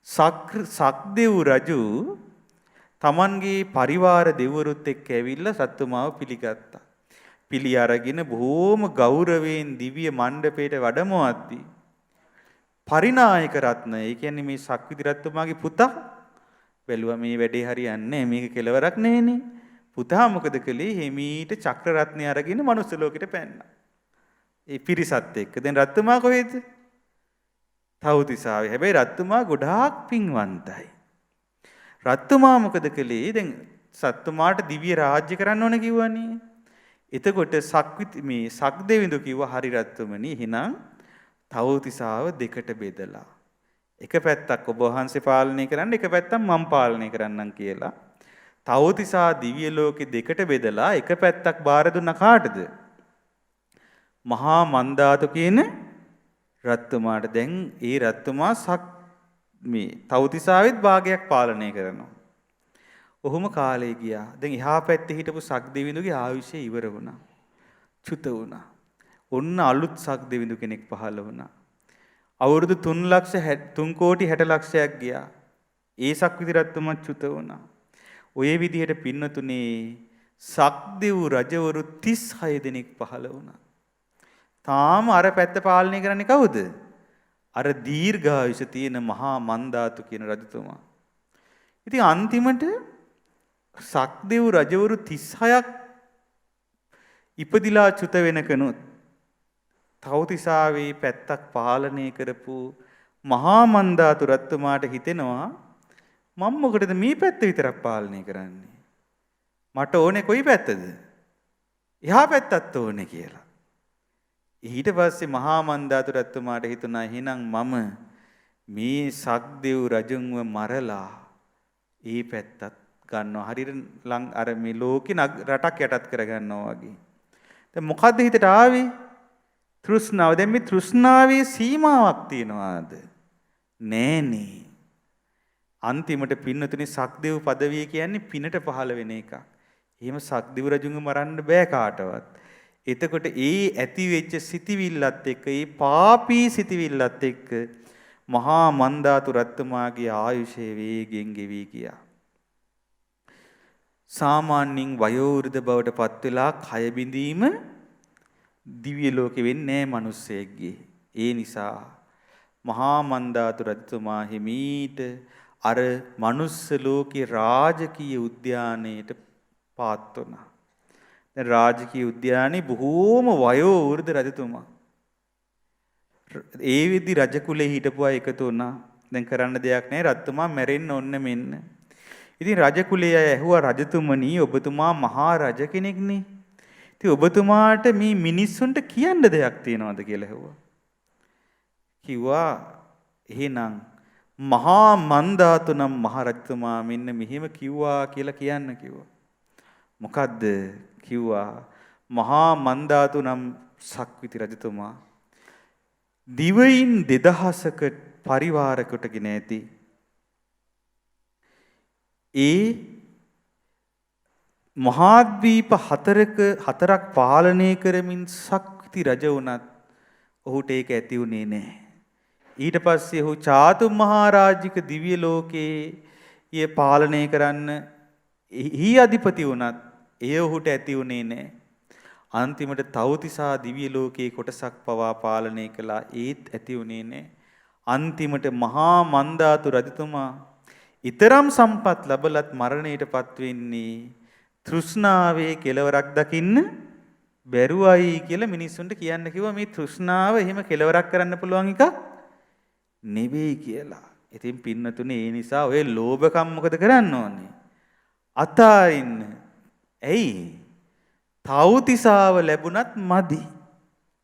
Speaker 1: සක්දෙව් රජු තමන්ගේ පරිවාර දෙවරුත් එක්ක ඇවිල්ලා රත්තුමාව පිළිගත්තා. පිළි අරගෙන බොහෝම ගෞරවයෙන් දිව්‍ය මණ්ඩපයට වැඩමවද්දී පරිනායක රත්නය, ඒ කියන්නේ මේ සක්විති රත්තුමාගේ පුතා බැලුවා මේ වැඩේ හරියන්නේ නැහැ, මේක කෙලවරක් නැහැනේ. පුතා මොකද කළේ? හිමීට චක්‍ර රත්නය අරගෙන මනුස්ස ලෝකෙට පැන්නා. ඒ පිරිසත් එක්ක. දැන් රත්තුමා කොහෙද? තවතිසාවේ. හැබැයි රත්තුමා ගොඩාක් පින්වන්තයි. රත්තුමා මොකද කළේ? දැන් සත්තුමාට දිව්‍ය රාජ්‍ය කරන්න ඕන කිව්වනේ. එතකොට මේ සක්දෙවිඳු කිව්වා හරි රත්තුමනි එහෙනම් තවතිසාව දෙකට බෙදලා එක පැත්තක් ඔබ වහන්සේ පාලනය කරන්න, එක පැත්තක් මම පාලනය කරන්නම් කියලා. තවතිසා දිව්‍ය ලෝකෙ දෙකට බෙදලා එක පැත්තක් බාර දුන්නා කාටද? මහා මන්දාතු කියන රත්තුමාට. දැන් ඒ රත්තුමා මේ තවතිසාවෙත් භාගයක් පාලනය කරනවා. ඔහොම කාලේ ගියා. දැන් එහා පැත්තේ හිටපු සක්දෙවිඳුගේ ආයුෂය ඉවර වුණා. චුත වුණා. ඔන්න අලුත් සක්දෙවිඳු කෙනෙක් පහළ වුණා. අවුරුදු 3,60,00,000ක් ගියා. ඒ සක්විති රත්තුමා චුත වුණා. ඔය විදිහට පින්නතුනේ සක්දෙව් රජවරු 36 දෙනෙක් පහළ වුණා. තාම අර පැත්ත පාලනය කරන්නේ කවුද? අර දීර්ඝායුෂ තියෙන මහා මන්දාතු කියන රජතුමා. ඉතින් අන්තිමට සක්දෙව් රජවරු 36ක් ඉපදිලා චුත වෙනකනුත් තව්තිසාවේ පැත්තක් පාලනය කරපු මහා මන්දාතු රජතුමාට හිතෙනවා මම මොකටද මේ පැත්ත විතරක් පාලනය කරන්නේ? මට ඕනේ කොයි පැත්තද? එහා පැත්තත් ඕනේ කියලා. ඊට පස්සේ මහා මන්දාතු රජතුමාට හිතුණා එහෙනම් මම මේ සක්දෙව් රජුන්ව මරලා ඒ පැත්තත් ගන්නවා. හරියට අර මේ ලෝකේ රටක් යටත් කරගන්නවා වගේ. දැන් මොකද්ද හිතට ආවේ? තෘෂ්ණාව. දැන් මේ තෘෂ්ණාවේ සීමාවක් තියනවාද? නෑනේ. අන්තිමට පින්නතුනේ සක්දෙව් পদවිය කියන්නේ පිනට පහළ වෙන එකක්. එහෙම සක්දෙව් රජුන්ව මරන්න බෑ කාටවත්. එතකොට ඒ ඇති වෙච්ච සිටිවිල්ලත් එක්ක ඒ පාපී සිටිවිල්ලත් එක්ක මහා මන්දාතු රත්තුමාගේ ආයුෂය වේගෙන් ගෙවි ගියා. සාමාන්‍යයෙන් වයෝවෘද්ධ බවට පත් වෙලා කය බිඳීම දිව්‍ය ලෝකෙ වෙන්නේ නැහැ මිනිස්සෙක්ගේ. ඒ නිසා මහා මන්දාතු රජතුමා හිමීට අර මනුස්ස ලෝකේ රාජකීය උද්‍යානයට පාත් වුණා. දැන් රාජකීය උද්‍යානයේ බොහෝම වයෝවෘද්ධ රජතුමා. ඒ විදි රජ කුලේ හිටපු අය එකතු වුණා. දැන් කරන්න දෙයක් නැහැ රජතුමා මැරෙන්න ඕන්න මෙන්න. ඉතින් රජ කුලේ අය ඇහුවා රජතුමනි ඔබතුමා මහා රජ කෙනෙක්නේ. ඉතින් ඔබතුමාට මේ මිනිස්සුන්ට කියන්න දෙයක් තියනවද කියලා ඇහුවා. කිව්වා එහෙනම් මහා මන්දාතු නම් මහ රජතුමා මෙන්න මෙහෙම කිව්වා කියලා කියන්න කිව්වා. මොකද්ද කිව්වා? මහා මන්දාතු නම් සක්විති රජතුමා දිවයින් 2000ක පරිවාර කොටගෙන ඇති. ඒ මහාද්වීප හතරක් පාලනය කරමින් සක්විති රජ වුණත් ඔහුට ඒක ඇති වුණේ නැහැ. ඊට පස්සේ ඔහු චාතු මහරජික දිව්‍ය ලෝකයේ පාලනය කරන්න එහි අධිපති වුණත් එය ඔහුට ඇති වුණේ නැහැ. අන්තිමට තව්තිසා දිව්‍ය ලෝකයේ කොටසක් පවා පාලනය කළා ඒත් ඇති වුණේ නැහැ. අන්තිමට මහා මන්දාතු රජතුමා ඊතරම් සම්පත් ලැබලත් මරණයටපත් වෙන්නේ තෘෂ්ණාවේ කෙලවරක් දකින්න බැරුවයි කියලා මිනිස්සුන්ට කියන්න කිව්වා. මේ තෘෂ්ණාව එහෙම කෙලවරක් කරන්න පුළුවන් එකක් නෙවෙයි කියලා. ඉතින් පින්නතුනේ ඒ නිසා ඔය ලෝභකම් මොකද කරන්න ඕනේ? අතාරින්න. ඇයි? තව්තිසාව ලැබුණත් මදි.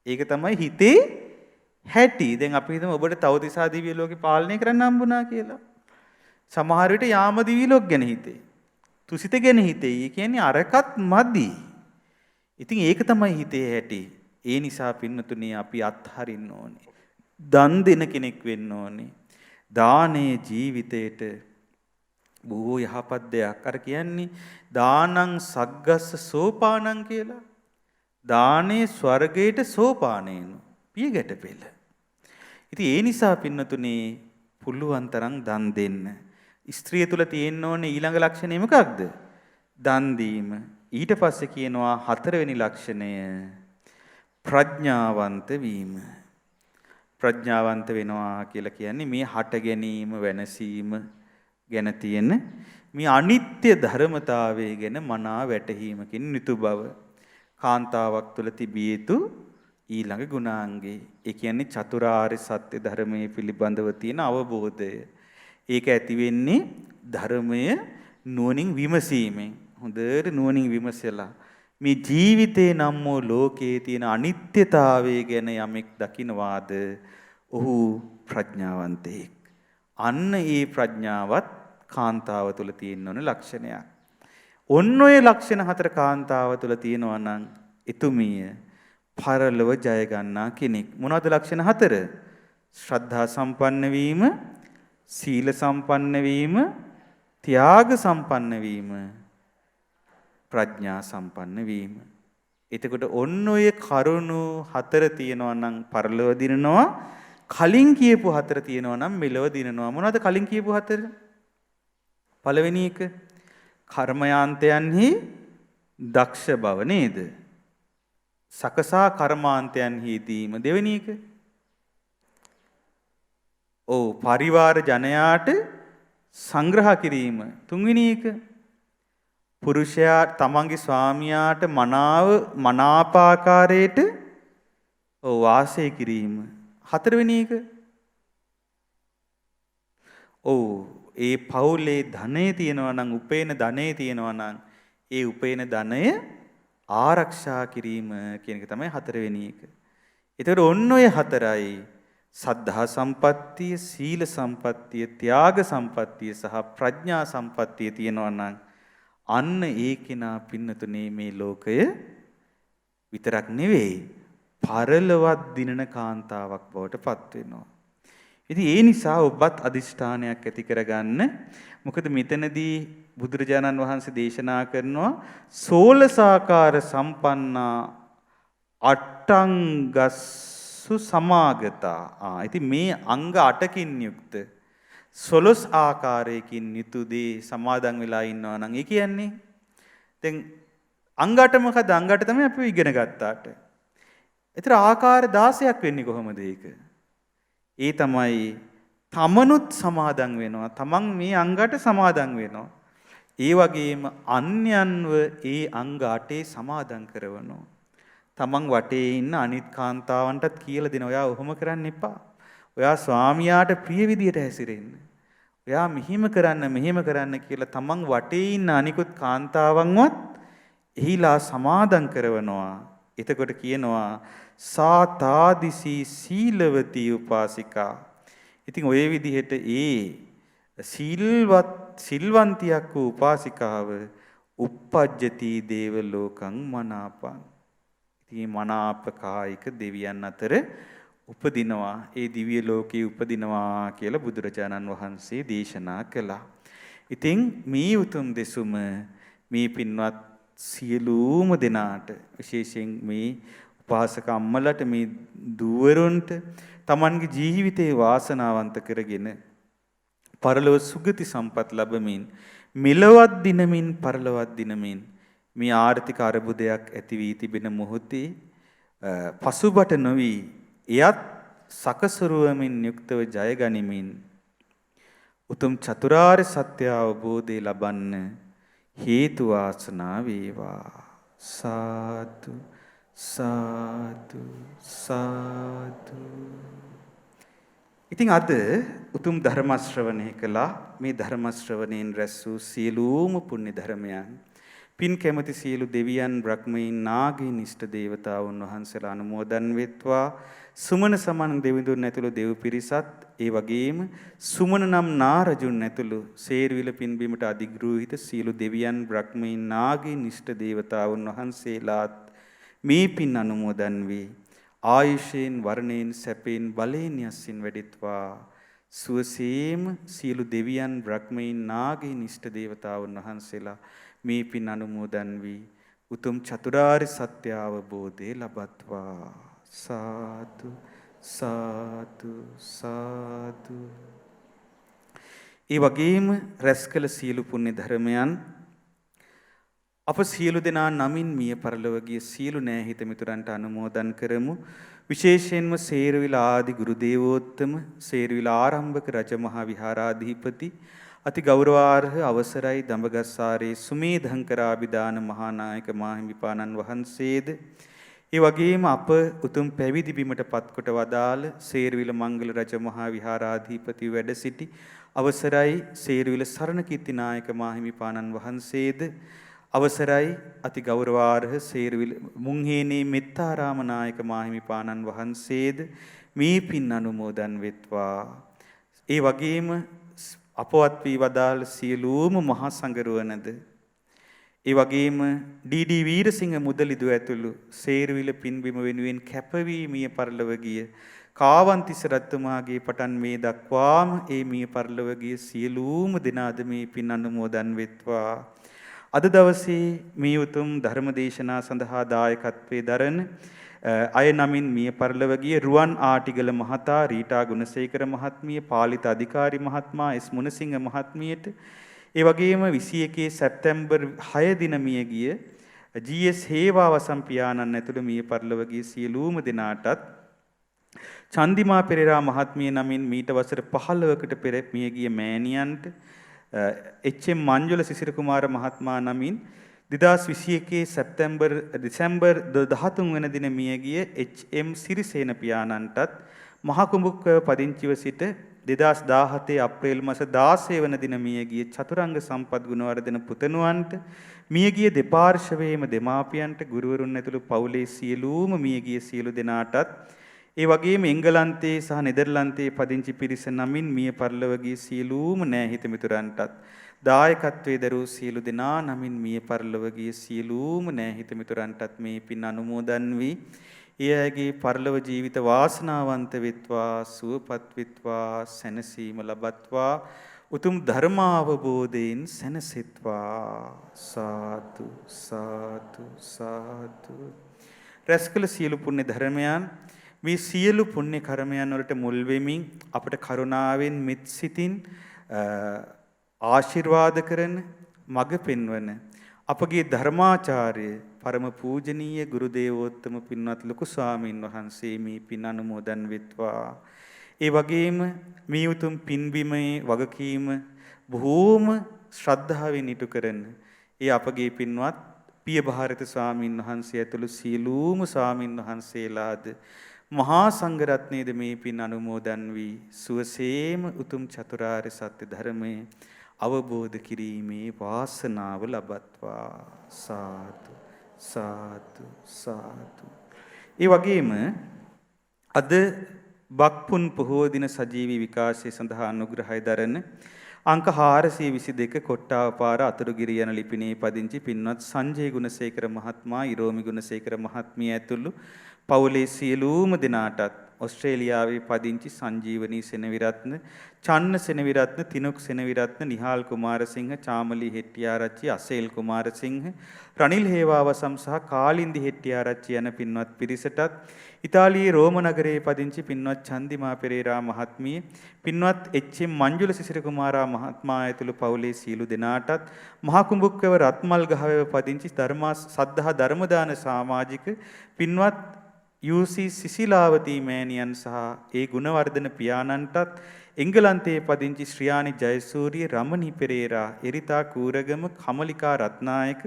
Speaker 1: ඒක තමයි හිතේ හැටි. දැන් අපි හිතමු ඔබට තව්තිසා දිව්‍ය ලෝකේ පාලනය කරන්න හම්බුණා කියලා. සමහර විට යාම දිව්‍ය ලෝක ගැන හිතේ. තුසිත ගැන හිතේ. ඒ කියන්නේ අරකට මදි. ඉතින් ඒක තමයි හිතේ හැටි. ඒ නිසා පින්නතුනේ අපි අත්හරින්න ඕනේ. දන් දෙන කෙනෙක් වෙන්න ඕනේ. දානේ ජීවිතේට බොහෝ යහපත් දෙයක්. අර කියන්නේ දානං සග්ගස්ස සෝපානං කියලා. දානේ ස්වර්ගයට සෝපානේනු. පියගැට පෙළ. ඉතින් ඒ නිසා පින්නතුනේ පුළුවන් තරම් දන් දෙන්න. ස්ත්‍රිය තුල තියෙන්න ඕනේ ඊළඟ ලක්ෂණය මොකක්ද? දන් දීම. ඊට පස්සේ කියනවා හතරවෙනි ලක්ෂණය ප්‍රඥාවන්ත වීම. ප්‍රඥාවන්ත වෙනවා කියලා කියන්නේ මේ හට ගැනීම වෙනසීම ගැන තියෙන මේ අනිත්‍ය ධර්මතාවය ගැන මනා වැටහීමකින් නිතු බව. කාන්තාවක් තුළ තිබිය යුතු ඊළඟ ගුණාංගේ. ඒ කියන්නේ චතුරාර්ය සත්‍ය ධර්මයේ පිළිබඳව තියෙන අවබෝධය. ඒක ඇති වෙන්නේ ධර්මය නුවණින් විමසීමෙන්. හොඳට නුවණින් විමසලා මේ ජීවිතේ නම් වූ ලෝකයේ තියෙන අනිත්‍යතාවය ගැන යමෙක් දකිනවාද ඔහු ප්‍රඥාවන්තයෙක්. අන්න ඒ ප්‍රඥාවත් කාන්තාව තුළ තියෙන ඕන ලක්ෂණයක්. ඔන්න ඔය ලක්ෂණ හතර කාන්තාව තුළ තියෙනවා නම් එතුමිය පරලොව ජය ගන්නා කෙනෙක්. මොනවද ලක්ෂණ හතර? ශ්‍රද්ධා සම්පන්න වීම, සීල සම්පන්න වීම, ත්‍යාග සම්පන්න වීම, ප්‍රඥා සම්පන්න වීම. එතකොට ඔන්න ඔය කරුණු හතර තියෙනවා නම් පරලොව දිනනවා. කලින් කියපු හතර තියෙනවා නම් මෙලොව දිනනවා. මොනවද කලින් කියපු හතර? පළවෙනි එක කර්මයාන්තයන්හි දක්ෂ බව නේද? සකසා කර්මාන්තයන්හි දීම. දෙවෙනි එක පරිවාර ජනයාට සංග්‍රහ කිරීම. තුන්වෙනි එක පුරුෂයා තමන්ගේ ස්වාමියාට මනාපාකාරයට වාසය කිරීම. හතරවෙනි එක. ඔව් ඒ පවුලේ ධනෙ තියෙනවා නම් උපේන ධනෙ තියෙනවා නම් ඒ උපේන ධනය ආරක්ෂා කිරීම කියන එක තමයි හතරවෙනි එක. ඒතකොට ඔන්න ඔය හතරයි සද්ධා සම්පත්තිය, සීල සම්පත්තිය, ත්‍යාග සම්පත්තිය සහ ප්‍රඥා සම්පත්තිය තියෙනවා නම් අන්න ඒ කෙනා පින්නතුනේ මේ ලෝකය විතරක් නෙවෙයි පරලොවත් දිනන කාන්තාවක් බවට පත් වෙනවා. ඉතින් ඒ නිසා ඔබත් අදිෂ්ඨානයක් ඇති කරගන්න. මොකද මෙතනදී බුදුරජාණන් වහන්සේ දේශනා කරනවා සෝලසාකාර සම්පන්නා අට්ටංගස්සු සමාගතා. ඉතින් මේ අංග 8කින් යුක්ත 12 ආකාරයකින් යුතු දේ සමාදන් වෙලා ඉන්නවා නම් ඒ කියන්නේ දැන් අංග 8 මොකද? අංග 8 තමයි අපි ඉගෙන ගත්තාට. ඒතර ආකාර 16ක් වෙන්නේ කොහොමද ඒක? ඒ තමයි තමනුත් සමාදන් වෙනවා. තමන් මේ අංග 8 සමාදන් වෙනවා. ඒ වගේම අන්‍යයන්ව ඒ අංග 8 සමාදන් කරවනවා. තමන් වටේ ඉන්න අනිත් කාන්තාවන්ටත් කියලා දෙනවා. ඔයා ඔහොම කරන්න එපා. ඔයා ස්වාමියාට ප්‍රිය විදියට හැසිරෙන්න. ඔයා මෙහෙම කරන්න කියලා තමන් වටේ ඉන්න අනිකුත් කාන්තාවන්වත් එහිලා සමාදන් කරවනවා. එතකොට කියනවා සාතාදිසී සීලවති උපාසිකා. ඉතින් ඔය විදිහට ඒ සිල්වන්තියක් වූ උපාසිකාව uppajjati දේව ලෝකං මනාපං. ඉතින් මනාප කායික දෙවියන් අතර උපදිනවා. ඒ දිව්‍ය ලෝකේ උපදිනවා කියලා බුදුරජාණන් වහන්සේ දේශනා කළා. ඉතින් මේ උතුම් දෙසුම මේ පින්වත් සියලුම දෙනාට විශේෂයෙන් මේ උපාසක අම්මලට මේ දුවරුන්ට තමන්ගේ ජීවිතේ වාසනාවන්ත කරගෙන පරලොව සුගති සම්පත් ලැබමින් මෙලවත් දිනමින් පරලොවත් දිනමින් මේ ආර්ථික අර්බුදයක් ඇති වී තිබෙන මොහොතේ පසුබට නොවි එයත් සකසරුවමින් යුක්තව ජය ගනිමින් උතුම් චතුරාර්ය සත්‍ය අවබෝධය ලබන්න හේතු වාසනා වේවා. සාදු සාදු සාදු. ඉතින් අද උතුම් ධර්ම ශ්‍රවණය කළා. මේ ධර්ම ශ්‍රවණයෙන් රැස් වූ සියලුම පුණ්‍ය ධර්මයන් පින් කැමති සියලු දෙවියන් බ්‍රහ්මයන් නාගීන් ඉෂ්ට දේවතාවුන් වහන්සේලා අනුමෝදන් වෙත්වා. සුමන සමන් දෙවිඳුන් ඇතුළු දෙව් පිරිසත් ඒ වගේම සුමන නම් නාරජුන් ඇතුළු සේරවිල පින්බීමට අධිග්‍රහිත සියලු දෙවියන් බ්‍රහ්මයන් නාගීන් ඉෂ්ට දේවතාවුන් වහන්සේලාත් මේ පින් අනුමෝදන් වේ. ආයුෂයෙන් වර්ණයෙන් සැපයෙන් බලයෙන් යස්සින් වැඩිත්වා. සුවසේම සියලු දෙවියන් බ්‍රහ්මයන් නාගීන් ඉෂ්ට දේවතාවුන් වහන්සේලා මේ පින් අනුමෝදන් වී උතුම් චතුරාර්ය සත්‍ය අවබෝධය ලබත්වා. සාදු සාදු සාදු. ඒ වගේම රැස් කළ සියලු පුණ්‍ය ධර්මයන් අප සියලු දෙනා නමින් මිය පරලොව ගිය සියලු නෑහිත මිතුරන්ට අනුමෝදන් කරමු. විශේෂයෙන්ම සේරවිල ආදි ගුරු දේවෝත්තම සේරවිල ආරම්භක රජමහා විහාරාධිපති අති ගෞරවාර්හ අවසරයි දඹගස්සාරේ සුමේධංකරාභිදාන මහානායක මාහිමිපාණන් වහන්සේද ඒ වගේම අප උතුම් පැවිදි බිමට පත්කොට වදාළ සේරවිල මංගල රජ මහා විහාරාධිපති වැඩ සිටි අවසරයි සේරවිල සරණකීර්ති නායක මාහිමිපාණන් වහන්සේද අවසරයි අති ගෞරවාර්හ සේරවිල මුංහේනේ මෙත්තාරාම නායක මාහිමිපාණන් වහන්සේද මේ පින් අනුමෝදන් වෙත්වා. ඒ වගේම අපවත් වී වදාළ සියලුම මහා සංඝරුවනද ඒ වගේම ඩී.ඩී. වීරසිංහ මුදලිදු ඇතුළු සේරවිල පින්බිම වෙනුවෙන් කැපවී මිය පරලොව ගිය කාවන්තිස්ස රජතුමාගේ පටන් මේ දක්වාම ඒ මිය පරලොව ගිය සියලුම දෙනාද මේ පින් අනුමෝදන් වෙත්වා. අද දවසේ මේ උතුම් ධර්ම දේශනා සඳහා දායකත්වයේ දරන අය නමින් මිය පරලොව ගිය රුවන් ආටිගල මහතා, රීටා ගුණසේකර මහත්මිය, පාලිත අධිකාරි මහත්මයා, එස් මුණසිංහ මහත්මියට, ඒ වගේම 21 සැප්තැම්බර් 6 දින මිය ගිය ජී.එස්. හේවාවසම් පියාණන් ඇතුළු මිය පරලොව ගිය සියලුම දෙනාටත් චන්දිමා පෙරේරා මහත්මිය නමින් මීට වසර 15කට පෙර මිය ගිය මෑණියන්ට එච්.එම්. මංජුල සිසිර කුමාර මහත්මයා නමින් 2021 දෙසැම්බර් 13 වන දින මියගිය එච්.එම්. සිරිසේන පියාණන්ටත් මහ කුඹුක්කව පදිංචිව සිට 2017 අප්‍රේල් මාස 16 වන දින මියගිය චතුරංග සම්පත් ගුණවර්ධන පුතණුවන්ට මියගිය දෙපාර්ශවයේම දෙමාපියන්ට ගුරුවරුන් ඇතුළු පවුලේ සියලුම මියගිය සියලු දෙනාටත් ඒ වගේම එංගලන්තයේ සහ නෙදර්ලන්තයේ පදිංචි පිරිස නමින් මිය පරලොව ගිය සියලුම නෑහිත මිතුරන්ටත් දායකත්වයේ දරූ සියලු දෙනා නමින් මිය පරලොව ගිය සියලුම නෑහිත මිතුරන්ටත් මේ පින් අනුමෝදන් වී ඒ අයගේ පරලොව ජීවිත වාසනාවන්ත වෙත්වා සුවපත් වෙත්වා සැනසීම ලබත්වා උතුම් ධර්මාවබෝධයෙන් සැනසෙත්වා සාදු සාදු සාදු. රැස්කල සියලු පුණ්‍ය ධර්මයන් මේ සියලු පුණ්‍ය කර්මයන් වලට මුල් වෙමින් අපට කරුණාවෙන් මෙත් සිතින් ආශිර්වාද කරන මඟ පෙන්වන අපගේ ධර්මාචාර්ය පරම පූජනීය ගුරු දේවෝත්තම පින්වත් ලොකු ස්වාමීන් වහන්සේ මේ පින් අනුමෝදන් වෙත්වා. ඒ වගේම මේ උතුම් පින්බිමේ වගකීම බොහෝම ශ්‍රද්ධාවෙන් ඉටු කරන ඒ අපගේ පින්වත් පිය භාරත ස්වාමීන් වහන්සේ ඇතුළු සියලුම ස්වාමීන් වහන්සේලාද මහා සංඝරත්නයේද මේ පින් අනුමෝදන් වී සුවසේම උතුම් චතුරාර්ය සත්‍ය ධර්මයේ අවබෝධ කිරීමේ වාසනාව ලබත්වා සාදු සාදු සාදු. ඒ වගේම අද බක්පුන් පොහෝ දින සජීවී විකාශය සඳහා අනුග්‍රහය දරන අංක 422 කොට්ටාව පාර අතුරුගිරිය යන ලිපිනේ පදිංචි පින්වත් සංජය ගුණසේකර මහත්මයා, ඉරෝමි ගුණසේකර මහත්මිය ඇතුළු පවුලේ සියලුම දෙනාටත් ඔස්ට්‍රේලියාවේ පදිංචි සංජීවනී සෙනවිරත්න, චන්න සෙනවිරත්න, තිනුක් සෙනවිරත්න, නිහාල් කුමාරසිංහ, චාමලි හෙට්ටිආරච්චි, අසේල් කුමාරසිංහ, රනිල් හේවාවසම් සහ කාලින්දි හෙට්ටිආරච්චි යන පින්වත් පිරිසටත් ඉතාලියේ රෝම නගරයේ පදිංචි පින්වත් චන්දිමා පෙරේරා මහත්මිය, පින්වත් එච්.එම්. මංජුල සිසිර කුමාරා මහත්මයා ඇතුළු පවුලේ සියලු දෙනාටත් මහ කුඹුක්කව රත්මල් ගහවෙව පදිංචි සද්ධා ධර්මදාන සමාජික පින්වත් යූ.සී. සිසිලාවතී මෑණියන් සහ ඒ ගුණවර්ධන පියාණන්ටත් එංගලන්තයේ පදිංචි ශ්‍රියානි ජයසූරිය, රමණී පෙරේරා, එරිතා කූරගම, කමලිකා රත්නායක,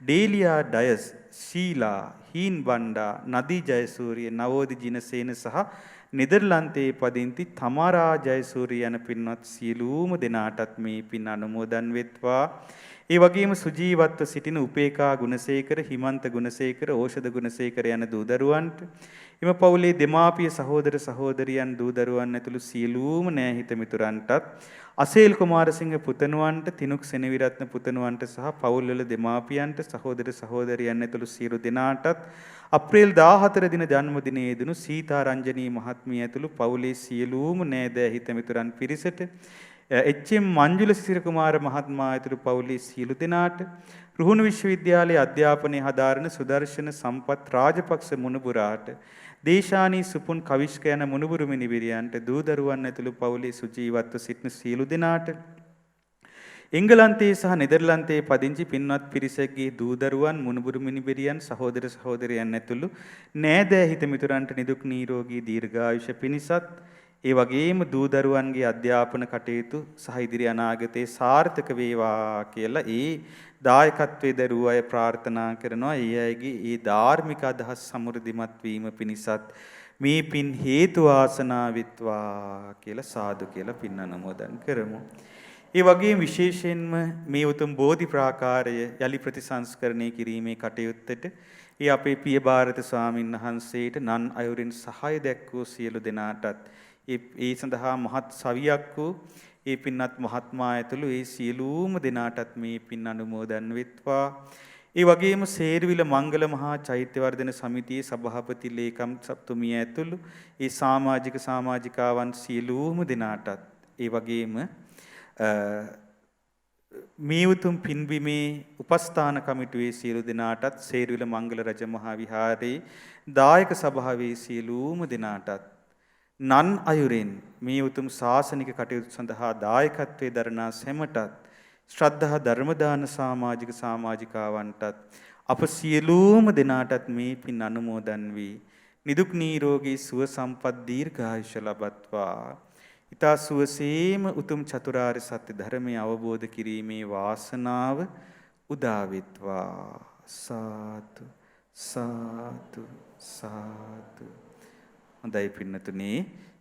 Speaker 1: ඩේලියා ඩයස්, ශීලා, හීන් බණ්ඩා, නදී ජයසූරිය, නවෝදි ජිනසේන සහ නෙදර්ලන්තයේ පදිංචි තමාරා ජයසූරිය යන පින්වත් සියලුම දෙනාටත් මේ පින් අනුමෝදන් වෙත්වා. ඒ වගේම සුජීවත්ව සිටින උපේකා ගුණසේකර, හිමන්ත ගුණසේකර, ඕෂධ ගුණසේකර යන දූ දරුවන්ට, එම පවුලේ දෙමාපිය සහෝදර සහෝදරියන් දූ දරුවන් ඇතුළු සියලුම නෑහිත මිතුරන්ටත්, අසේල් කුමාරසිංහ පුතණුවන්ට, තිනුක් සෙනවිරත්න පුතණුවන්ට සහ පවුල්වල දෙමාපියන්ට සහෝදර සහෝදරියන් ඇතුළු සියලු දෙනාටත්, අප්‍රේල් 14 දින ජන්මදිනයේ දුණු සීතා රංජනී මහත්මිය ඇතුළු පවුලේ සියලුම නෑදෑ හිත මිතුරන් පිරිසට, එච්.එම්. මංජුල සිසිර කුමාර මහත්මයා ඇතුළු පවුලේ සියලු දෙනාට, රුහුණු විශ්වවිද්‍යාලයේ අධ්‍යාපනය හදාරන සුදර්ශන සම්පත් රාජපක්ෂ මුණුබුරාට, දේශානී සුපුන් කවිෂ්ක යන මුණුබුරු මිනිබිරියන්ට, දූ දරුවන් ඇතුළු පවුලේ සුජීවත්ව සිටින සියලු දෙනාට, එංගලන්තයේ සහ නෙදර්ලන්තයේ පදිංචි පින්වත් පිරිසකගේ දූ දරුවන්, මුණුබුරු මිනිබිරියන්, සහෝදර සහෝදරයන් ඇතුළු නෑදෑ හිත මිතුරන්ට නිදුක් නිරෝගී දීර්ඝායුෂ පිණිසත්, ඒ වගේම දූ දරුවන්ගේ අධ්‍යාපන කටයුතු සහ ඉදිරි අනාගතයේ සාර්ථක වේවා කියලා ඒ දායකත්වයේ දරුව අය ප්‍රාර්ථනා කරනවා. ඒ අයගේ ඒ ධාර්මික අදහස් සමෘද්ධිමත් වීම පිණිසත් මේ පින් හේතු වාසනා වෙත්වා කියලා සාදු කියලා පින් අනුමෝදන් කරමු. ඒ වගේම විශේෂයෙන්ම මේ උතුම් බෝධි ප්‍රාකාරය යලි ප්‍රතිසංස්කරණය කිරීමේ කටයුත්තට ඒ අපේ පිය භාරත ස්වාමීන් වහන්සේට නන් අයුරින් සහාය දැක්වූ සියලු දෙනාටත් ඒ සඳහා මහත් සවියක් වූ ඒ පින්වත් මහත්මයා ඇතුළු ඒ සියලුම දෙනාටත් මේ පින් අනුමෝදන් වෙත්වා. ඒ වගේම සේරවිල මංගල මහා චෛත්‍යවර්ධන සමිතියේ සභාපති ලේකම් සතුමිය ඇතුළු ඒ සමාජික සමාජිකාවන් සියලුම දෙනාටත්, ඒ වගේම මේ උතුම් පින්බිමේ උපස්ථාන කමිටුවේ සියලු දෙනාටත්, සේරවිල මංගල රජ මහා විහාරයේ දායක සභාවේ සියලුම දෙනාටත්, නන් අයුරෙන් මේ උතුම් ශාසනික කටයුතු සඳහා දායකත්වයේ දරනා සැමටත්, ශ්‍රද්ධා ධර්මදාන සමාජික සමාජිකාවන්ටත්, අප සියලුම දෙනාටත් මේ පින් අනුමෝදන් වී නිදුක් නිරෝගී සුව සම්පත් දීර්ඝායුෂ ලබත්වා. ඊතා සුවසේම උතුම් චතුරාර්ය සත්‍ය ධර්මය අවබෝධ කිරීමේ වාසනාව උදා වෙත්වා. සාදු සාදු සාදු. හොඳයි පින්නතුනි,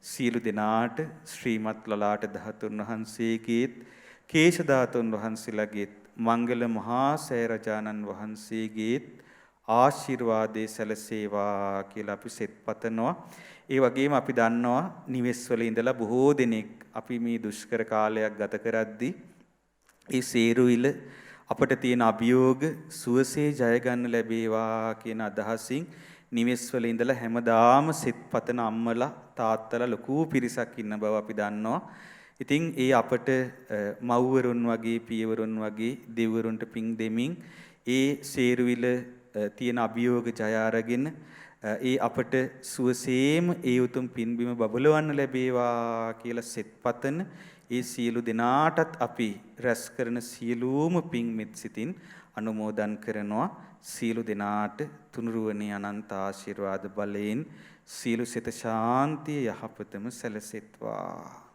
Speaker 1: සියලු දෙනාට ශ්‍රීමත් ලලාට ධාතුන් වහන්සේගේත් කේශ ධාතුන් වහන්සේලාගේත් මංගල මහා සෑරජානන් වහන්සේගේත් ආශිර්වාදේ සැලසේවා කියලා අපි සෙත් පතනවා. ඒ වගේම අපි දන්නවා නිවෙස් වල ඉඳලා බොහෝ දෙනෙක් අපි මේ දුෂ්කර කාලයක් ගත කරද්දී ඒ සේරුවිල අපට තියෙන අභියෝග සුවසේ ජය ගන්න ලැබේවා කියන අදහසින් නිවෙස් වල ඉඳලා හැමදාම සෙත් පතන අම්මලා තාත්තලා ලොකු පිරිසක් ඉන්න බව අපි දන්නවා. ඉතින් ඒ අපට මව්වරුන් වගේ පියවරුන් වගේ දෙවිවරුන්ට පිං දෙමින් ඒ සේරුවිල තියෙන අභියෝග ජය අරගෙන ඒ අපට සුවසේම ඒ උතුම් පින්බිම බබලවන්න ලැබේවා කියලා සෙත් පතන ඒ සියලු දෙනාටත් අපි රැස් කරන සියලුම පින් මෙත් සිතින් අනුමෝදන් කරනවා. සියලු දෙනාට තුනුරුවනේ අනන්ත ආශිර්වාද බලයෙන් සියලු සිත ශාන්තිය යහපතම සැලසෙත්වා.